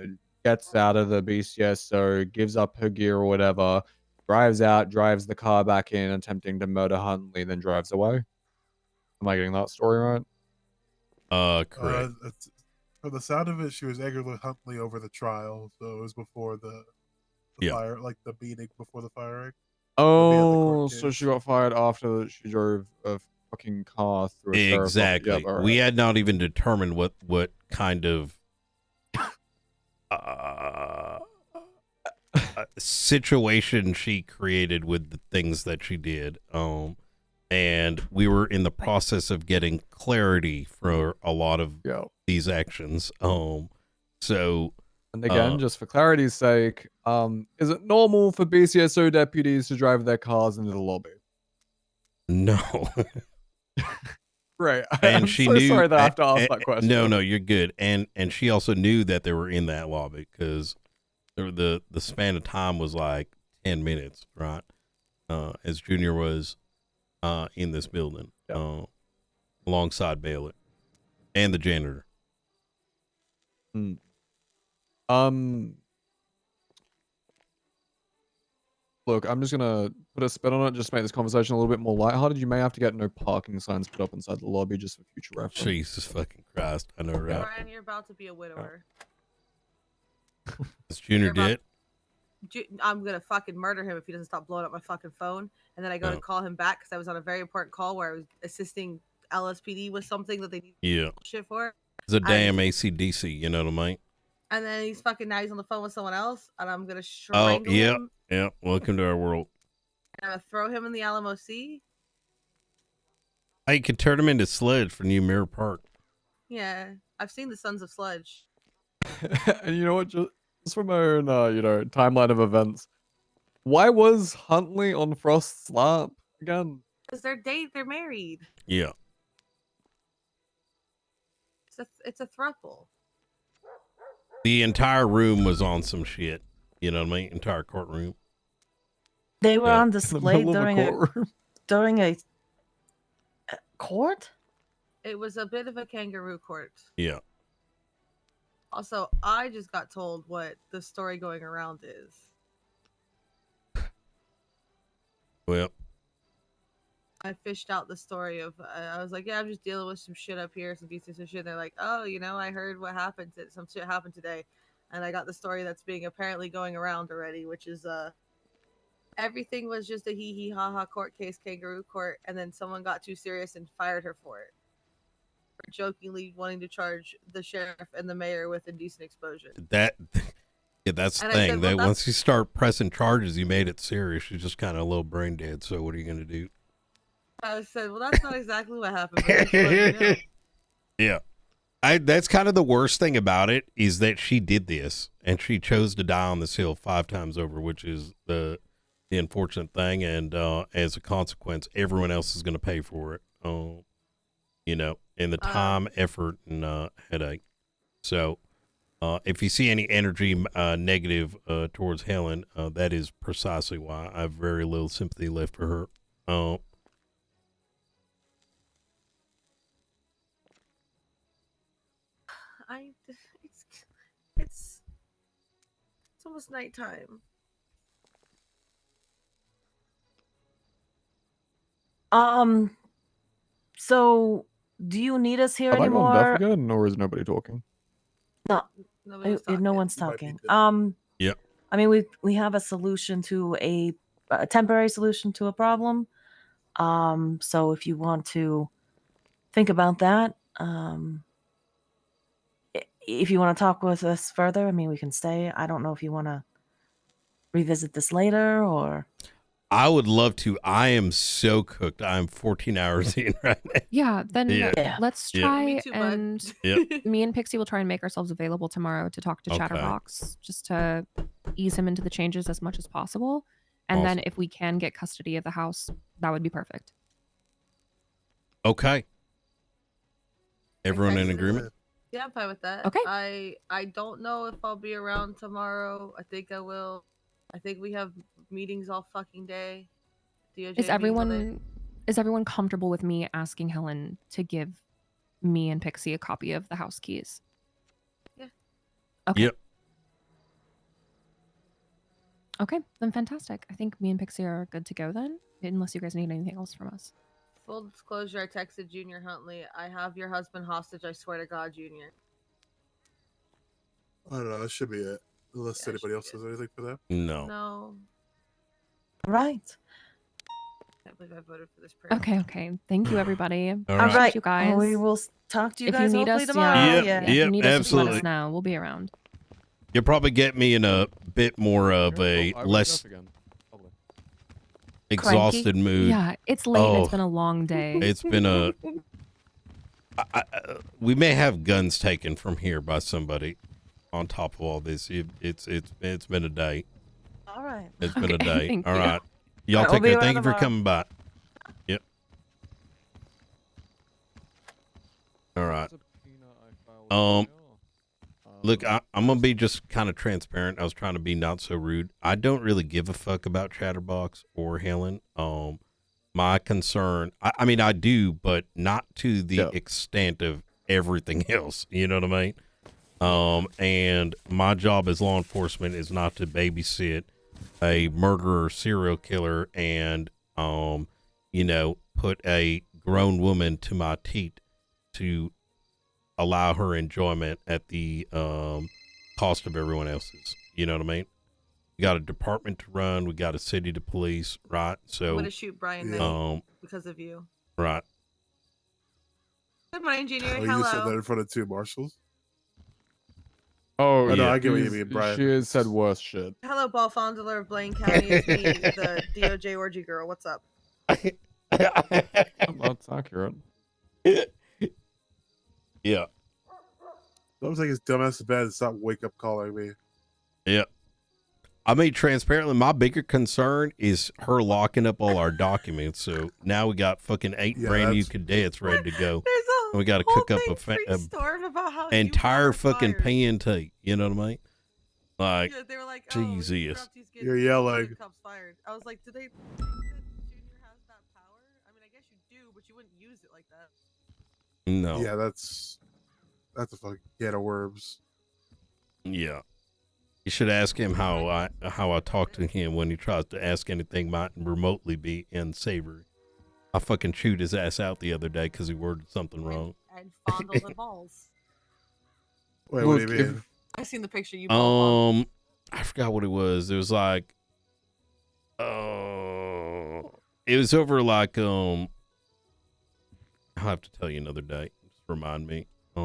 gets out of the BCSO, gives up her gear or whatever, drives out, drives the car back in, attempting to murder Huntley, then drives away. Am I getting that story right? Correct. For the sound of it, she was angry with Huntley over the trial, so it was before the fire, like the beating before the firing. Oh, so she got fired after she drove a fucking car through a sheriff's office. Exactly. Yep, We had not even determined what kind of situation she created with the things that she did. And we were in the process of getting clarity for a lot of these actions. So. And again, just for clarity's sake, is it normal for BCSO deputies to drive their cars into the lobby? No. Right. And I'm she so knew, sorry that I have to ask that question. No, you're good. And she also knew that they were in that lobby because the span of time was like 10 minutes, right? As Junior was in this building alongside Baylor and the janitor. Look, I'm just gonna put a spin on it just to make this conversation a little bit more lighthearted. You may have to get no parking signs put up inside the lobby just for future reference. Jesus fucking Christ. I know, right? Brian, you're about to be a widower. Is Junior dead? I'm gonna fucking murder him if he doesn't stop blowing up my fucking phone. And then I go to call him back because I was on a very important call where I was assisting LSPD with something that they need shit for. It's a damn ACDC, you know what I mean? And then he's on the phone with someone else, and I'm gonna strangle him. Yeah. Welcome to our world. I'm gonna throw him in the Alamo Sea. I could turn him into sludge for New Mirror Park. Yeah, I've seen the Sons of Sludge. And you know what? Just from my own, timeline of events, why was Huntley on Frost's lap again? Because they're married. Yeah. It's a throuple. The entire room was on some shit. You know what I mean? Entire courtroom. They were on display during a court? It was a bit of a kangaroo court. Yeah. Also, I just got told what the story going around is. Well, I fished out the story of, I was like, yeah, I'm just dealing with some shit up here, some pieces of shit. And they're like, oh, I heard what happened. Some shit happened today. And I got the story that's being apparently going around already, which is everything was just a hee ha ha court case, kangaroo court, and then someone got too serious and fired her for it. For jokingly wanting to charge the sheriff and the mayor with indecent exposure. That's the thing. That once you start pressing charges, you made it serious. She's just kind of a little brain dead. So what are you gonna do? I said, well, that's not exactly what happened. But yeah. That's kind of the worst thing about it is that she did this and she chose to die on this hill 5 times over, which is the unfortunate thing. And as a consequence, everyone else is going to pay for it. You know, and the time, effort, and headache. So, if you see any energy negative towards Helen, that is precisely why I have very little sympathy left for her. It's almost nighttime. So do you need us here Have I gone deaf anymore? again, or is nobody talking? No, no one's talking. I mean, we have a solution to a temporary solution to a problem. So if you want to think about that, if you want to talk with us further, I mean, we can stay. I don't know if you want to revisit this later or. I would love to. I am so cooked. I'm 14 hours in right now. Yeah, then let's try Me too, bud. and Yep. me and Pixie will try and make ourselves available tomorrow to talk to Okay. Chatterbox just to ease him into the changes as much as possible. And then if we can get custody of the house, that would be perfect. Okay. Everyone in agreement? Yeah, I'm fine with that. Okay. I don't know if I'll be around tomorrow. I think I will. I think we have meetings all fucking day. DOJ Is meetings all day. everyone comfortable with me asking Helen to give me and Pixie a copy of the house keys? Yeah. Okay. Yep. Okay, then fantastic. I think me and Pixie are good to go then, unless you guys need anything else from us. Full disclosure, I texted Junior Huntley. I have your husband hostage, I swear to God, Junior. I don't know. That should be it. Unless anybody else has anything for that. No. No. Right. I can't believe I voted for this person. Okay. Thank you, everybody. All All right, You guys. We will talk to you If guys you need hopefully us, tomorrow. if you need us, just let absolutely. us know. We'll be around. You'll probably get me in a bit more of a I went less deaf again. Probably. exhausted Cranky? mood. Yeah, it's late and it's been a long day. It's been a. We may have guns taken from here by somebody. On top of all this, it's been a day. All right. It's been a day. Thank All you. right. Y'all All right, take we'll be care. Thank you around for tomorrow. coming by. Yep. All right. Look, I'm gonna be just kind of transparent. I was trying to be not so rude. I don't really give a fuck about Chatterbox or Helen. My concern, I mean, I do, but not to the extent of everything else. You know what I mean? And my job as law enforcement is not to babysit a murderer, serial killer, and you know, put a grown woman to my teat to allow her enjoyment at the cost of everyone else's. You know what I mean? We got a department to run. We got a city to police, right? So I'm gonna shoot Brian May because of you. right. Good morning, Junior. Oh, you just said that Hello. in front of 2 marshals? Oh, I know, yeah. I get what you mean, Brian. She has said worse shit. Hello, ball fondler of Blaine County. It's me, the DOJ orgy girl. What's up? That's accurate. Yeah. Don't take his dumbass to bed and stop wake up calling me. Yeah. I mean, transparently, my bigger concern is her locking up all our documents. So now we got fucking 8 brand new cadets ready to go. And we got to cook up a storm about how entire fucking PNT. You know what I mean? Like, yeah, they were like, Jesus. You're yelling. Cops fired. I was like, do they think that Junior has that power? I mean, I guess you do, but you wouldn't use it like that. No. Yeah, that's a fucking can of worms. Yeah. You should ask him how I talk to him when he tries to ask anything might remotely be unsavory. I fucking chewed his ass out the other day because he worded something wrong. And fondle the balls. Wait, what do you mean? I seen the picture you ball I forgot what it was. It was like, it was over like, I'll have to tell you another day. Just remind me. Yeah.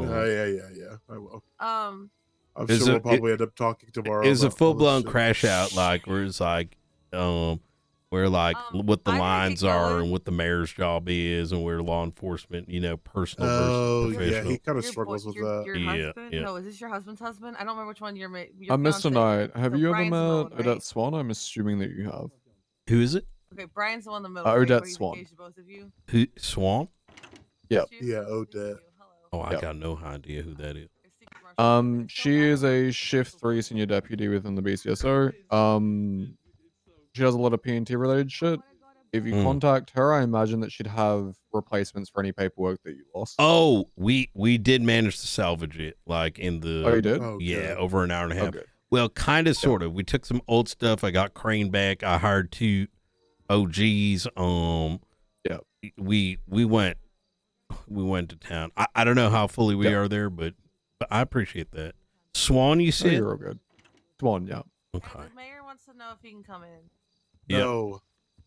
I will. I'm Is sure it- we'll probably end up talking tomorrow. It was a about all this full-blown shit. crash out, like, where it's like, where like what the I'm gonna lines get are going. and what the mayor's job is and where law enforcement, personal Oh, versus yeah, professional. he kind of Your struggles with that. Your Yeah, husband? yeah. No, is this your husband's husband? I don't remember which one your Mr. fiance. Knight, have So you Brian's ever the met one, Odette right? Swan? I'm assuming that you have. Who is it? Okay, Brian's the one in the middle, right? Odette Where he's Swan. engaged to both of you. Who? Swan? Yep. Yeah, Odette. Oh, I Yep. got no idea who that is. She is a shift 3 senior deputy within the BCSO. She does a lot of P&T related shit. If you contact her, I imagine that she'd have replacements for any paperwork that you lost. Oh, we did manage to salvage it, like in the. Oh, you did? Oh, Yeah, good. over an hour and a half. Okay. Well, kind of, sort of. We took some old stuff. I got Crane back. I hired 2 OGs. Yeah. We went to town. I don't know how fully we are there, but I appreciate that. Swan, you Oh, said? you're all good. Swan, yeah. Okay. The mayor wants to know if he can come in. No,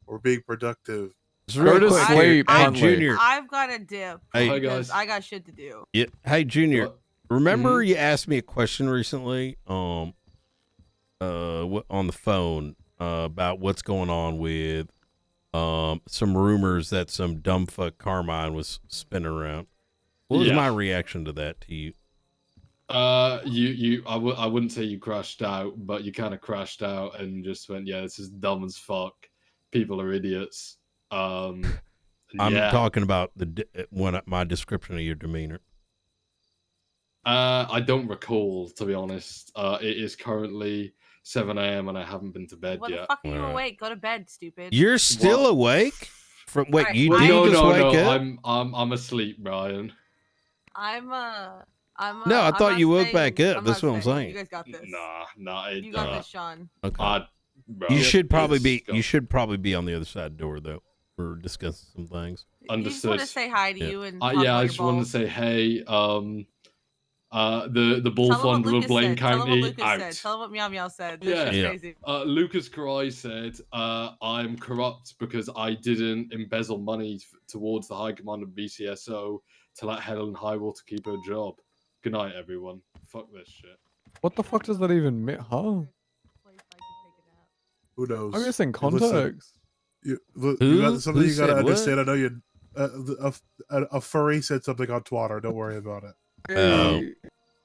we're being productive. Go to sleep, Hey, Huntley. Junior. I've got a dip Hey, because I got shit to do. Yeah. Hey, Junior. Remember you asked me a question recently, on the phone, about what's going on with, some rumors that some dumb fuck Carmine was spinning around. What was my reaction to that to you? I wouldn't say you crashed out, but you kind of crashed out and just went, yeah, this is dumb as fuck. People are idiots. I'm yeah. talking about my description of your demeanor. I don't recall, to be honest. It is currently 7 a.m. and I haven't been to bed What yet. the fuck are you awake? Go to bed, stupid. You're still awake? From wait, Alright, you Well, did no, just no, wake no. up? I'm asleep, Brian. No, I thought you woke back up. I'm That's not what I'm staying. saying. You guys got this. Nah. You got this, Sean. Okay. Bro, You should probably it's be. You should probably be on the other side of the door though. We're discussing some things. You just want to say hi to you and talk yeah, about I your just wanted to balls. say, hey, the ball Tell him what fund will Lucas Blaine said. Tell him what County Lucas out. said. Tell him what Meow Meow said. This Yeah. shit's crazy. Lucas Cry said, I'm corrupt because I didn't embezzle money towards the high command of BCSO to let Helen Highwater keep her job. Good night, everyone. Fuck this shit. What the fuck does that even mean? Huh? Who knows? I'm guessing Listen, context. you Who? got something Who you gotta said understand. what? I know you. A furry said something on Twitter. Don't worry about it.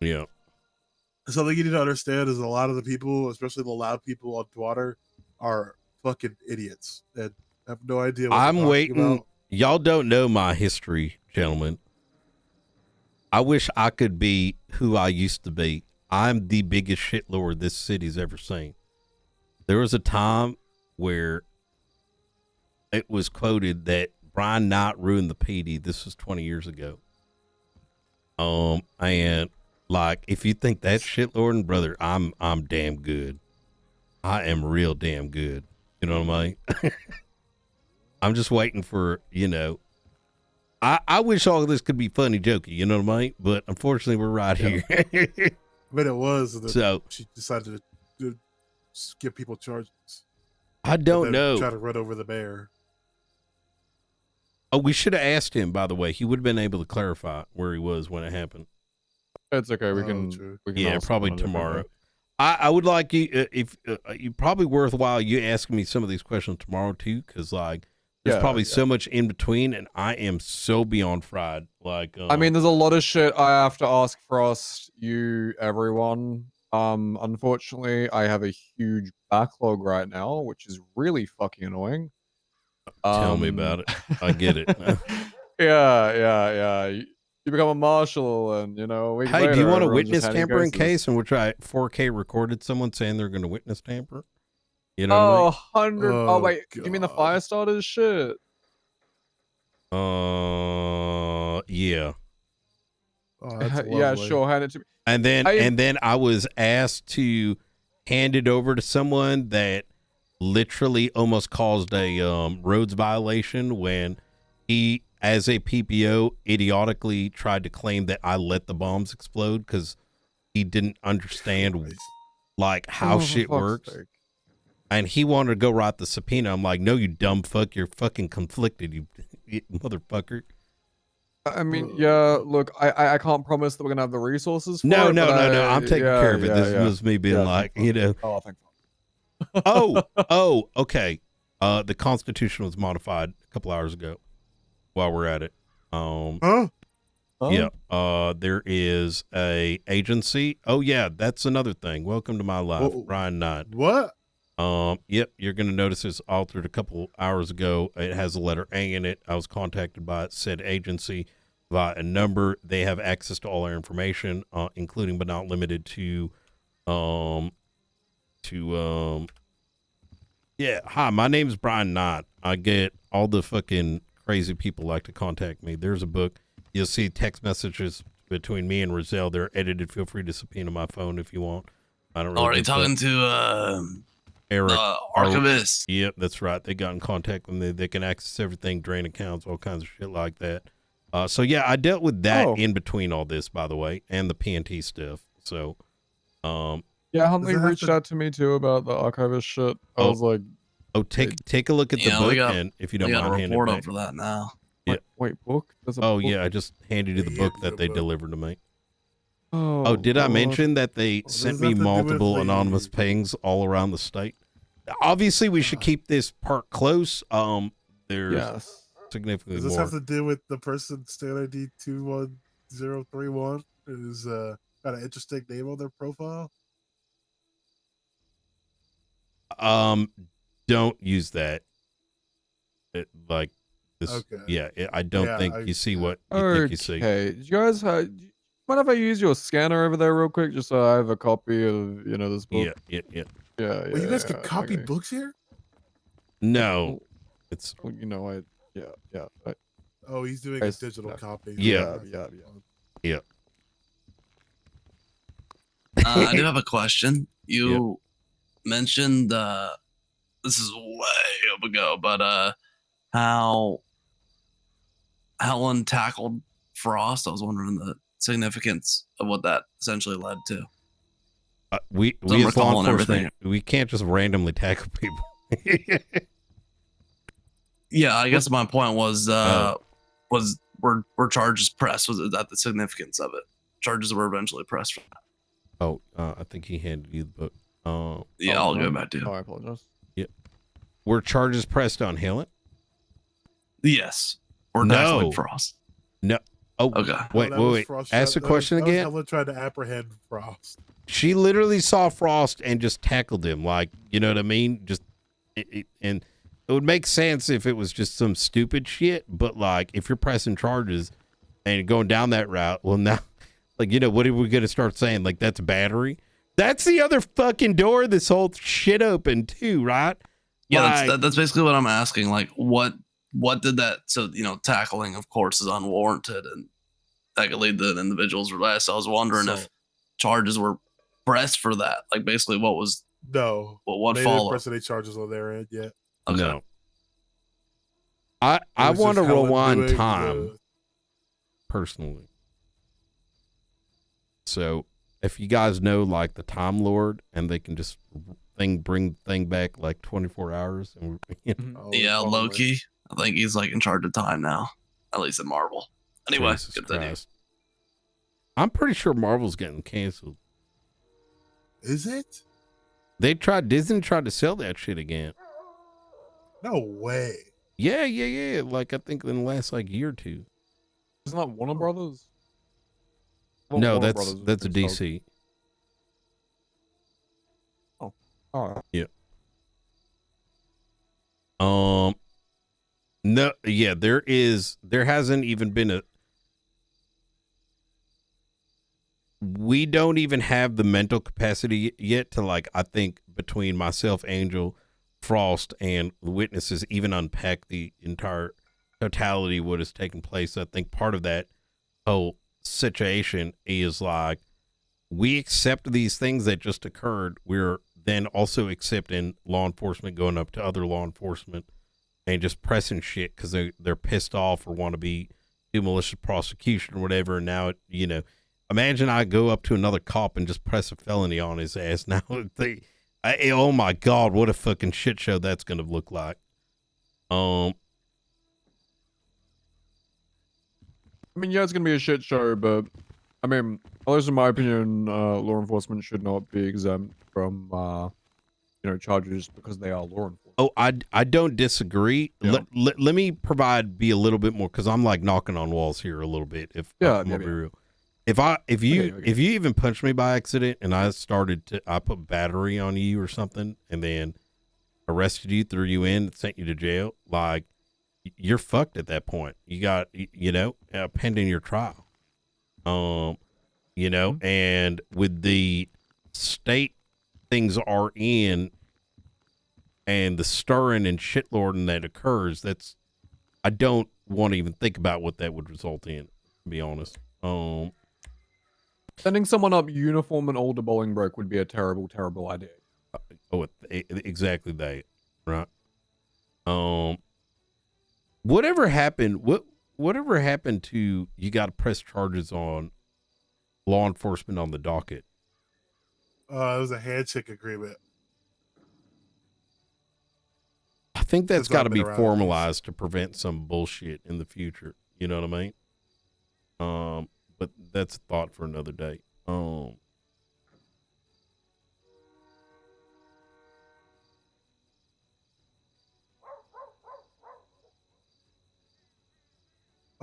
Yeah. Something you need to understand is a lot of the people, especially the loud people on Twitter, are fucking idiots and have no idea what I'm they're talking waiting. about. Y'all don't know my history, gentlemen. I wish I could be who I used to be. I'm the biggest shitlord this city's ever seen. There was a time where it was quoted that Brian Knight ruined the PD. This was 20 years ago. And like, if you think that's shitlording, brother, I'm damn good. I am real damn good. You know what I mean? I'm just waiting for, I wish all of this could be funny, jokey, you know what I mean? But unfortunately, we're right here. I mean, it was. And then So she decided to give people charges. I don't and then know. Try to run over the mayor. Oh, we should have asked him, by the way. He would have been able to clarify where he was when it happened. It's okay. We can. Yeah, ask probably him on a different tomorrow. day. I would like you, if you probably worthwhile you asking me some of these questions tomorrow too, because like there's probably so much in between, and I am so beyond fried. Like, I mean, there's a lot of shit I have to ask Frost, you, everyone. Unfortunately, I have a huge backlog right now, which is really fucking annoying. Tell me about it. I get it. Yeah. You become a marshal, and we. Hey, do you want a witness tampering case? And we'll try 4K recorded someone saying they're going to witness tamper. You know? Oh, what 100. Oh, wait. You mean the fire starters shit? I mean? Yeah. Oh, that's yeah, lovely. sure. Hand it to me. And then I was asked to hand it over to someone that literally almost caused a roads violation when he, as a PPO, idiotically tried to claim that I let the bombs explode because he didn't understand like how shit works. And he wanted to go write the subpoena. I'm like, no, you dumb fuck. You're fucking conflicted, you motherfucker. I mean, yeah, look, I can't promise that we're going to have the resources for No. it. No. I'm taking care of it. This was me being like, Oh, thank God. oh, okay. The Constitution was modified a couple hours ago. While we're at it, Huh? yeah, there is a agency. Oh yeah, that's another thing. Welcome to my life, Whoa. Brian Knight. What? Yep, you're gonna notice it's altered a couple hours ago. It has a letter A in it. I was contacted by said agency via a number. They have access to all our information, including but not limited to, yeah. Hi, my name is Brian Knight. I get all the fucking crazy people like to contact me. There's a book. You'll see text messages between me and Roselle. They're edited. Feel free to subpoena my phone if you want. I don't really. Are you talking to Eric, archivist? Yep, that's right. They got in contact with me. They can access everything, drain accounts, all kinds of shit like that. So yeah, I dealt with that in between all this, by the way, and the PNT stuff. So, yeah, Huntley reached out to me too about the archivist shit. I was like, take a look at the book, and if you don't mind, hand it report back. up for that now. Yeah. Wait, book? There's a book? Yeah, I just handed you the book that they delivered to me. Oh, did I God. mention that they sent me multiple anonymous pings all around the state? Obviously, we should keep this part close. There's significantly Does this more. have to do with the person state ID 21031 who's got an interesting name on their profile? Don't use that. Like this. Okay. Yeah, I don't Yeah, think you see what you Okay. think you see. Did you guys mind if I use your scanner over there real quick, just so I have a copy of this book? Yeah. Yeah. Wait, you guys can yeah, copy okay. books here? No, it's Well, yeah. Oh, he's doing a digital copy. Yeah. I do have a question. You mentioned this is way up ago, but how Helen tackled Frost. I was wondering the significance of what that essentially led to. we So I'm as law recalling enforcement, we can't just randomly tackle people. Yeah, I guess my point was were charges pressed? Was that the significance of it? Charges were eventually pressed for that. I think he handed you the book. I'll go back to. Oh, I apologize. Yep. Were charges pressed on Helen? Yes. Or No. tackling Frost. No. Oh, Okay. Wait. Ask the question again. Helen tried to apprehend Frost. She literally saw Frost and just tackled him. Like, you know what I mean? Just and it would make sense if it was just some stupid shit. But like, if you're pressing charges and going down that route, well, now, like, what are we gonna start saying? Like, that's battery. That's the other fucking door this whole shit opened too, right? Yeah, Like, that's basically what I'm asking. Like, what did that? So tackling, of course, is unwarranted, and that could lead to an individual's arrest. I was wondering if charges were pressed for that. Like, basically, what was No. what They didn't followed? press any charges on their end yet. Okay. No. I was want to just Helen rewind doing time personally. So if you guys know like the Time Lord and they can just bring thing back like 24 hours and Yeah, Loki. I think he's like in charge of time now, at least in Marvel. Anyway, Jesus continue. Christ. I'm pretty sure Marvel's getting canceled. Is it? Disney tried to sell that shit again. No way. Yeah. Like I think in the last like year or two. Isn't that Warner Brothers? No, Warner that's Brothers a DC. Oh, all right. Yeah. No, yeah, there hasn't even been we don't even have the mental capacity yet to like, I think between myself, Angel, Frost, and the witnesses even unpack the entire totality of what has taken place. I think part of that whole situation is like, we accept these things that just occurred. We're then also accepting law enforcement going up to other law enforcement and just pressing shit because they're pissed off or want to do malicious prosecution or whatever. And now, imagine I go up to another cop and just press a felony on his ass. Now, oh my God, what a fucking shit show that's going to look like. I mean, yeah, it's gonna be a shit show, but I mean, at least in my opinion, law enforcement should not be exempt from, charges because they are law enforcement. Oh, I don't disagree. Yeah. Let me be a little bit more, because I'm like knocking on walls here a little bit. If I'm gonna be real, if you even punched me by accident and I put battery on you or something and then arrested you, threw you in, sent you to jail, like you're fucked at that point. You got pending your trial. And with the state things are in. And the stirring and shitlording that occurs, I don't want to even think about what that would result in, to be honest. Sending someone up uniform and all to Bolingbroke would be a terrible, terrible idea. Exactly that, right? Whatever happened to you got to press charges on law enforcement on the docket? It was a handshake agreement. I think that's got to be formalized to prevent some bullshit in the future. You know what I mean? But that's a thought for another day. I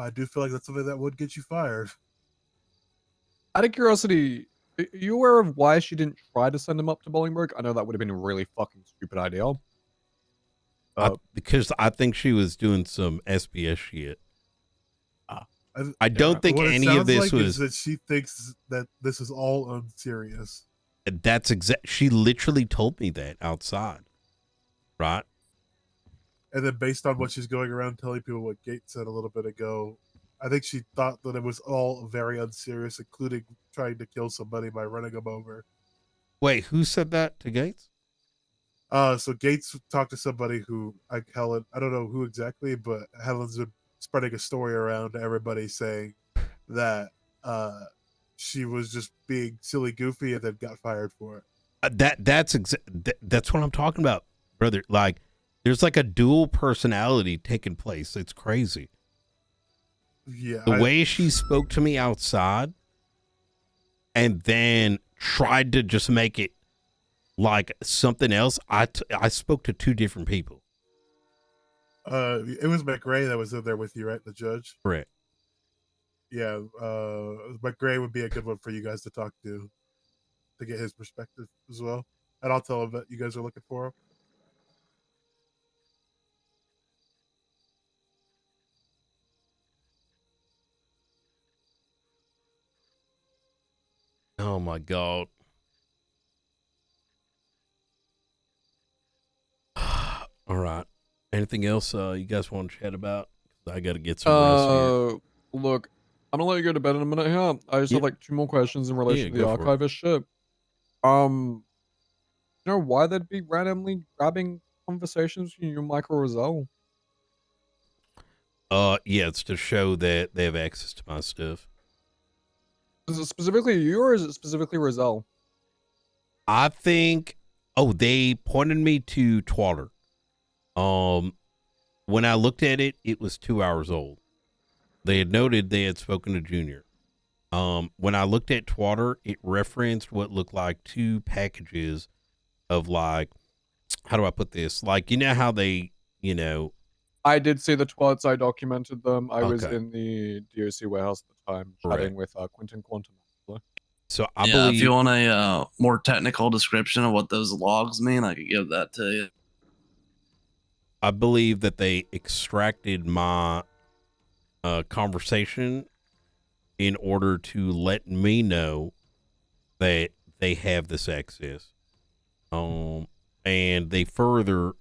do feel like that's something that would get you fired. Out of curiosity, are you aware of why she didn't try to send him up to Bolingbroke? I know that would have been a really fucking stupid idea. Because I think she was doing some SBS shit. I don't think any of this was that she thinks that this is all unserious. That's she literally told me that outside, right? And then based on what she's going around telling people what Gates said a little bit ago, I think she thought that it was all very unserious, including trying to kill somebody by running them over. Wait, who said that to Gates? So Gates talked to somebody who, like Helen, I don't know who exactly, but Helen's been spreading a story around to everybody saying that she was just being silly goofy and then got fired for it. That's what I'm talking about, brother. Like, there's like a dual personality taking place. It's crazy. Yeah. The way she spoke to me outside and then tried to just make it like something else. I spoke to two different people. It was McRae that was in there with you, right? The judge? Correct. Yeah. McRae would be a good one for you guys to talk to get his perspective as well. And I'll tell him that you guys are looking for him. Oh my God. All right. Anything else you guys want to chat about? I got to get some rest here. Look, I'm gonna let you go to bed in a minute here. I just have like 2 more questions in relation to the archivist shit. You know why they'd be randomly grabbing conversations between you and Michael Roselle? Yeah, it's to show that they have access to my stuff. Is it specifically you or is it specifically Roselle? I think, they pointed me to Twatter. When I looked at it, it was 2 hours old. They had noted they had spoken to Junior. When I looked at Twatter, it referenced what looked like 2 packages of like, how do I put this? Like, you know how they, I did see the twats. I documented them. I was in the DOC warehouse at the time, chatting with Quentin Quantum. So I believe if you want a more technical description of what those logs mean, I could give that to you. I believe that they extracted my conversation in order to let me know that they have this access. And they further,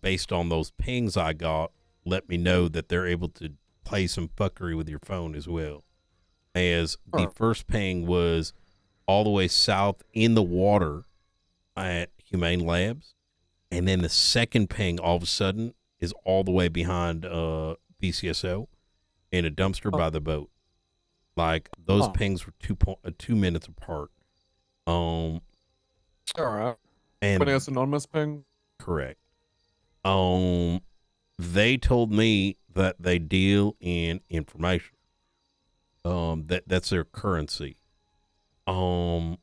based on those pings I got, let me know that they're able to play some fuckery with your phone as well. As the first ping was all the way south in the water at Humane Labs. And then the second ping all of a sudden is all the way behind BCSO in a dumpster by the boat. Like those pings were 2 minutes apart. All right. And when it's anonymous ping. Correct. They told me that they deal in information. That's their currency. In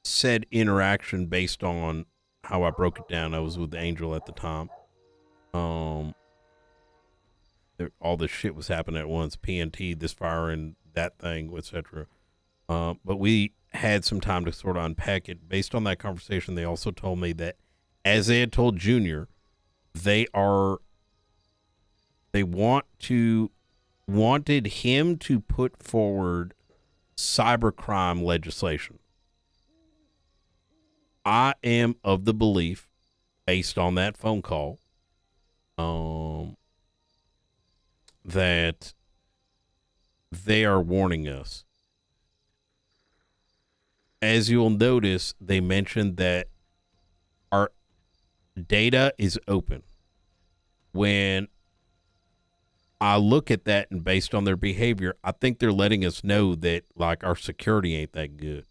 said interaction, based on how I broke it down. I was with Angel at the time. All this shit was happening at once. PNT, this fire, and that thing, etc. But we had some time to sort of unpack it. Based on that conversation, they also told me that, as they had told Junior, they wanted him to put forward cybercrime legislation. I am of the belief, based on that phone call, that they are warning us. As you'll notice, they mentioned that our data is open. When I look at that and based on their behavior, I think they're letting us know that like our security ain't that good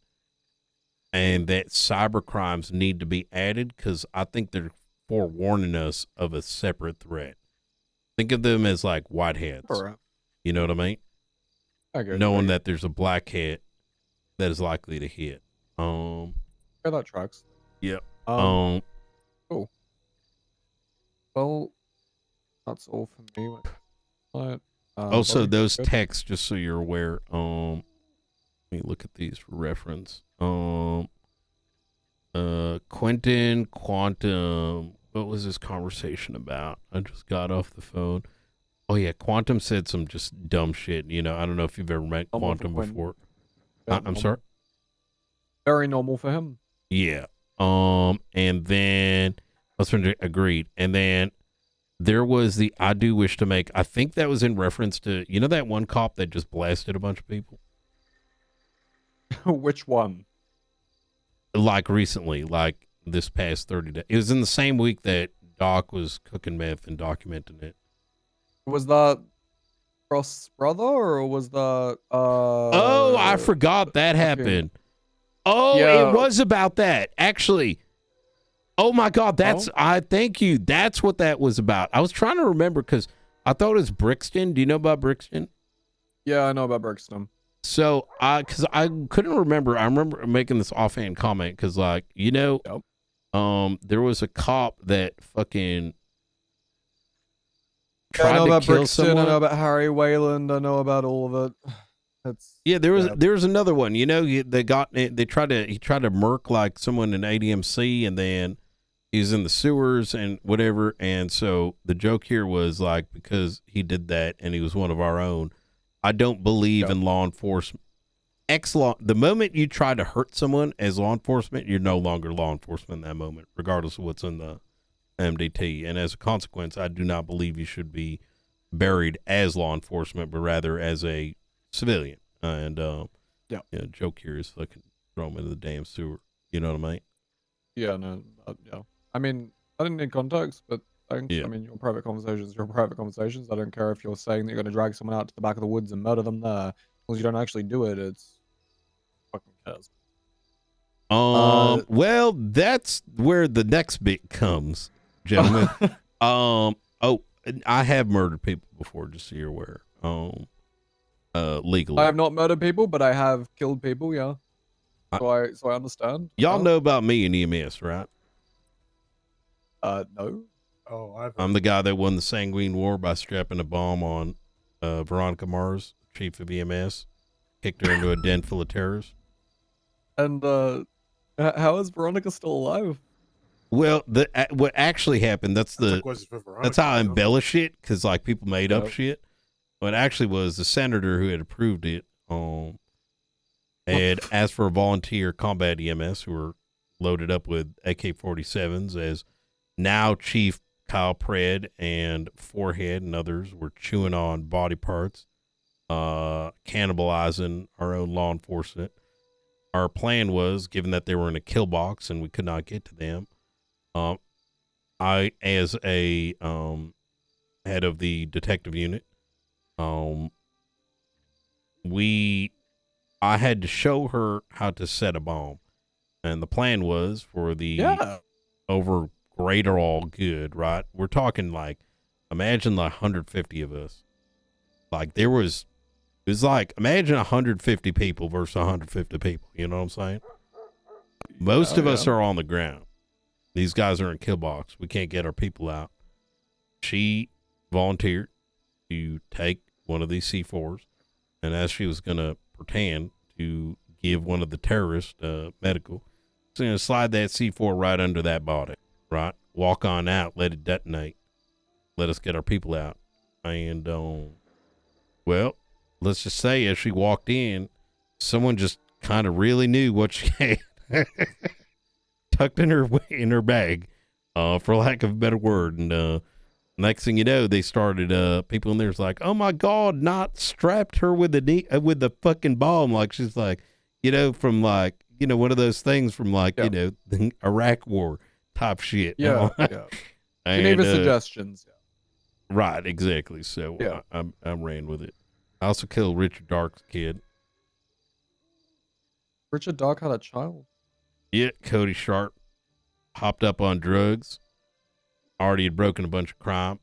and that cyber crimes need to be added, because I think they're forewarning us of a separate threat. Think of them as like whiteheads. Right. You know what I mean? Knowing that there's a black hat that is likely to hit. Yeah, that tracks. Yep. Cool. Well, that's all for me. Also, those texts, just so you're aware, let me look at these for reference. Quentin Quantum, what was this conversation about? I just got off the phone. Oh yeah, Quantum said some just dumb shit. You know, I don't know if you've ever met Quantum before. I'm sorry. Very normal for him. Yeah. And then husband agreed. And then there was the I do wish to make. I think that was in reference to, you know, that one cop that just blasted a bunch of people. Which one? Like recently, like this past 30 days. It was in the same week that Doc was cooking meth and documenting it. Was that Frost's brother, or was that Oh, I forgot that happened. Oh, yeah. It was about that. Actually. Oh my God, I thank you. That's what that was about. I was trying to remember because I thought it was Brixton. Do you know about Brixton? Yeah, I know about Brixton. So because I couldn't remember. I remember making this offhand comment because, like, you know, there was a cop that fucking tried I know to about kill Brixton, someone. I know about Harry Wayland. I know about all of it. There was another one. You know, he tried to murk like someone in ADMC, and then he's in the sewers and whatever. And so the joke here was like, because he did that and he was one of our own, I don't believe in law enforcement. The moment you try to hurt someone as law enforcement, you're no longer law enforcement in that moment, regardless of what's in the MDT. And as a consequence, I do not believe you should be buried as law enforcement, but rather as a civilian. And you know, joke here is fucking throw him into the damn sewer. You know what I mean? Yeah, no, yeah. I mean, I didn't need context, but thanks. Yeah. I mean, your private conversations, your private conversations. I don't care if you're saying that you're going to drag someone out to the back of the woods and murder them there. As long as you don't actually do it, it's fucking cares. Well, that's where the next bit comes, gentlemen. I have murdered people before, just so you're aware. Legally. I have not murdered people, but I have killed people. Yeah. So I understand. Y'all know about me in EMS, right? No. Oh, I'm the guy that won the Sanguine War by strapping a bomb on Veronica Mars, chief of EMS, kicked her into a den full of terrorists. And how is Veronica still alive? Well, what actually happened, that's how I embellish it, because like people made up shit. What actually was the senator who had approved it had asked for a volunteer combat EMS who were loaded up with AK-47s, as now Chief Kyle Pred and Forehead and others were chewing on body parts, cannibalizing our own law enforcement. Our plan was, given that they were in a kill box and we could not get to them, I, as a head of the detective unit, I had to show her how to set a bomb, and the plan was for the over greater all good, right? We're talking like, imagine like 150 of us. Like it was like, imagine 150 people versus 150 people. You know what I'm saying? Most of us are on the ground. These guys are in kill box. We can't get our people out. She volunteered to take one of these C4s, and as she was going to pretend to give one of the terrorists medical, she's going to slide that C4 right under that body, right? Walk on out, let it detonate, let us get our people out. And, well, let's just say as she walked in, someone just kind of really knew what she had tucked in her bag, for lack of a better word. And next thing you know, they started people in there's like, oh my God, not strapped her with the fucking bomb, like she's like, from like, one of those things from like, the Iraq War type shit. Yeah, yeah. Geneva suggestions. Right, exactly. So I ran with it. I also killed Richard Dark's kid. Richard Dark had a child? Yeah, Cody Sharp hopped up on drugs. Already had broken a bunch of crime.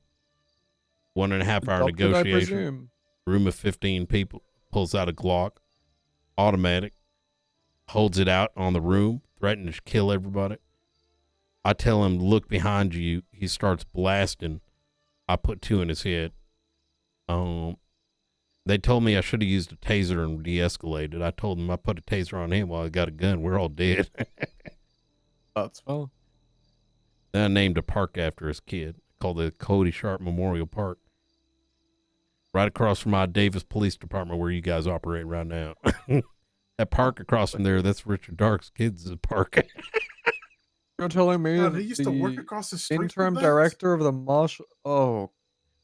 1.5 hour negotiation. Room of 15 people. Pulls out a Glock. Automatic. Holds it out on the room. Threatening to kill everybody. I tell him, look behind you. He starts blasting. I put 2 in his head. They told me I should have used a taser and de-escalated. I told them I put a taser on him while I got a gun. We're all dead. That's fine. Then I named a park after his kid, called the Cody Sharp Memorial Park. Right across from my Davis Police Department where you guys operate right now. That park across from there, that's Richard Dark's kids' park. You're telling me he used to work across the street interim director of the marshal? Oh,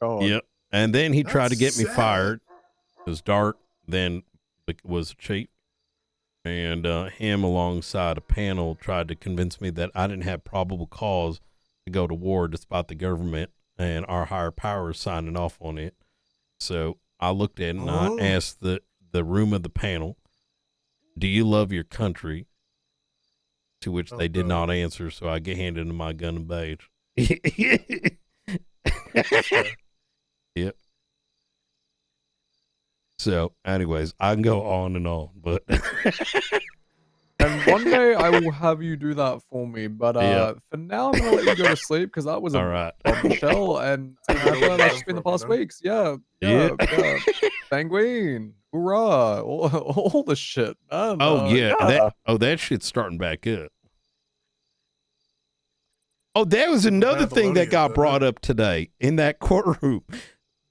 God. Yep. And then he tried to get me fired. It was Dark, then was the chief. And him alongside a panel tried to convince me that I didn't have probable cause to go to war despite the government and our higher powers signing off on it. So I looked at it and I asked the room of the panel, do you love your country? To which they did not answer, so I get handed my gun and badge. Yep. So, anyways, I can go on and on, but and one day I will have you do that for me. But for now, I'm gonna let you go to sleep because that was a bombshell, and I feel like that's just been the past weeks. Yeah. Penguin, hoorah! All the shit, man. That shit's starting back up. Oh, that was another thing that got brought up today in that courtroom.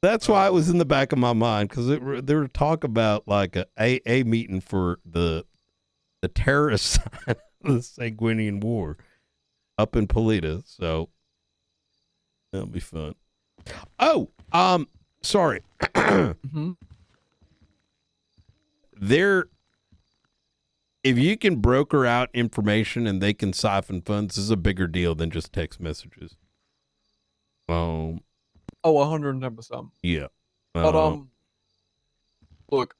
That's why it was in the back of my mind, because there were talk about like a AA meeting for the terrorist side of the Sanguinian War up in Polita. So that'll be fun. Oh, sorry. If you can broker out information and they can siphon funds, this is a bigger deal than just text messages. 110%. Yeah. But look,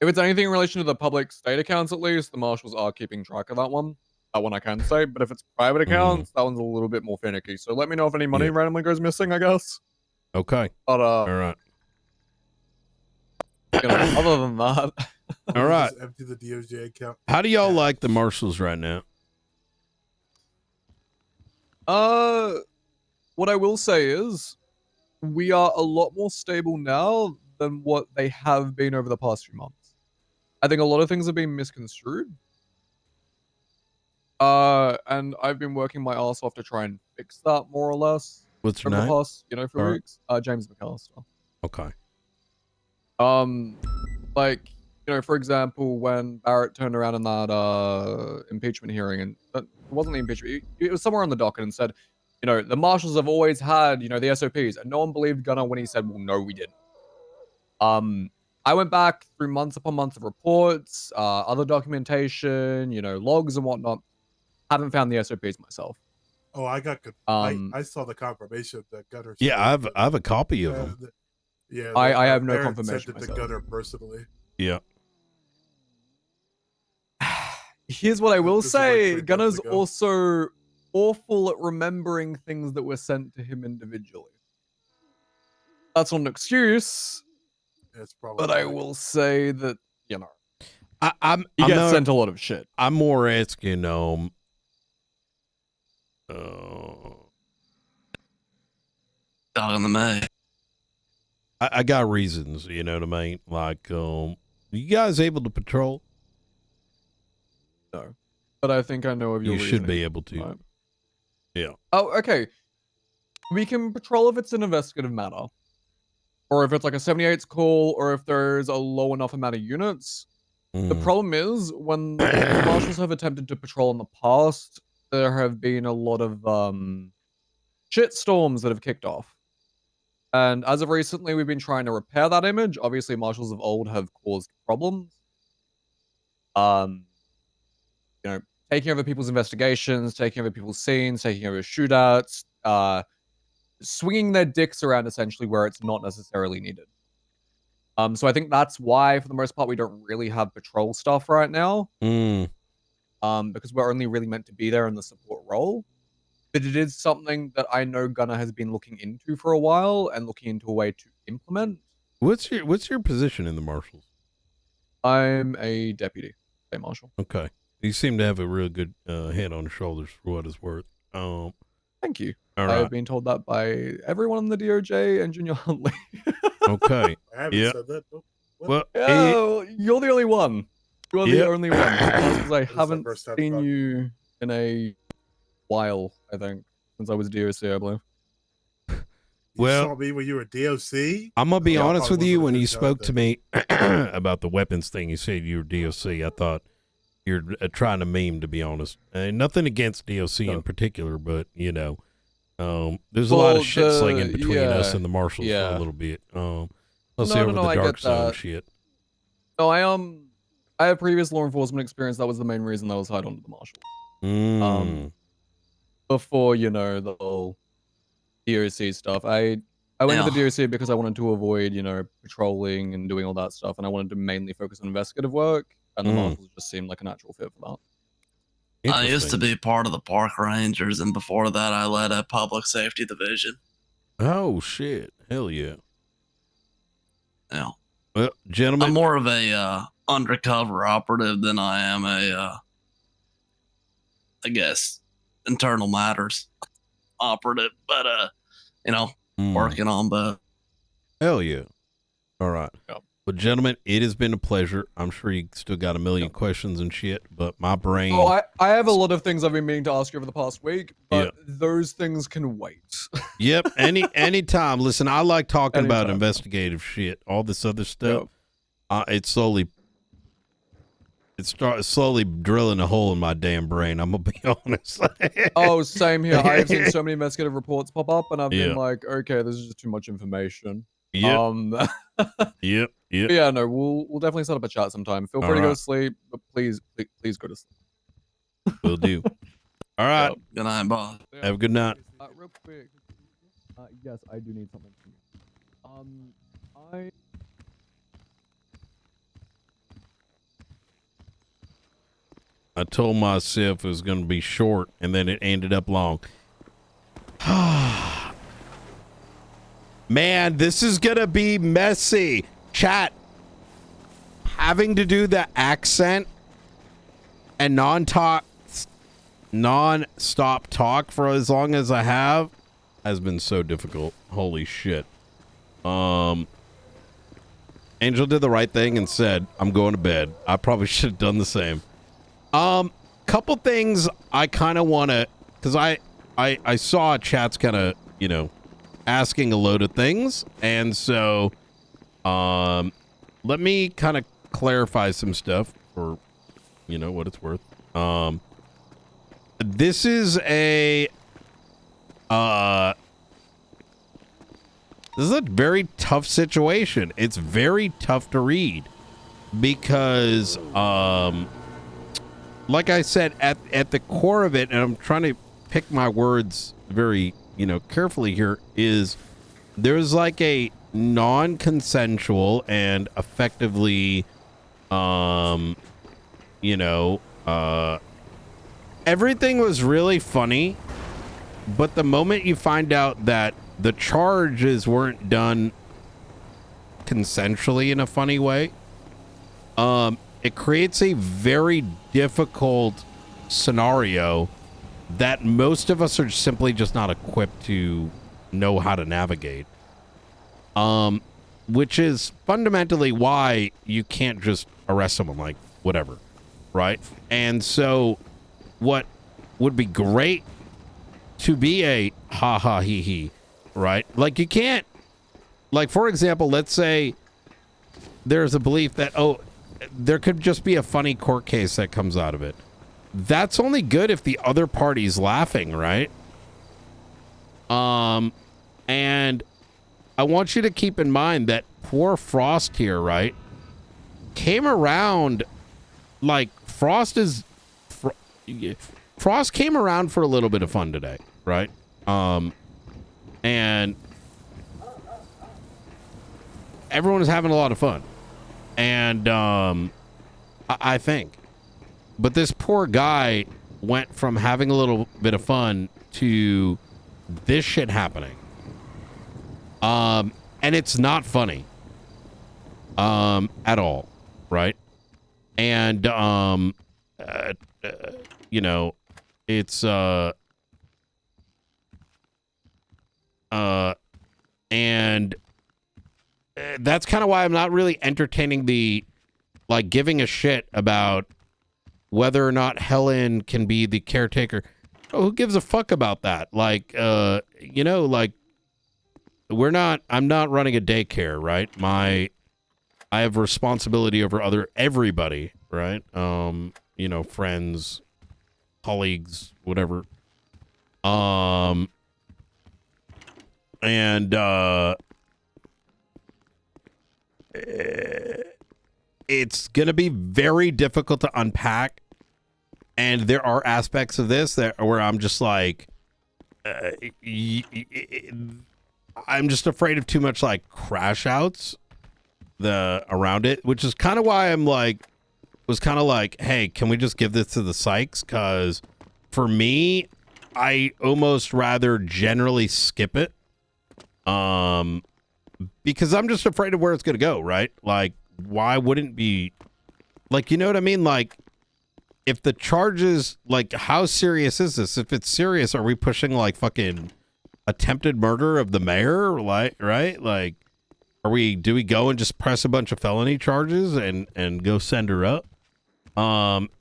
if it's anything in relation to the public state accounts, at least the marshals are keeping track of that one. That one I can say. But if it's private accounts, that one's a little bit more finicky. So let me know if any money randomly goes missing, I guess. Okay. But all right. Other than that, all right. Just empty the DOJ account. How do y'all like the marshals right now? What I will say is, we are a lot more stable now than what they have been over the past few months. I think a lot of things have been misconstrued. And I've been working my ass off to try and fix that more or less. What's your over name? the past, few weeks. James McAllister. Okay. For example, when Barrett turned around in that impeachment hearing, and it wasn't the impeachment, it was somewhere on the docket and said, the marshals have always had, the SOPs, and no one believed Gunnar when he said, well, no, we didn't. I went back through months upon months of reports, other documentation, logs and whatnot. Haven't found the SOPs myself. Oh, I got good. I saw the confirmation that Gunnar. Yeah, I have a copy of them. I have no confirmation sent it to Gunnar personally. Yeah. Here's what I will say. Gunnar's also awful at remembering things that were sent to him individually. That's not an excuse. It's probably. But I will say that, you get sent a lot of shit. I'm more asking, Dog in the May. I got reasons, you know what I mean? Like, you guys able to patrol? No. But I think I know of your You should reasoning. be able to. Right. Yeah. Oh, okay. We can patrol if it's an investigative matter. Or if it's like a 78's call, or if there's a low enough amount of units. The problem is, when the marshals have attempted to patrol in the past, there have been a lot of shit storms that have kicked off. And as of recently, we've been trying to repair that image. Obviously, marshals of old have caused problems. You know, taking over people's investigations, taking over people's scenes, taking over shootouts, swinging their dicks around essentially where it's not necessarily needed. So I think that's why, for the most part, we don't really have patrol stuff right now. Because we're only really meant to be there in the support role. But it is something that I know Gunnar has been looking into for a while and looking into a way to implement. What's your position in the marshals? I'm a deputy state marshal. Okay. You seem to have a real good head on your shoulders for what it's worth. Thank you. All right. I've been told that by everyone in the DOJ and Junior Huntley. Okay. I haven't said that. Well, oh, you're the only one. You are the only one. Because I This is the haven't first time seen talking. you in a while, I think, since I was DOC, I believe. You saw me when you were DOC. I'm gonna be honest with you. When you job spoke to me about the weapons thing, you said you were DOC. I thought you're trying to meme. To be honest, nothing against DOC in particular, but you know, there's a lot of shit slinging between us and the marshals for a little bit. Let's see over the I dark get zone that. shit. No, I have previous law enforcement experience. That was the main reason I was hired onto the marshals. Before, you know, the whole DOC stuff. I went to the DOC because I wanted to avoid, you know, patrolling and doing all that stuff, and I wanted to mainly focus on investigative work, and the marshals just seemed like a natural fit for that. I used to be part of the park rangers, and before that, I led a public safety division. Oh shit! Hell yeah! Yeah. Well, gentlemen, I'm more of a undercover operative than I am a, I guess, internal matters operative. But you know, working on both. Hell yeah! All right. Well, gentlemen, it has been a pleasure. I'm sure you still got a million questions and shit, but my brain. Oh, I have a lot of things I've been meaning to ask you over the past week, but those things can wait. Yep. Anytime. Listen, I like talking about investigative shit. All this other stuff, it's slowly drilling a hole in my damn brain. I'm gonna be honest. Oh, same here. I've seen so many investigative reports pop up, and I've been like, okay, this is just too much information. Yep. Yep. Yeah, no, we'll definitely set up a chat sometime. Feel free to go to sleep, but please go to sleep. Will do. All right. Good night, boss. Have a good night. Real quick. Yes, I do need something from you. I told myself it was going to be short, and then it ended up long. Man, this is going to be messy. Chat, having to do the accent and non-stop talk for as long as I have has been so difficult. Holy shit. Angel did the right thing and said, I'm going to bed. I probably should have done the same. Couple things I kind of want to, because I saw chat's kind of, you know, asking a load of things, and so let me kind of clarify some stuff for, you know, what it's worth. This is a very tough situation. It's very tough to read because like I said, at the core of it, and I'm trying to pick my words very, you know, carefully here, is there's like a non-consensual and effectively, you know, everything was really funny, but the moment you find out that the charges weren't done consensually in a funny way, it creates a very difficult scenario that most of us are simply just not equipped to know how to navigate. Which is fundamentally why you can't just arrest someone like whatever, right? And so what would be great to be a ha ha he he, right? Like you can't, like for example, let's say there's a belief that, oh, there could just be a funny court case that comes out of it. That's only good if the other party's laughing, right? And I want you to keep in mind that poor Frost here, right, came around, like Frost came around for a little bit of fun today, right? And everyone is having a lot of fun. And I think. But this poor guy went from having a little bit of fun to this shit happening. And it's not funny. At all, right? And you know, it's and that's kind of why I'm not really entertaining the, like, giving a shit about whether or not Helen can be the caretaker. Oh, who gives a fuck about that? Like, you know, like, I'm not running a daycare, right? I have responsibility over everybody, right? You know, friends, colleagues, whatever. And it's going to be very difficult to unpack. And there are aspects of this where I'm just like, I'm just afraid of too much like crash outs around it, which is kind of why I'm like, was kind of like, hey, can we just give this to the psychs? Because for me, I almost rather generally skip it. Because I'm just afraid of where it's going to go, right? Like, why wouldn't be, like, you know what I mean? Like, if the charges, like, how serious is this? If it's serious, are we pushing, like, fucking attempted murder of the mayor? Like, right? Like, do we go and just press a bunch of felony charges and go send her up?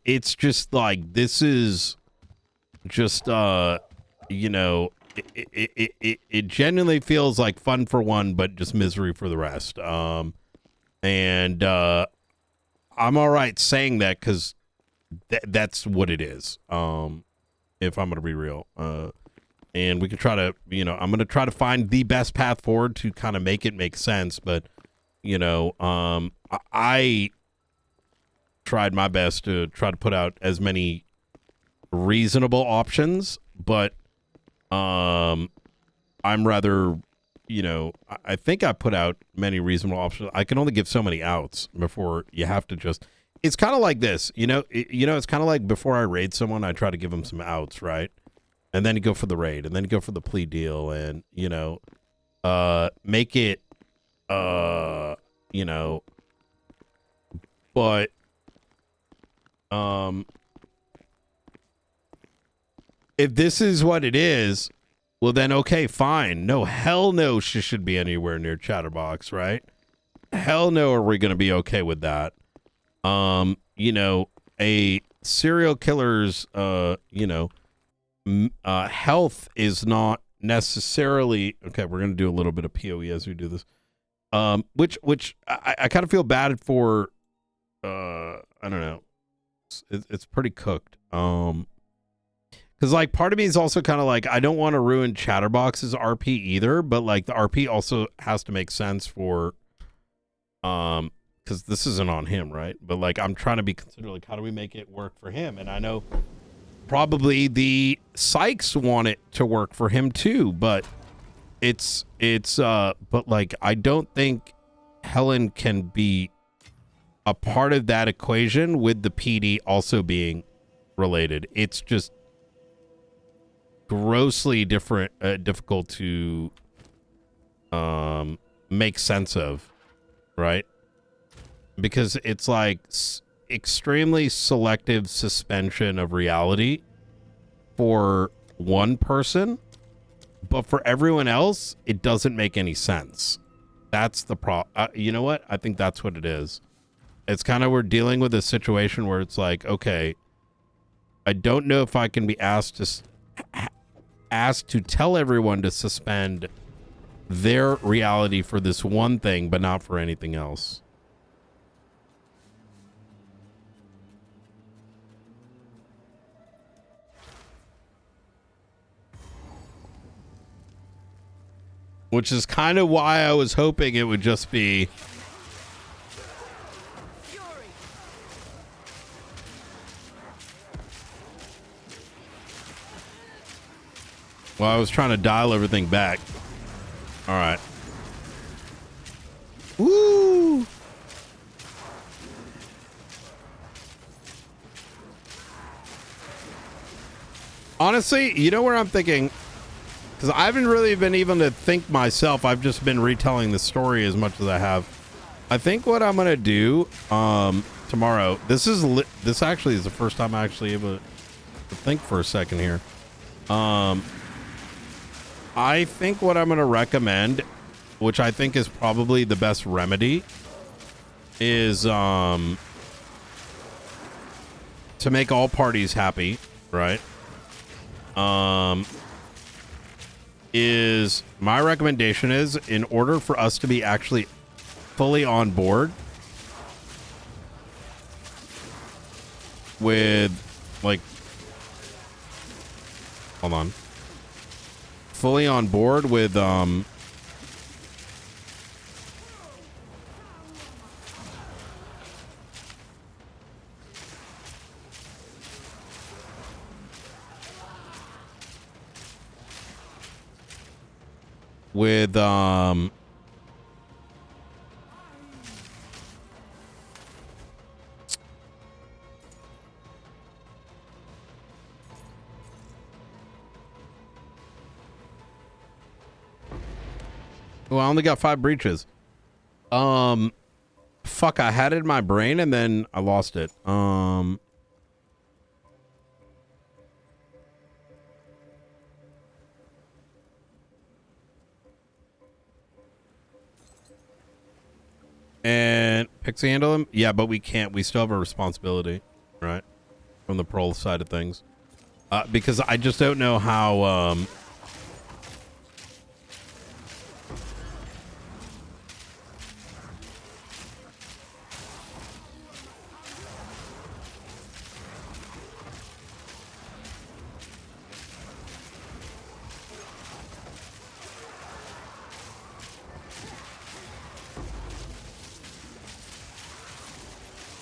It's just, like, this is just, you know, it genuinely feels like fun for one, but just misery for the rest. And I'm all right saying that because that's what it is. If I'm going to be real. And we can try to, you know, I'm going to try to find the best path forward to kind of make it make sense. But, you know, I tried my best to try to put out as many reasonable options, but I'm rather, you know, I think I put out many reasonable options. I can only give so many outs before you have to just, it's kind of like this, you know, it's kind of like before I raid someone, I try to give them some outs, right? And then you go for the raid, and then you go for the plea deal, and, you know, make it, you know, but, if this is what it is, well then, okay, fine. No, hell no, she should be anywhere near Chatterbox, right? Hell no, are we going to be okay with that? You know, a serial killer's, you know, health is not necessarily, okay, we're going to do a little bit of PoE as we do this. Which I kind of feel bad for, I don't know. It's pretty cooked. Because, like, part of me is also kind of like, I don't want to ruin Chatterbox's RP either, but, like, the RP also has to make sense for, because this isn't on him, right? But, like, I'm trying to be considerate, like, how do we make it work for him? And I know probably the psychs want it to work for him too, but but, like, I don't think Helen can be a part of that equation with the PD also being related. It's just grossly difficult to make sense of, right? Because it's like extremely selective suspension of reality for one person, but for everyone else, it doesn't make any sense. That's the problem. You know what? I think that's what it is. It's kind of, we're dealing with a situation where it's like, okay, I don't know if I can be asked to tell everyone to suspend their reality for this one thing, but not for anything else. Which is kind of why I was hoping it would just be... Well, I was trying to dial everything back. All right. Woo! Honestly, you know where I'm thinking? Because I haven't really been even to think myself. I've just been retelling the story as much as I have. I think what I'm gonna do tomorrow. This actually is the first time I actually able to think for a second here. I think what I'm gonna recommend, which I think is probably the best remedy, is to make all parties happy, right? Is my recommendation is, in order for us to be actually fully on board with, like, hold on, fully on board with well, I only got 5 breaches. Fuck, I had it in my brain and then I lost it. And Pixie handle him? Yeah, but we can't. We still have a responsibility, right? From the parole side of things. Because I just don't know how...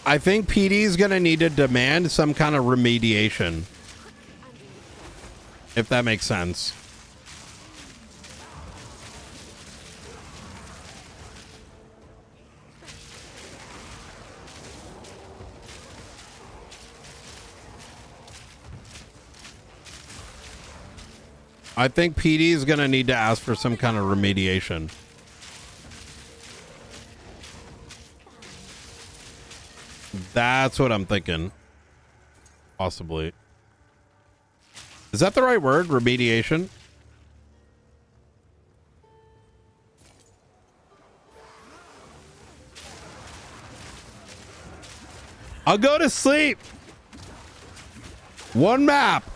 I think PD is going to need to demand some kind of remediation. If that makes sense. I think PD is going to need to ask for some kind of remediation. That's what I'm thinking. Possibly. Is that the right word? Remediation? I'll go to sleep. One map.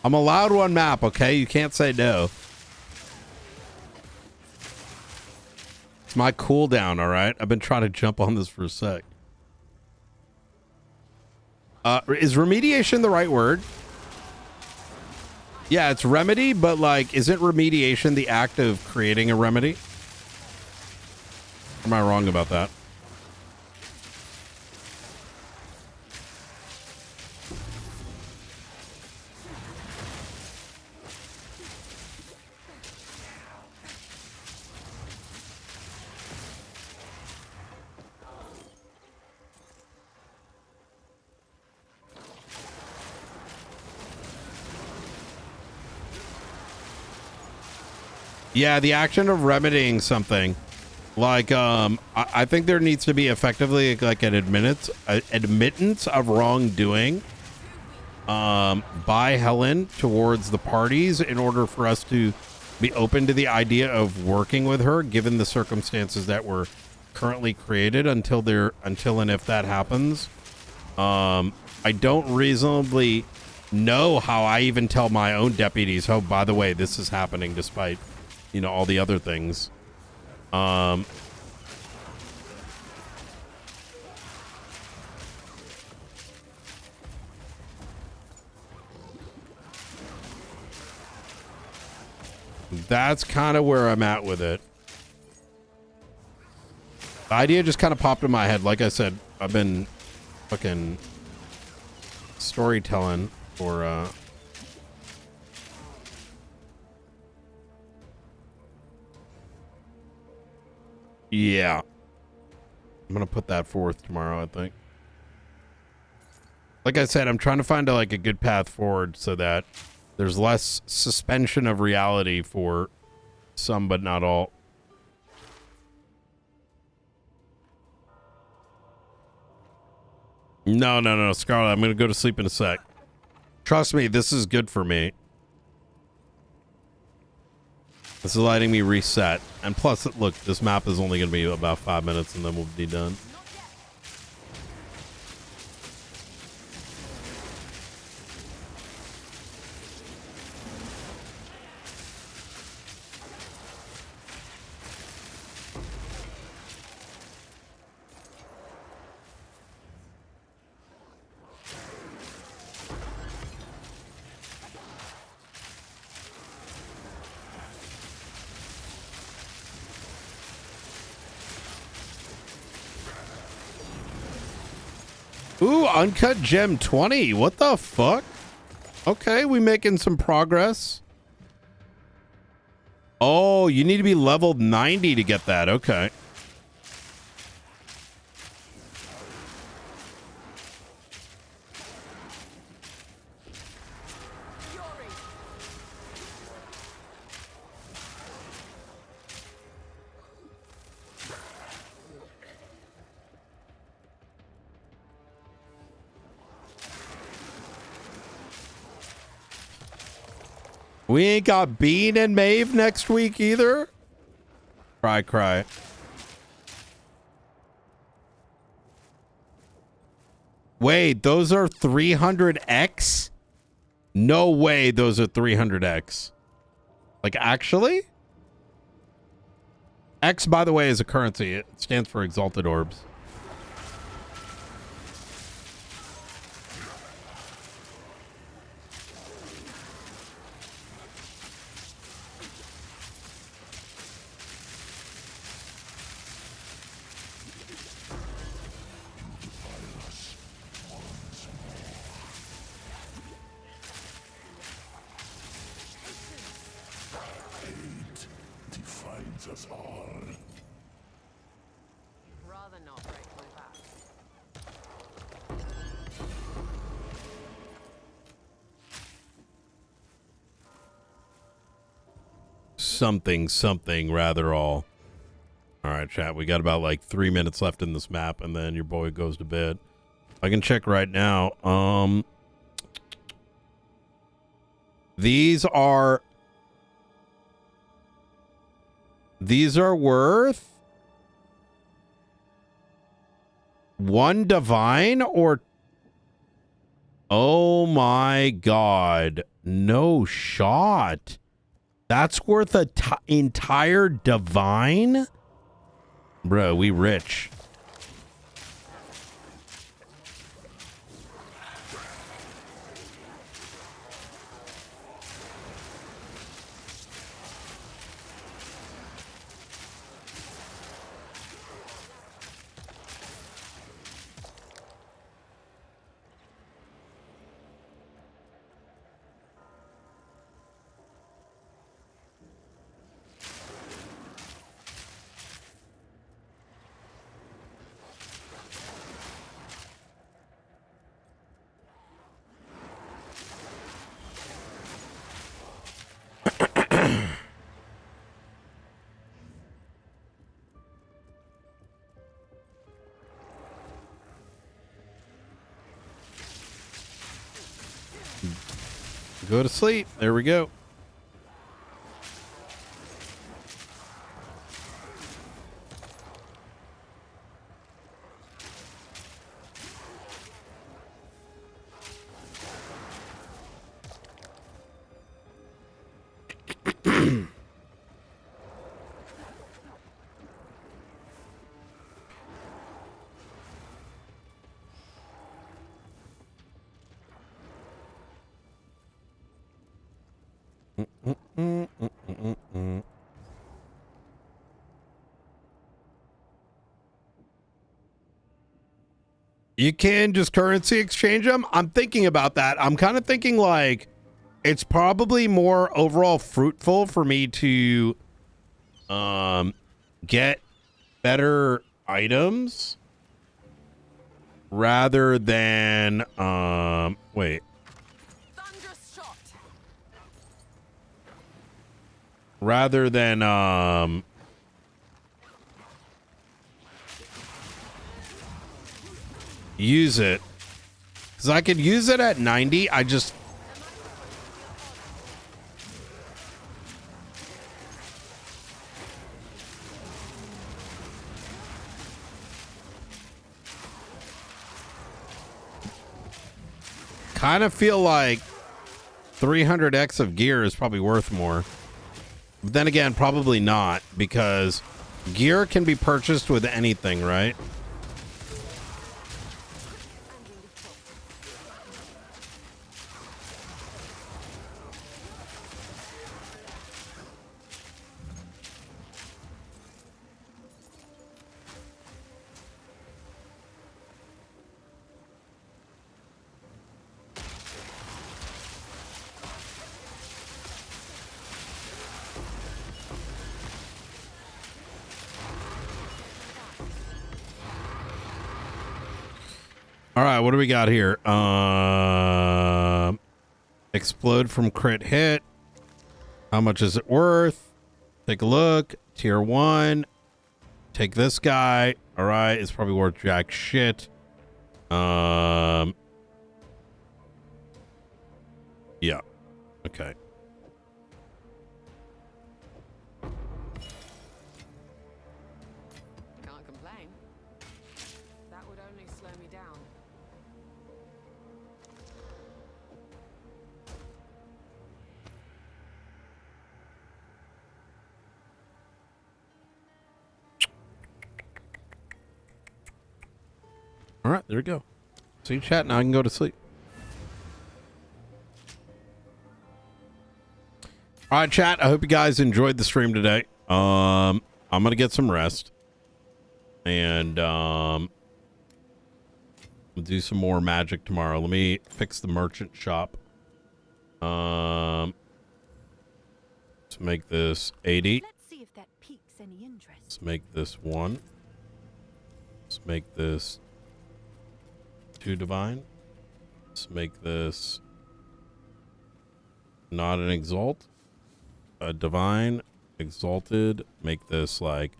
I'm allowed one map, okay? You can't say no. It's my cooldown, all right? I've been trying to jump on this for a sec. Is remediation the right word? Yeah, it's remedy, but like, isn't remediation the act of creating a remedy? Or am I wrong about that? Yeah, the action of remedying something. Like, I think there needs to be effectively like an admittance of wrongdoing. by Helen towards the parties in order for us to be open to the idea of working with her, given the circumstances that were currently created until and if that happens. I don't reasonably know how I even tell my own deputies, oh, by the way, this is happening despite, all the other things. That's kind of where I'm at with it. The idea just kind of popped in my head. Like I said, I've been fucking storytelling for yeah. I'm gonna put that forth tomorrow, I think. Like I said, I'm trying to find a good path forward so that there's less suspension of reality for some, but not all. No, Scarlet, I'm gonna go to sleep in a sec. Trust me, this is good for me. This is letting me reset. And plus, look, this map is only gonna be about 5 minutes and then we'll be done. Ooh, Uncut Gem 20. What the fuck? Okay, we making some progress. Oh, you need to be leveled 90 to get that. Okay. We ain't got Bean and Maeve next week either. Cry. Wait, those are 300X? No way those are 300X. Like, actually? X, by the way, is a currency. It stands for Exalted Orbs. Something rather all. All right, chat. We got about 3 minutes left in this map, and then your boy goes to bed. I can check right now. These are worth 1 divine or... Oh my god. No shot. That's worth a entire divine? Bro, we rich. Go to sleep. There we go. You can just currency exchange them. I'm thinking about that. I'm kind of thinking like it's probably more overall fruitful for me to get better items rather than wait. Rather than use it, because I could use it at 90. I just kind of feel like 300x of gear is probably worth more. But then again, probably not, because gear can be purchased with anything, right? All right, what do we got here? Explode from crit hit. How much is it worth? Take a look. Tier 1. Take this guy. All right, it's probably worth jack shit. Yeah. Okay. Can't complain. That would only slow me down. All right, there we go. See you, chat. Now I can go to sleep. All right, chat. I hope you guys enjoyed the stream today. I'm gonna get some rest, and we'll do some more magic tomorrow. Let me fix the merchant shop. Let's make this 80. Let's see if that piques any interest. Let's make this 1. Let's make this 2 divine. Let's make this not an exalt. A divine, exalted. Make this like,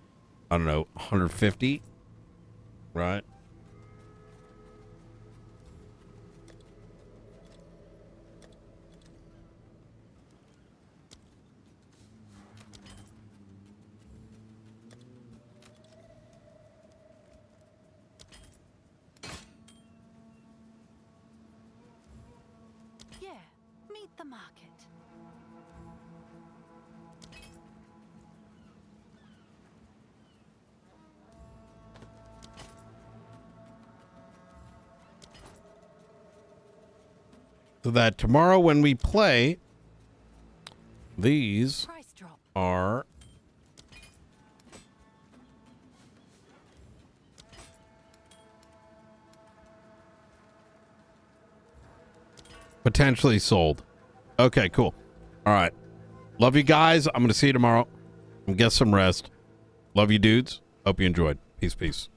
I don't know, 150. Right? Yeah, meet the market. So that tomorrow when we play, these are potentially sold. Okay, cool. All right. Love you guys. I'm going to see you tomorrow. And get some rest. Love you dudes. Hope you enjoyed. Peace, peace.